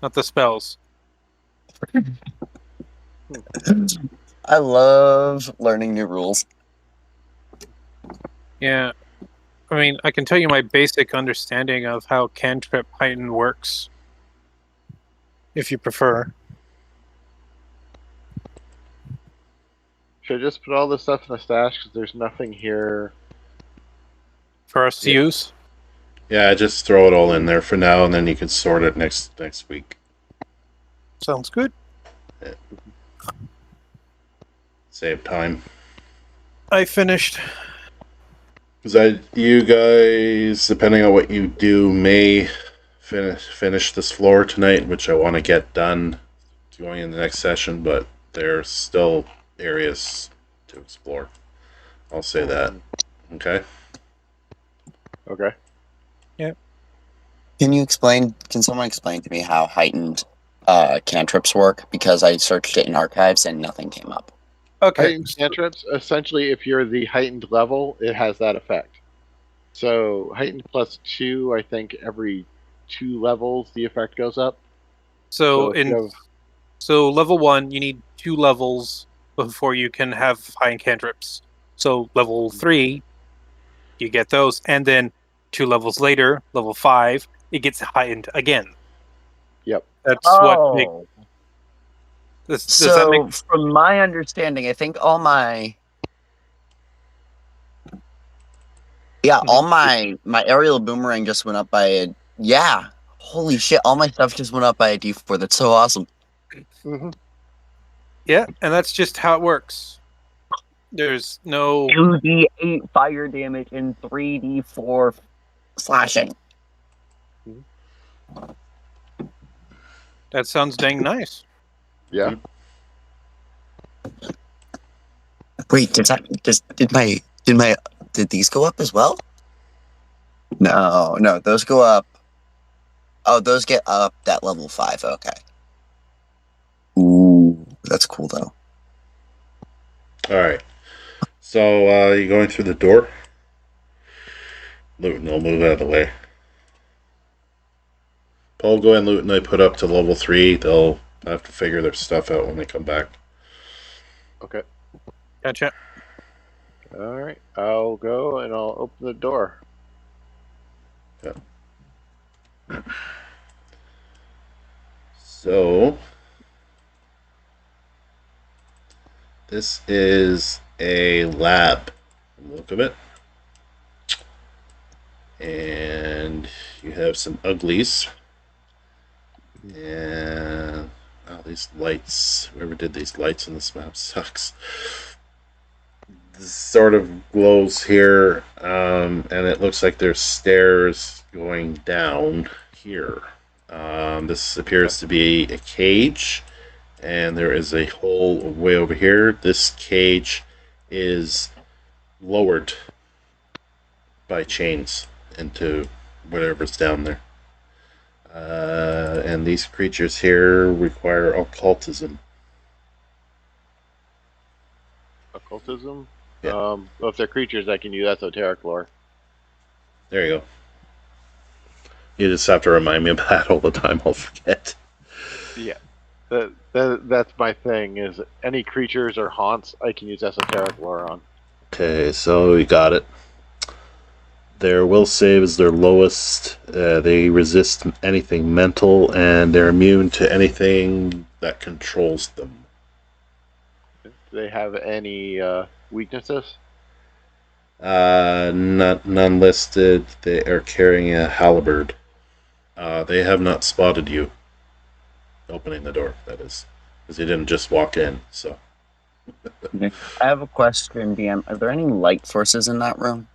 not the spells. I love learning new rules. Yeah. I mean, I can tell you my basic understanding of how cantrip heighten works, if you prefer. Should I just put all this stuff in the stash because there's nothing here? For us to use. Yeah, just throw it all in there for now, and then you can sort it next week. Sounds good. Save time. I finished. Because you guys, depending on what you do, may finish this floor tonight, which I want to get done going in the next session, but there's still areas to explore. I'll say that. Okay? Okay. Can someone explain to me how heightened cantrips work? Because I searched it in archives and nothing came up. Okay. Heightened cantrips, essentially, if you're the heightened level, it has that effect. So heightened +2, I think every 2 levels the effect goes up. So if you have- so level 1, you need 2 levels before you can have high cantrips. So level 3, you get those, and then 2 levels later, level 5, it gets heightened again. Yep. That's what makes. Does that So, make? from my understanding, I think all my all my aerial boomerang just went up by a holy shit! All my stuff just went up by a D4. That's so awesome. Mm-hmm. Yeah, and that's just how it works. There's no 2d8 fire damage and 3d4 slashing. That sounds dang nice. Yeah. Wait, did these go up as well? No, those go up. Oh, those get up at level 5. Okay. Ooh, that's cool though. Alright. So, you going through the door? Luton, I'll move out of the way. Paul, go ahead and Luton, I put up to level 3. They'll have to figure their stuff out when they come back. Okay. Gotcha. All right. I'll go and I'll open the door. So, this is a lab. Look of it. And you have some uglies. And these lights. Whoever did these lights on this map sucks. This sort of glows here, and it looks like there's stairs going down here. This appears to be a cage, and there is a hole way over here. This cage is lowered by chains into whatever's down there. And these creatures here require occultism. Occultism? Yeah. Well, if they're creatures, I can use esoteric lore. There you go. You just have to remind me of that all the time. I'll forget. Yeah. That's my thing. Is any creatures or haunts I can use esoteric lore on. Okay, so we got it. Their will save is their lowest. They resist anything mental, and they're immune to anything that controls them. Do they have any weaknesses? None listed. They are carrying a halberd. They have not spotted you opening the door, that is. Because you didn't just walk in, so. I have a question, DM. Are there any light sources in that room?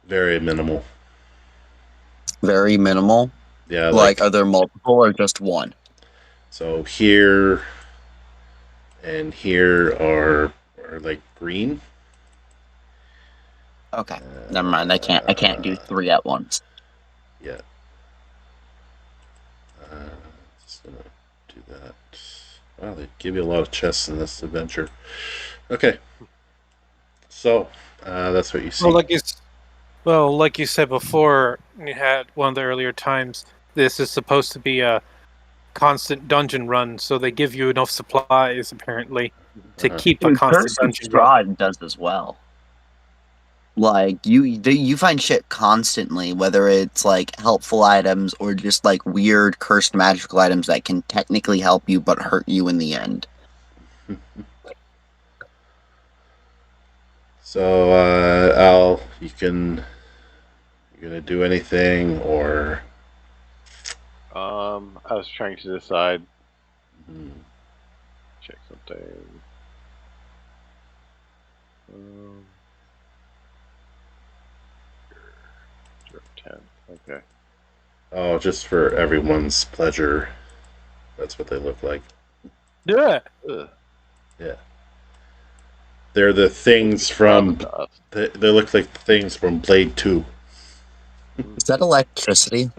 Very minimal. Very minimal? Yeah, Like, are there multiple or just one? So here and here are like green. Okay, never mind. I can't do 3 at once. Yeah. Just gonna do that. Wow, they give you a lot of chests in this adventure. Okay. So, that's what you see. Like you said before, you had one of the earlier times. This is supposed to be a constant dungeon run, so they give you enough supplies apparently to keep a constant dungeon run. Strahd does as well. Like you find shit constantly, whether it's like helpful items or just like weird cursed magical items that can technically help you but hurt you in the end. So, Al, you're gonna do anything, or? I was trying to decide. Check something. 10. Okay. Oh, just for everyone's pleasure. That's what they look like. Yeah. Ugh. Yeah. They're the things from. They look like the things from Blade 2. Is that electricity?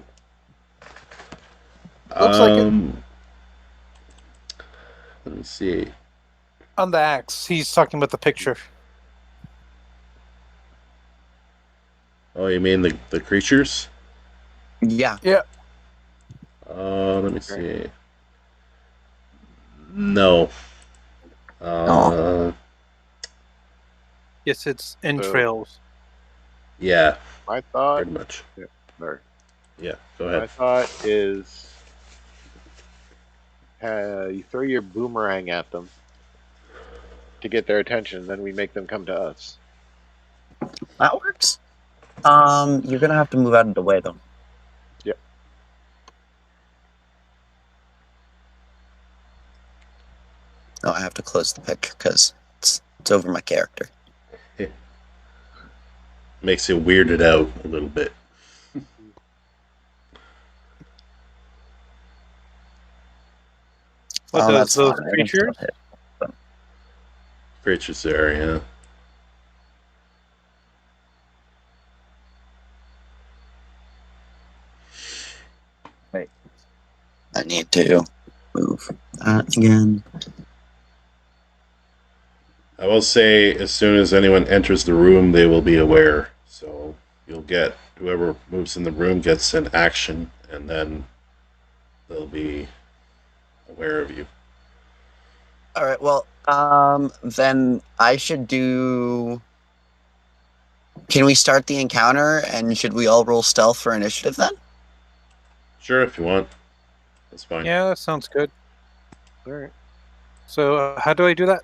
Looks like it. Let me see. On the axe, he's talking about the picture. Oh, you mean the creatures? Yeah. Yeah. Let me see. No. Yes, it's entrails. Yeah. My thought. Pretty much. Yeah. Sorry. Yeah. Go ahead. My thought is, you throw your boomerang at them to get their attention, then we make them come to us. That works. You're gonna have to move out of the way though. Yep. Oh, I have to close the picture because it's over my character. Makes you weirded out a little bit. What does those creatures? Creatures there, yeah. Wait. I need to move that again. I will say, as soon as anyone enters the room, they will be aware. So you'll get whoever moves in the room gets an action, and then they'll be aware of you. All right. Well, then I should do. Can we start the encounter, and should we all roll stealth for initiative then? Sure, if you want. That's fine. Yeah, that sounds good. All right. So, how do I do that?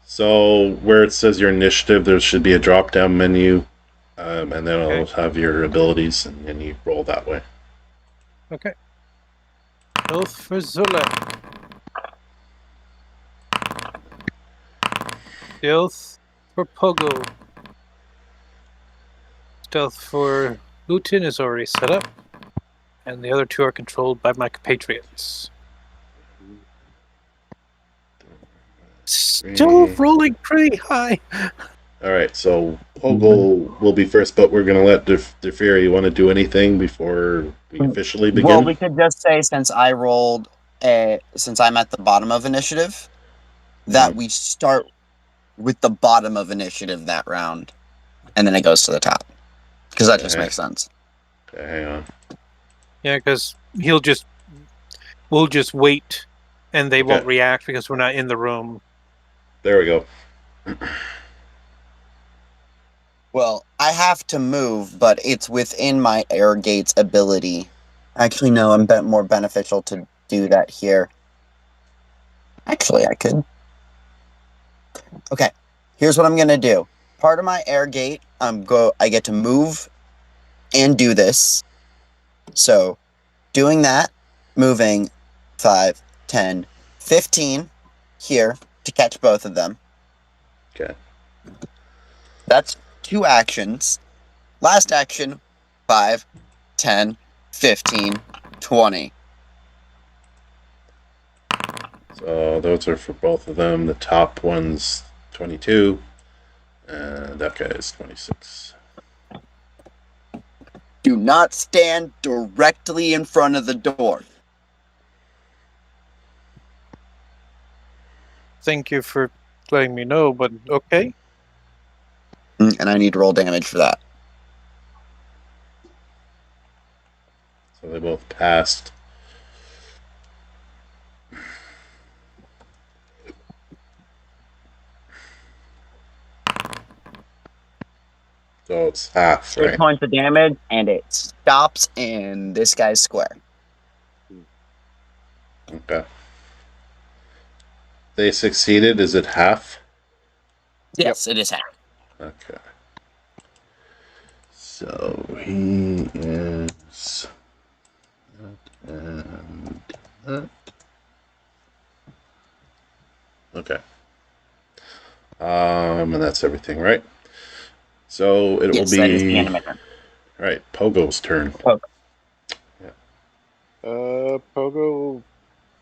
So where it says your initiative, there should be a drop-down menu, and then it'll have your abilities, and then you roll that way. Okay. Stealth for Zula. Stealth for Pogo. Stealth for Luton is already set up. And the other two are controlled by my compatriots. Still rolling pretty high. Alright, so Pogo will be first, but we're going to let Defira, you want to do anything before we officially begin? Well, we could just say since I rolled, since I'm at the bottom of initiative, that we start with the bottom of initiative that round, and then it goes to the top. Because that just makes sense. Okay, hang on. Yeah, because he'll just we'll just wait, and they won't Okay. react because we're not in the room. There we go. Well, I have to move, but it's within my air gate's ability. Actually, no, I'm more beneficial to do that here. Actually, I could. Okay, here's what I'm gonna do. Part of my air gate, I get to move and do this. So, doing that, moving 5, 10, 15 here to catch both of them. Okay. That's 2 actions. Last action, 5, 10, 15, 20. So those are for both of them. The top one's 22, and that guy is 26. Do not stand directly in front of the door. Thank you for letting me know, but okay. And I need to roll damage for that. So they both passed. So it's half, 8 right? points of damage, and it stops in this guy's square. Okay. They succeeded. Is it half? Yes, it is half. Okay. So he is that and that. Okay. And that's everything, right? So it Yes, will that is the be end of my turn. right. Pogo's turn. Pogo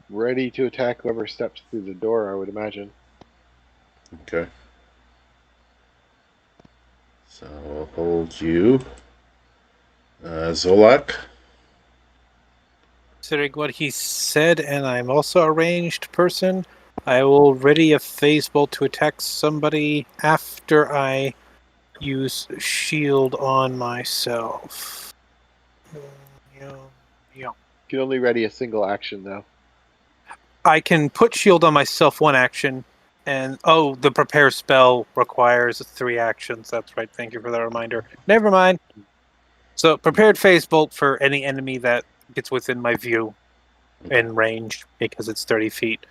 ready to attack whoever steps through the door, I would imagine. Okay. So we'll hold you, Zolak. Considering what he said, and I'm also a ranged person, I will ready a phase bolt to attack somebody after I use shield on myself. Yeah. You can only ready a single action, though. I can put shield on myself one action, and the prepare spell requires 3 actions. That's right. Thank you for that reminder. Never mind. So prepared phase bolt for any enemy that gets within my view and range because it's 30 feet.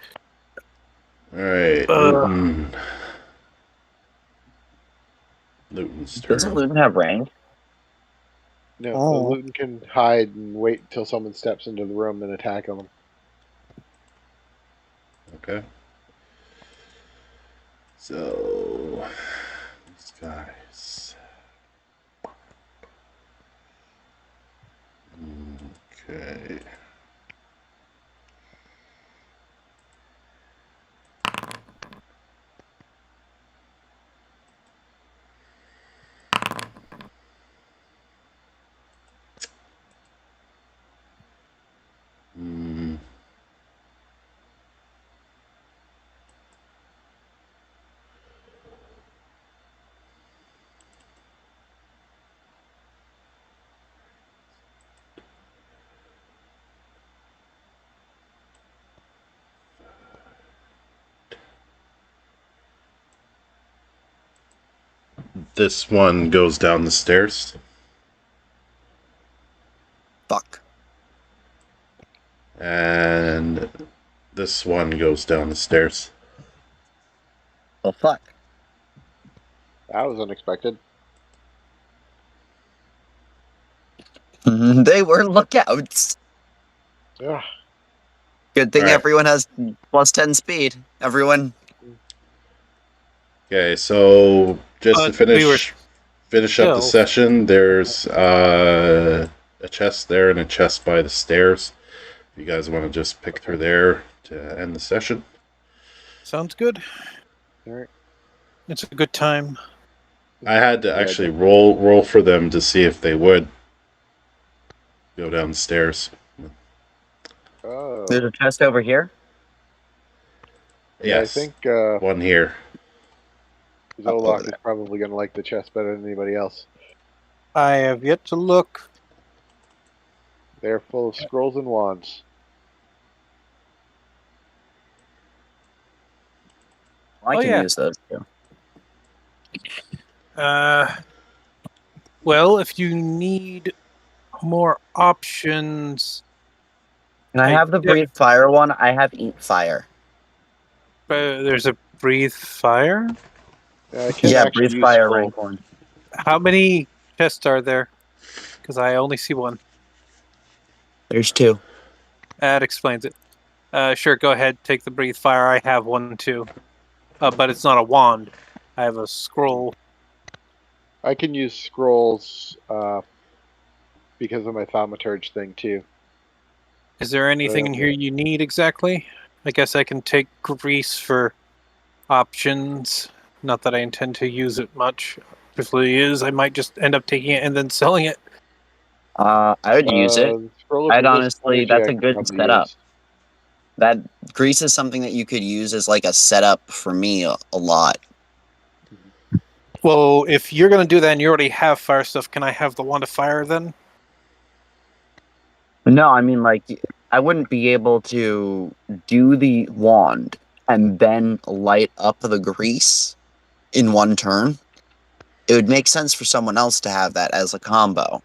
All right, Luton. Luton's turn. Doesn't Luton have range? No, Oh. Luton can hide and wait until someone steps into the room and attack them. Okay. So these guys. Okay. This one goes down the stairs. Fuck. And this one goes down the stairs. Oh, fuck. That was unexpected. They were lookouts. Ugh. Good thing All right. everyone has plus 10 speed. Everyone. Okay, so just to finish up the still- session, there's a chest there and a chest by the stairs. If you guys want to just pick through there to end the session. Sounds good. All right. It's a good time. I had to actually roll for them to see if they would go down the stairs. Oh. There's a chest over here. Yeah, Yes, I think one here. Zolak is probably going to like the chest better than anybody else. I have yet to look. They're full of scrolls and wands. I Oh, can yeah. use those too. Well, if you need more options, Can I have the breathe fire one? I have eat fire. there's a breathe fire. I can Yeah, actually breathe use fire scroll. rank one. How many chests are there? Because I only see one. There's 2. That explains it. Sure, go ahead. Take the breathe fire. I have one too. But it's not a wand. I have a scroll. I can use scrolls because of my thaumaturge thing too. Is there anything in here you need exactly? I guess I can take grease for options. Not that I intend to use it much. If it is, I might just end up taking it and then selling it. I would use it. Scroll of I'd resist honestly, energy that's I a could good probably setup. use. That grease is something that you could use as like a setup for me a lot. Well, if you're going to do that and you already have fire stuff, can I have the wand of fire then? No, I mean, like, I wouldn't be able to do the wand and then light up the grease in one turn. It would make sense for someone else to have that as a combo.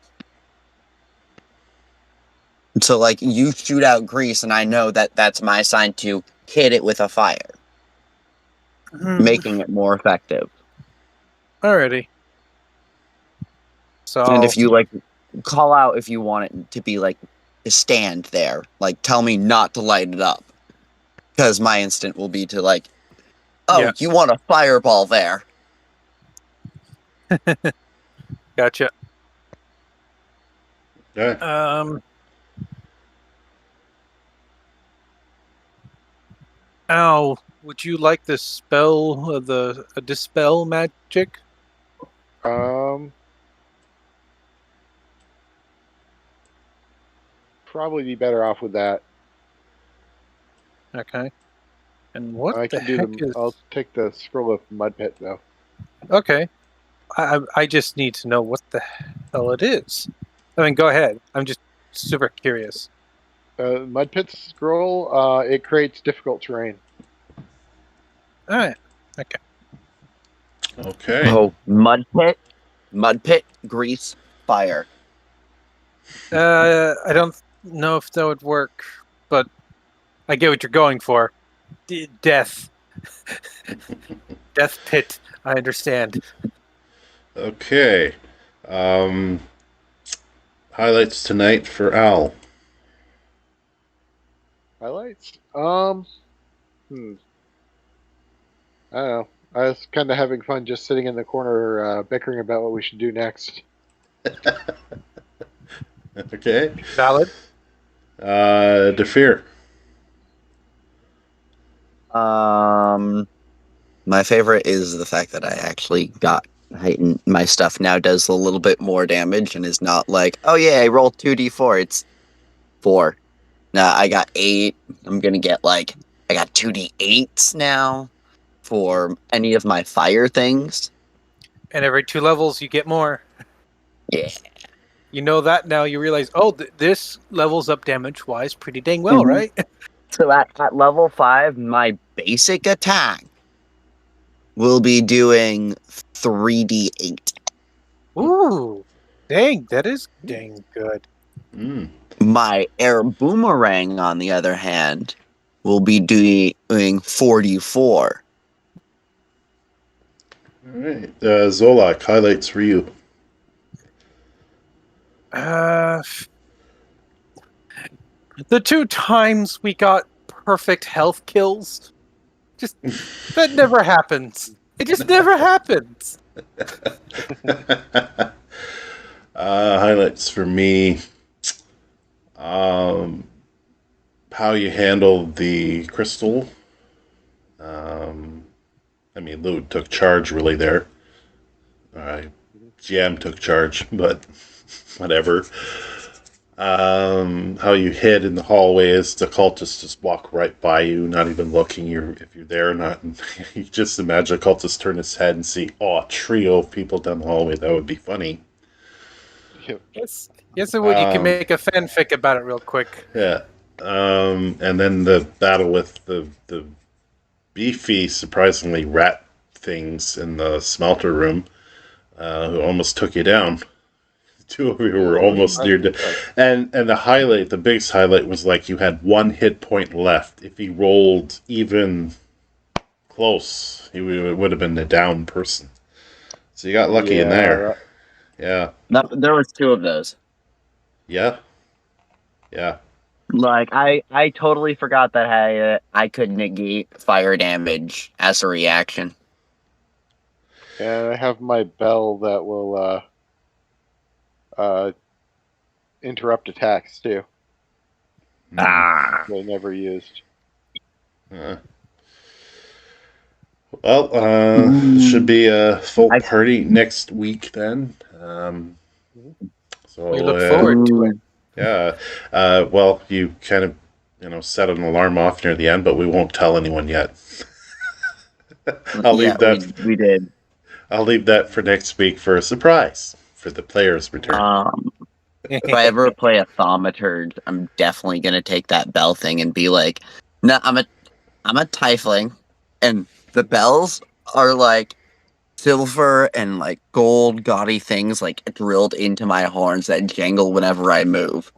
So, like, you shoot out grease, and I know that that's my sign to hit it with a fire, making it more effective. Alrighty. So, And if you, like, call out if you want it to be, like, to stand there. Like, tell me not to light it up. Because my instant will be to, like, oh, Yeah. you want a fireball there. Gotcha. Yeah. Al, would you like the spell, the dispel magic? Probably be better off with that. Okay. And what I the can do heck the. is? I'll take the scroll of mud pit though. Okay. I just need to know what the hell it is. I mean, go ahead. I'm just super curious. Mud pit scroll. It creates difficult terrain. All right. Okay. Okay. Oh, mud pit, grease, fire. I don't know if that would work, but I get what you're going for. Death. Death pit. I understand. Okay. Highlights tonight for Al. Highlights. I don't know. I was kind of having fun just sitting in the corner bickering about what we should do next. Okay. Valid. Defear. My favorite is the fact that I actually got heightened. My stuff now does a little bit more damage and is not like, oh yeah, I rolled 2d4. It's 4. Nah, I got 8. I'm gonna get I got 2d8s now for any of my fire things. And every 2 levels, you get more. Yeah. You know that now. You realize, oh, this levels up damage-wise pretty dang well, Mhm. right? So at level 5, my basic attack will be doing 3d8. Ooh, dang, that is dang good. Mm. My air boomerang, on the other hand, will be doing 44. All right. Zolak, highlights for you. The 2 times we got perfect health kills, just that never happens. It just never happens. Highlights for me. How you handle the crystal. I mean, Lou took charge really there. GM took charge, but whatever. How you hid in the hallways, the cultists just walk right by you, not even looking if you're there or not. You just imagine a cultist turn his head and see, a trio of people down the hallway. That would be funny. Yes, it would. You can make a fanfic about it real quick. Yeah. And then the battle with the beefy, surprisingly rat things in the smelter room who almost took you down. The two of you were almost near and the highlight, the biggest highlight was like you had 1 hit point left. If he rolled even close, he would have been the down person. So you got lucky in there. Yeah. No, there was 2 of those. Yeah. Yeah. Like I totally forgot that I could negate fire damage as a reaction. And I have my bell that will interrupt attacks too. Ah, That I never used. Well, should be a full party next week then. So We look forward to it. Yeah. Well, you kind of set an alarm off near the end, but we won't tell anyone yet. I'll leave that. We did. I'll leave that for next week for a surprise for the players' return. If I ever play a thaumaturge, I'm definitely gonna take that bell thing and be like, "No, I'm a tiefling, and the bells are like silver and like gold, gaudy things like drilled into my horns that jangle whenever I move."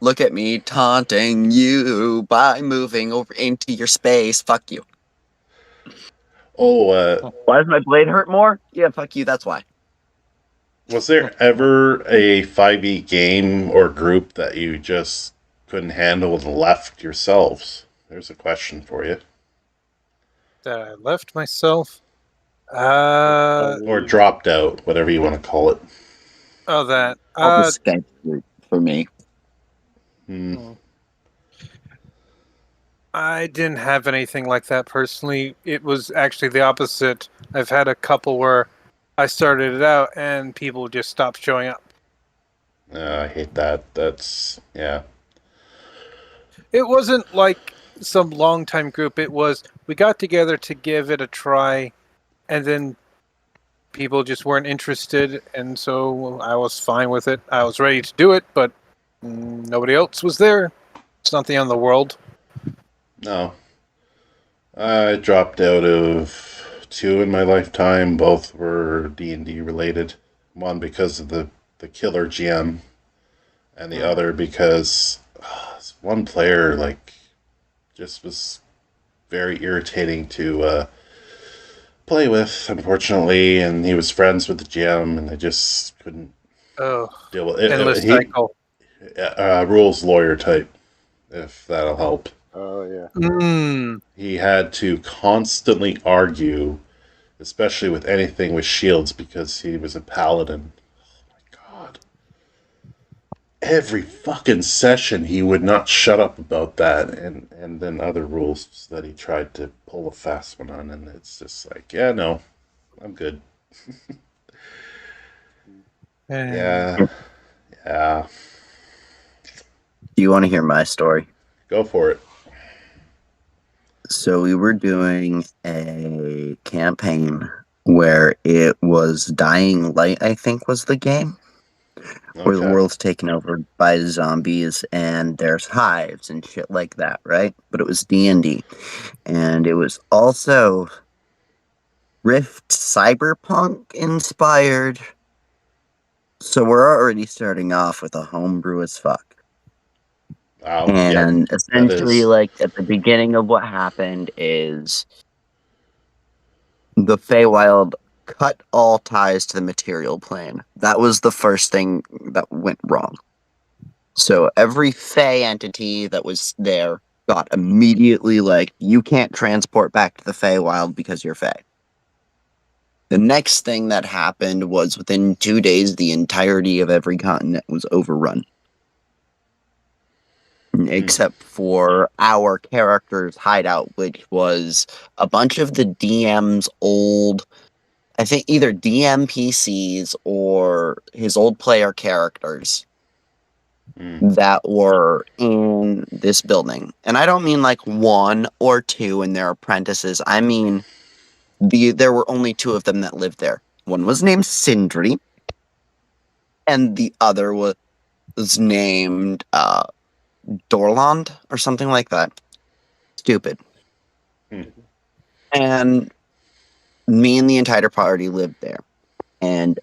Look at me taunting you by moving over into your space. Fuck you. Oh, Why does my blade hurt more? Yeah, fuck you. That's why. was there ever a 5e game or group that you just couldn't handle and left yourselves? There's a question for you. That I left myself. Or dropped out, whatever you want to call it. Oh, that. All the Skype group for me. I didn't have anything like that personally. It was actually the opposite. I've had a couple where I started it out and people just stopped showing up. I hate that. That's, yeah. It wasn't like some long-time group. It was, we got together to give it a try, and then people just weren't interested, and so I was fine with it. I was ready to do it, but nobody else was there. It's not the end of the world. No. I dropped out of 2 in my lifetime. Both were D&D related. One because of the killer GM, and the other because one player just was very irritating to play with, unfortunately, and he was friends with the GM, and I just couldn't deal with it. Endless cycle. Rules lawyer type, if that'll help. Oh, yeah. He had to constantly argue, especially with anything with shields, because he was a paladin. Oh my god. Every fucking session he would not shut up about that, and then other rules that he tried to pull a fast one on, and it's just like, yeah, no, I'm good. Yeah. Do you want to hear my story? Go for it. So we were doing a campaign where it was Dying Light, I think was the game, where the world's taken over by zombies and there's hives and shit like that, right? But it was D&D. And it was also Rift Cyberpunk inspired. So we're already starting off with a homebrew as fuck. Wow, and essentially, like, at the beginning of what happened is the Feywild cut all ties to the material plane. That was the first thing that went wrong. So every Fey entity that was there got immediately, like, you can't transport back to the Feywild because you're Fey. The next thing that happened was within 2 days, the entirety of every continent was overrun. Except for our character's hideout, which was a bunch of the DM's old, I think either DM PCs or his old player characters that were in this building. And I don't mean like 1 or 2 and their apprentices. I mean, there were only 2 of them that lived there. One was named Sindri, and the other was named Dorland or something like that. stupid. Hmm. And me and the entire party lived there. And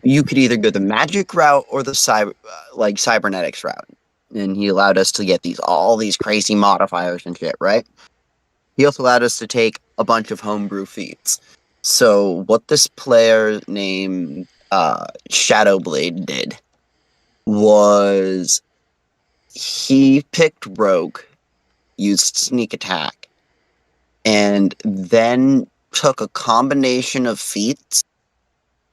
you could either go the magic route or the cybernetics route. And he allowed us to get all these crazy modifiers and shit, right? He also allowed us to take a bunch of homebrew feats. So what this player named Shadowblade did was he picked Rogue, used sneak attack, and then took a combination of feats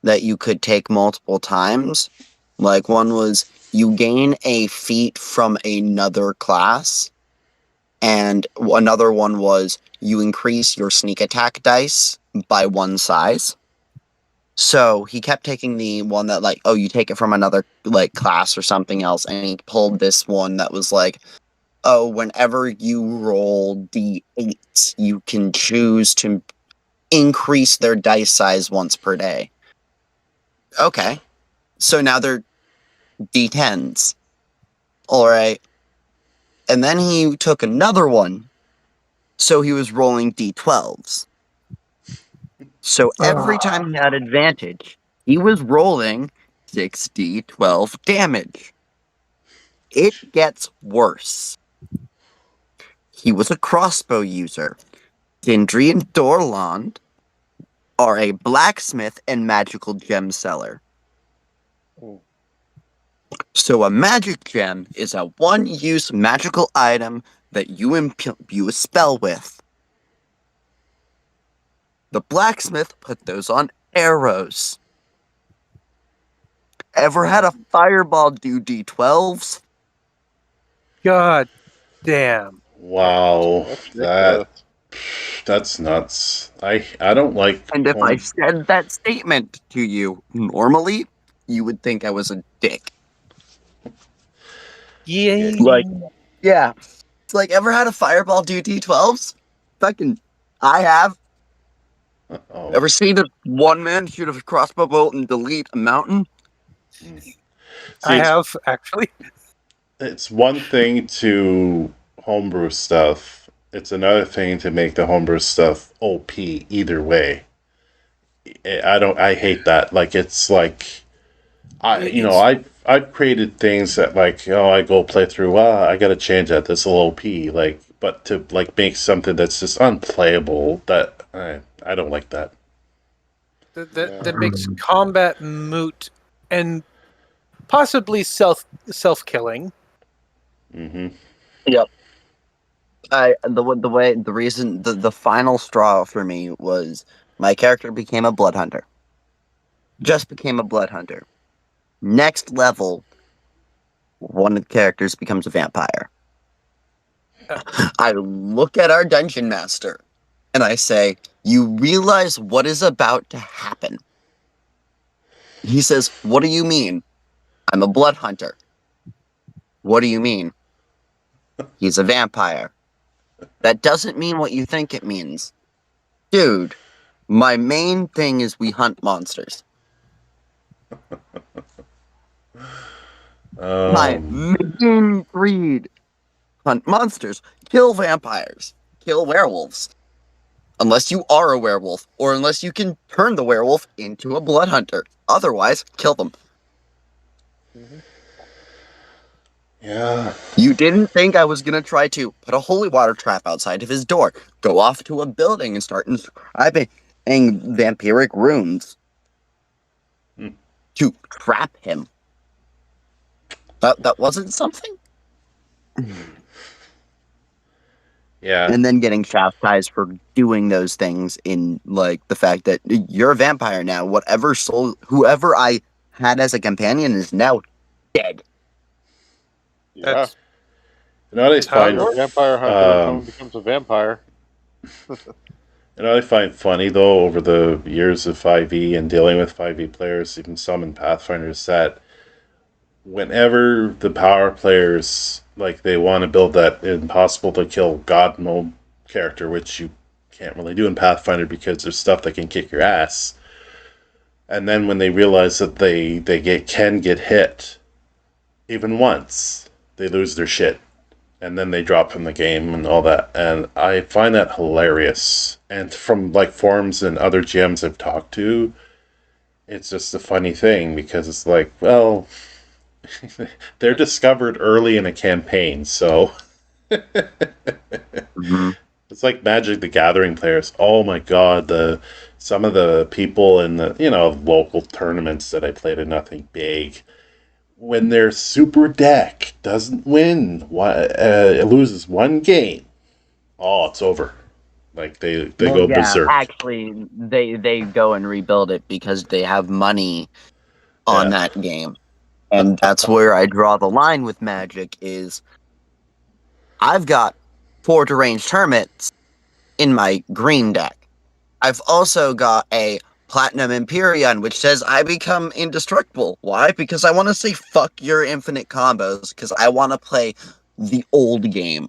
that you could take multiple times. Like one was you gain a feat from another class, and another one was you increase your sneak attack dice by one size. So he kept taking the one that you take it from another class or something else, and he pulled this one that was whenever you roll d8s, you can choose to increase their dice size once per day. Okay. So now they're d10s. Alright. And then he took another one, so he was rolling d12s. So every time he had advantage, he was rolling 6d12 damage. It gets worse. He was a crossbow user. Dindri and Dorland are a blacksmith and magical gem seller. Oh. So a magic gem is a one-use magical item that you imbue a spell with. The blacksmith put those on arrows. Ever had a fireball do d12s? God damn. Wow, That's ridiculous. that's nuts. I don't like. And if I said that statement to you normally, you would think I was a dick. Yeah. Yeah. It's ever had a fireball do d12s? Fucking, I have. Oh, Ever seen a one man shoot a crossbow bolt and delete a mountain? see, I have, actually. it's one thing to homebrew stuff. It's another thing to make the homebrew stuff OP either way. I hate that. I've created things that I go play through. Well, I got to change that. That's a little OP. But to make something that's just unplayable, that I don't like that. That makes combat moot and possibly self-killing. Mm-hmm. Yep. The final straw for me was my character became a blood hunter. Just became a blood hunter. Next level, one of the characters becomes a vampire. I look at our dungeon master and I say, "You realize what is about to happen?" He says, "What do you mean?" "I'm a blood hunter." "What do you mean?" "He's a vampire." "That doesn't mean what you think it means." "Dude, my main thing is we hunt monsters. My main breed. Hunt monsters. Kill vampires. Kill werewolves. Unless you are a werewolf, or unless you can turn the werewolf into a blood hunter. Otherwise, kill them." Mm-hmm. Yeah. You didn't think I was gonna try to put a holy water trap outside of his door, go off to a building and start inscribing vampiric runes to trap him. That wasn't something? Yeah. And then getting chastised for doing those things in the fact that you're a vampire now. Whoever I had as a companion is now dead. Yeah. That's I how it find You're a vampire hunter if someone becomes a vampire. I find funny though over the years of 5e and dealing with 5e players, even some in Pathfinders, that whenever the power players they want to build that impossible to kill god mode character, which you can't really do in Pathfinder because there's stuff that can kick your ass, and then when they realize that they can get hit even once, they lose their shit. and then they drop from the game and all that. And I find that hilarious. And from like forums and other GMs I've talked to, it's just a funny thing because it's like, well, they're discovered early in a campaign, so Mhm. it's like Magic the Gathering players. Oh my god, some of the people in the local tournaments that I played in, nothing big, when their super deck doesn't win, it loses one game, oh, it's over. Like they go berserk. Actually, they go and rebuild it because they have money on Yeah. that game, and that's where I draw the line with Magic. Is I've got 4 deranged hermits in my green deck. I've also got a Platinum Empyrean, which says I become indestructible. Why? Because I want to say fuck your infinite combos, because I want to play the old game.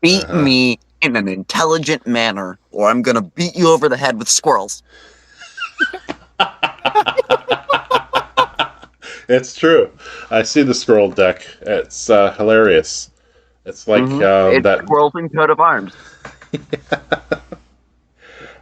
Beat Uh-huh. me in an intelligent manner, or I'm gonna beat you over the head with squirrels. It's true. I see the scroll deck. It's hilarious. It's like It's that. squirrels and coat of arms.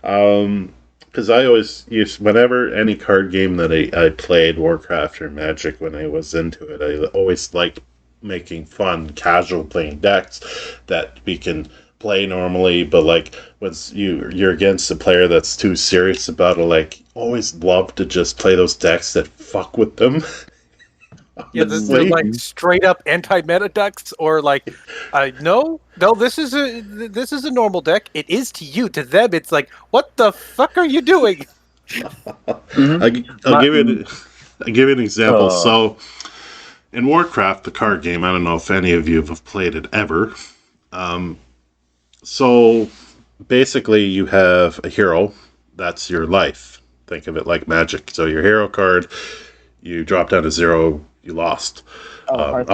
Because I always used, whenever any card game that I played, Warcraft or Magic, when I was into it, I always liked making fun, casual playing decks that we can play normally, but like when you're against a player that's too serious about it, like always love to just play those decks that fuck with them. Yeah, they're like straight up anti-meta decks, or like, no, this is a normal deck. It is to you. To them, it's like, what the fuck are you doing? I'll give you an example. So, in Warcraft, the card game, I don't know if any of you have played it ever. So, basically, you have a hero. That's your life. Think of it like Magic. So, your hero card, you drop down to 0, you lost. While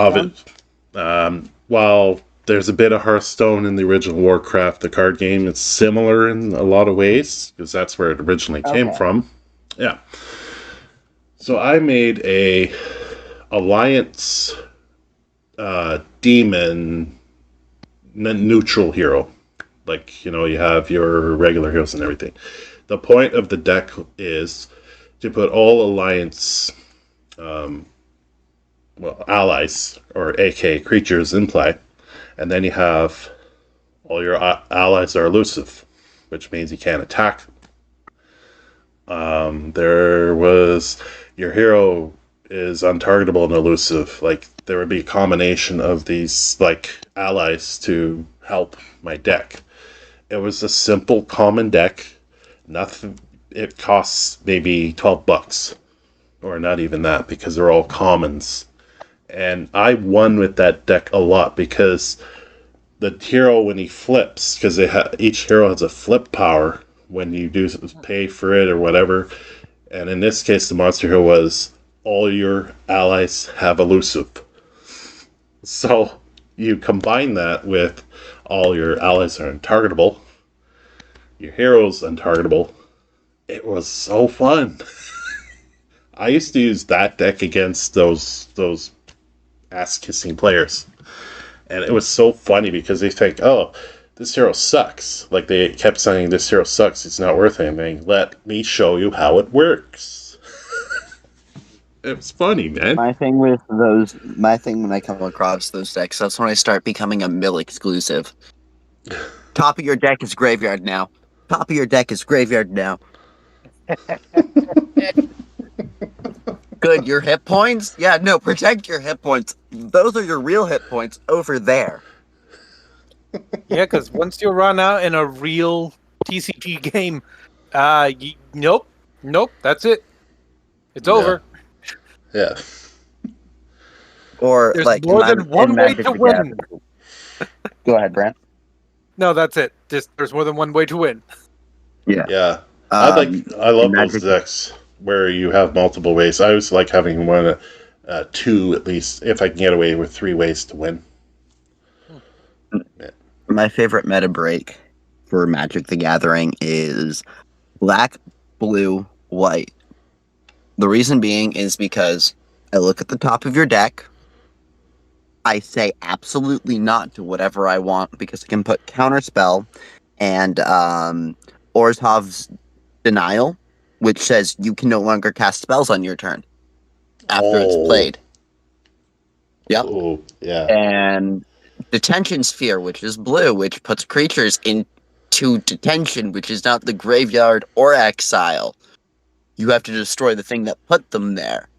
there's a bit of Hearthstone in the original Warcraft, the card game, it's similar in a lot of ways, because that's where it originally came from. Yeah. So I made a Alliance demon neutral hero. Like, you have your regular heroes and everything. The point of the deck is to put all Alliance allies, or AK creatures, in play, and then you have all your allies are elusive, which means you can't attack them. There was your hero is untargetable and elusive. Like there would be a combination of these like allies to help my deck. It was a simple common deck. Nothing. It costs maybe $12, or not even that, because they're all commons. And I won with that deck a lot because the hero, when he flips, because each hero has a flip power when you do pay for it or whatever. And in this case, the monster hero was all your allies have elusive. So you combine that with all your allies are untargetable, your hero's untargetable. It was so fun. I used to use that deck against those ass-kissing players. And it was so funny because they think, oh, this hero sucks. Like they kept saying, this hero sucks, it's not worth anything. Let me show you how it works. It was funny, man. My thing when I come across those decks, that's when I start becoming a mill exclusive. Top of your deck is graveyard now. Top of your deck is graveyard now. Good, your hit points? Yeah, no, protect your hit points. Those are your real hit points over there. Yeah, because once you run out in a real TCG game, nope, that's it. It's over. Yeah. Or There's like more than one way to win. Go ahead, Brant. No, that's it. There's more than one way to win. Yeah. I love those decks where you have multiple ways. I always like having one, 2 at least, if I can get away with 3 ways to win. My favorite meta break for Magic the Gathering is black, blue, white. The reason being is because I look at the top of your deck, I say absolutely not to whatever I want because I can put Counterspell and Orzhov's Denial, which says you can no longer cast spells on your turn after it's played. Yep. Oh, yeah. And Detention Sphere, which is blue, which puts creatures into detention, which is not the graveyard or exile. You have to destroy the thing that put them there.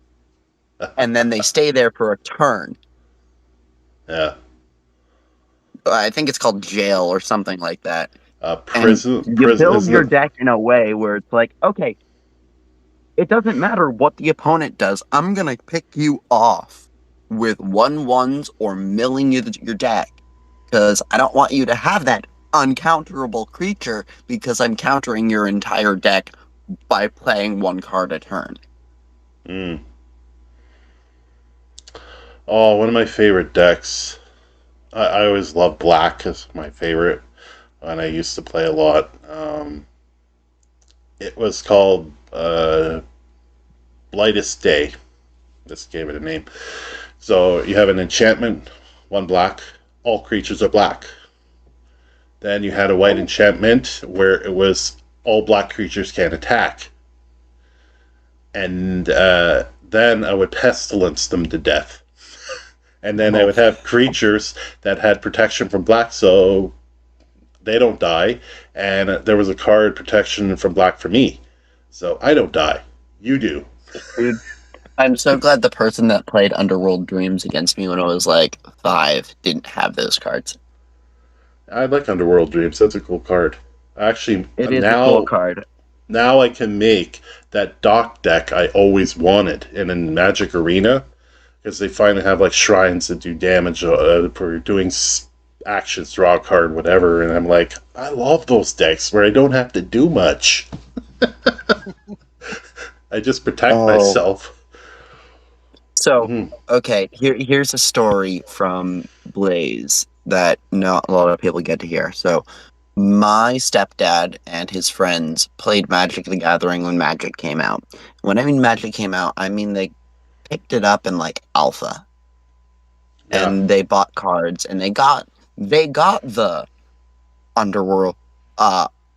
And then they stay there for a turn. Yeah. I think it's called jail or something like that. Prison. And you build isn't your it- deck in a way where it's like, okay, it doesn't matter what the opponent does. I'm going to pick you off with 1/1s or milling your deck. Because I don't want you to have that uncounterable creature because I'm countering your entire deck by playing one card a turn. Mm. Oh, one of my favorite decks. I always loved black as my favorite, and I used to play a lot. It was called Lightest Day. Just gave it a name. So you have an enchantment, one black. All creatures are black. Then you had a white enchantment where it was all black creatures can't attack. And then I would pestilence them to death. And then I would have creatures that had protection from black, so they don't die. And there was a card protection from black for me, so I don't die. You do. Dude, I'm so glad the person that played Underworld Dreams against me when I was like 5 didn't have those cards. I like Underworld Dreams. That's a cool card. Actually, It is a cool card. Now I can make that dock deck I always wanted in Magic Arena, because they finally have like shrines that do damage for doing actions, draw a card, whatever. And I'm like, I love those decks where I don't have to do much. I just protect myself. So, okay, here's a story from Blaze that not a lot of people get to hear. So, my stepdad and his friends played Magic the Gathering when Magic came out. When I mean Magic came out, I mean they picked it up in like alpha. Yeah. And they bought cards and they got the Underworld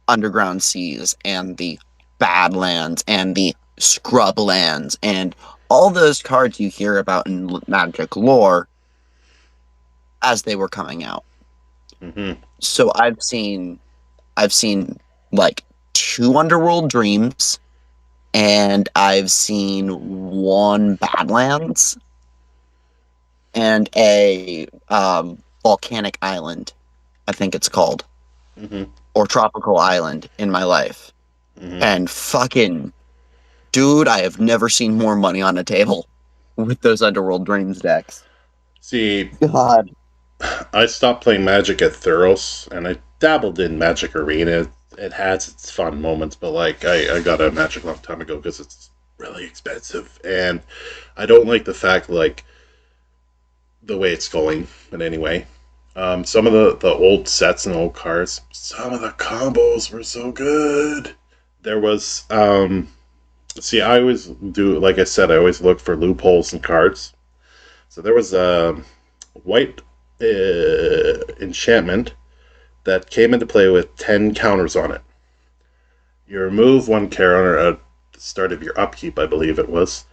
Underground Seas and the Badlands and the Scrublands and all those cards you hear about in Magic lore as they were coming out. Mm-hmm. So I've seen like 2 Underworld Dreams, and I've seen 1 Badlands, and a Volcanic Island, I think it's called, or Tropical Island in my life, and fucking dude, I have never seen more money on a table with those Underworld Dreams decks. See, God. I stopped playing Magic at Theros, and I dabbled in Magic Arena. It has its fun moments, but like I got a Magic a long time ago because it's really expensive, and I don't like the fact like the way it's going. But anyway, some of the old sets and old cards, some of the combos were so good. There was see, I always do, like I said, I always look for loopholes in cards. So there was a white enchantment that came into play with 10 counters on it. You remove 1 counter at the start of your upkeep, I believe it was.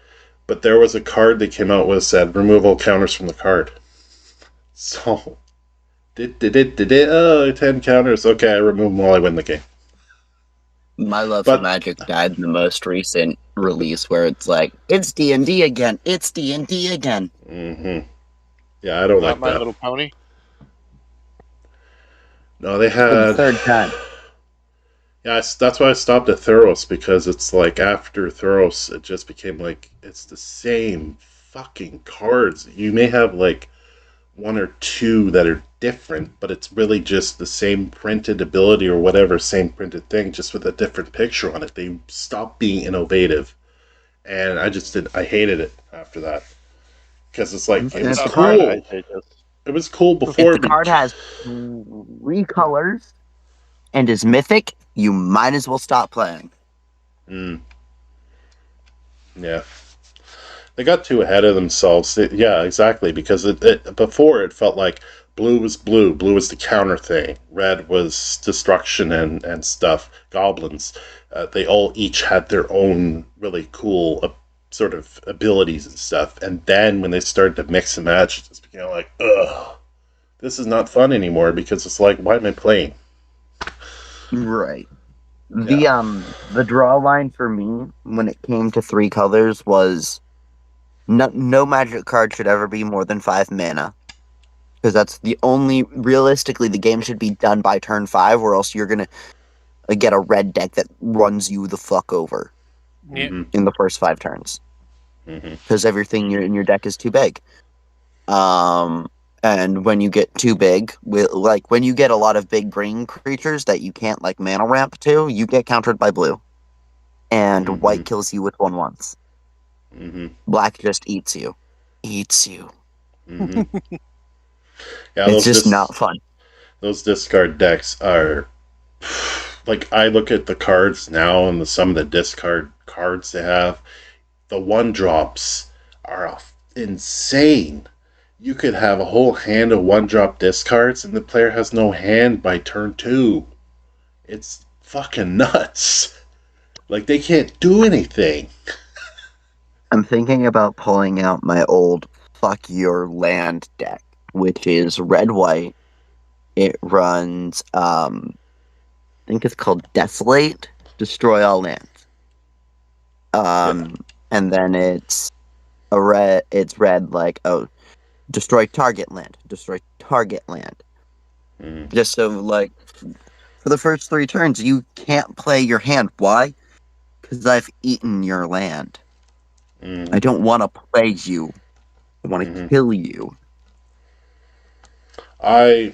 But there was a card that came out with said remove all counters from the card. So, 10 counters. Okay, I remove them while I win the game. My love for Magic died in the most recent release where it's like, it's D&D again, it's D&D again. Mm-hmm. Yeah, I don't like My that. Little Pony? No, they had... For the 3rd time. Yeah, that's why I stopped at Theros, because it's like after Theros, it just became like, it's the same fucking cards. You may have like 1 or 2 that are different, but it's really just the same printed ability or whatever, same printed thing, just with a different picture on it. They stopped being innovative, and I hated it after that, because it's like, it was cool. It was cool before. If the card has 3 colors and is mythic, you might as well stop playing. Yeah. They got too ahead of themselves. Yeah, exactly. Because before it felt like blue was blue. Blue was the counter thing. Red was destruction and stuff. Goblins. They all each had their own really cool sort of abilities and stuff. And then when they started to mix and match, it just became like, ugh, this is not fun anymore. Because it's like, why am I playing? Right. The draw line for me when it came to 3 colors was no magic card should ever be more than 5 mana. Because that's the only, realistically, the game should be done by turn 5, or else you're gonna get a red deck that runs you the fuck over Yeah. in the first 5 turns. Mm-hmm. Because everything in your deck is too big. And when you get too big, when you get a lot of big green creatures that you can't mana ramp to, you get countered by blue. And white kills you with 1/1. Mm-hmm. Black just eats you. Eats you. Mm-hmm. Yeah, it's just not fun. Those discard decks are like, I look at the cards now and some of the discard cards they have. The 1-drops are insane. You could have a whole hand of 1-drop discards and the player has no hand by turn 2. It's fucking nuts. Like, they can't do anything. I'm thinking about pulling out my old Fuck Your Land deck, which is red-white. It runs, I think it's called Desolate, Destroy All Lands. And then it's red, destroy target land. Destroy target land. Mm. Just so, for the first 3 turns, you can't play your hand. Why? Because I've eaten your land. I don't want to play you. I want to kill you. I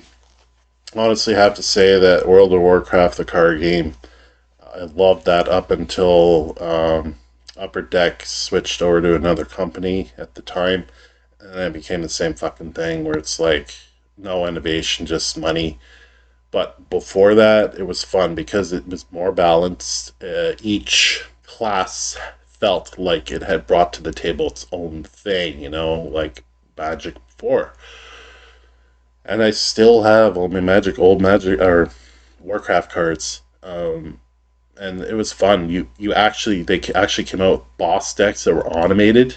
honestly have to say that World of Warcraft, the card game, I loved that up until Upper Deck switched over to another company at the time. And it became the same fucking thing where it's like no innovation, just money. But before that, it was fun because it was more balanced. Each class felt like it had brought to the table its own thing, like Magic before. And I still have all my old Magic or Warcraft cards. And it was fun. They actually came out with boss decks that were automated.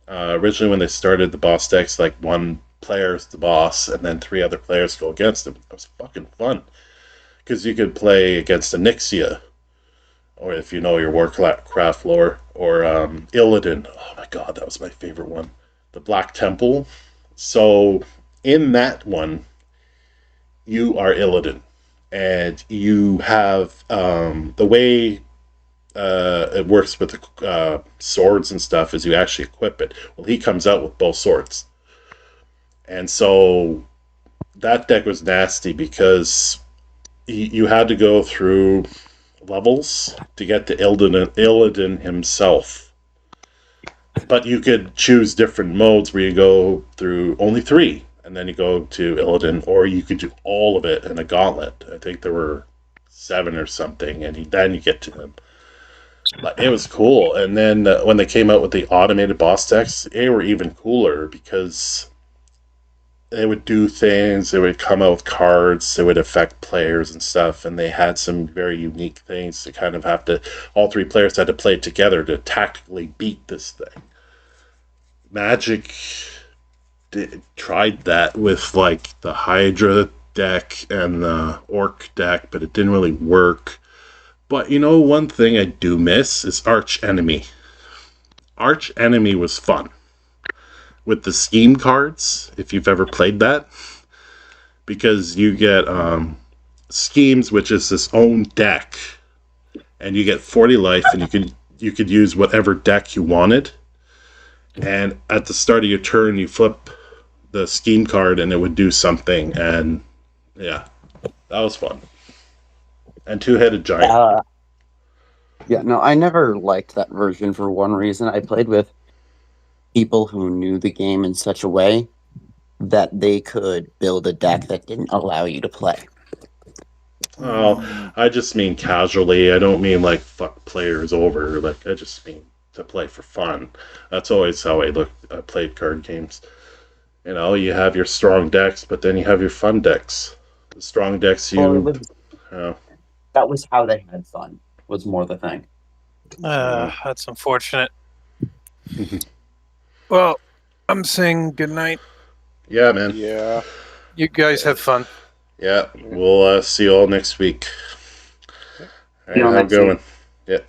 Originally, when they started the boss decks, like 1 player is the boss, and then 3 other players go against him. It was fucking fun because you could play against Onyxia, or if you know your Warcraft lore, or Illidan. Oh my god, that was my favorite one. The Black Temple. So in that one, you are Illidan, and you have the way it works with the swords and stuff is you actually equip it. Well, he comes out with both swords. And so that deck was nasty because you had to go through levels to get to Illidan himself. But you could choose different modes where you go through only 3, and then you go to Illidan, or you could do all of it in a gauntlet. I think there were 7 or something, and then you get to him. But it was cool. And then when they came out with the automated boss decks, they were even cooler because they would do things, they would come out with cards, they would affect players and stuff, and they had some very unique things to kind of all 3 players had to play together to tactically beat this thing. Magic tried that with the Hydra deck and the Orc deck, but it didn't really work. But one thing I do miss is Arch Enemy. Arch Enemy was fun. With the scheme cards, if you've ever played that, because you get schemes, which is this own deck, and you get 40 life, and you could use whatever deck you wanted. And at the start of your turn, you flip the scheme card, and it would do something. And yeah, that was fun. And 2-headed giant. Yeah, no, I never liked that version for one reason. I played with people who knew the game in such a way that they could build a deck that didn't allow you to play. Oh, I just mean casually. I don't mean fuck players over. I just mean to play for fun. That's always how I played card games. You know, you have your strong decks, but then you have your fun decks. The strong decks, that was how they had fun. Was more the thing. That's unfortunate. Well, I'm saying good night. Yeah, man. Yeah. You guys have fun. Yeah, we'll see you all next week. All right, have a good one. Yeah.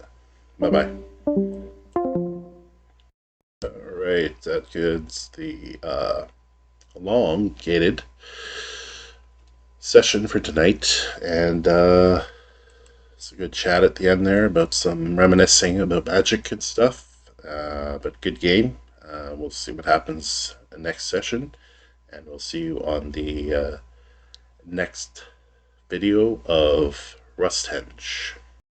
Bye-bye. All right, that concludes the elongated session for tonight, and it's a good chat at the end there about some reminiscing about Magic and stuff. But good game. We'll see what happens in the next session, and we'll see you on the next video of Rusthenge.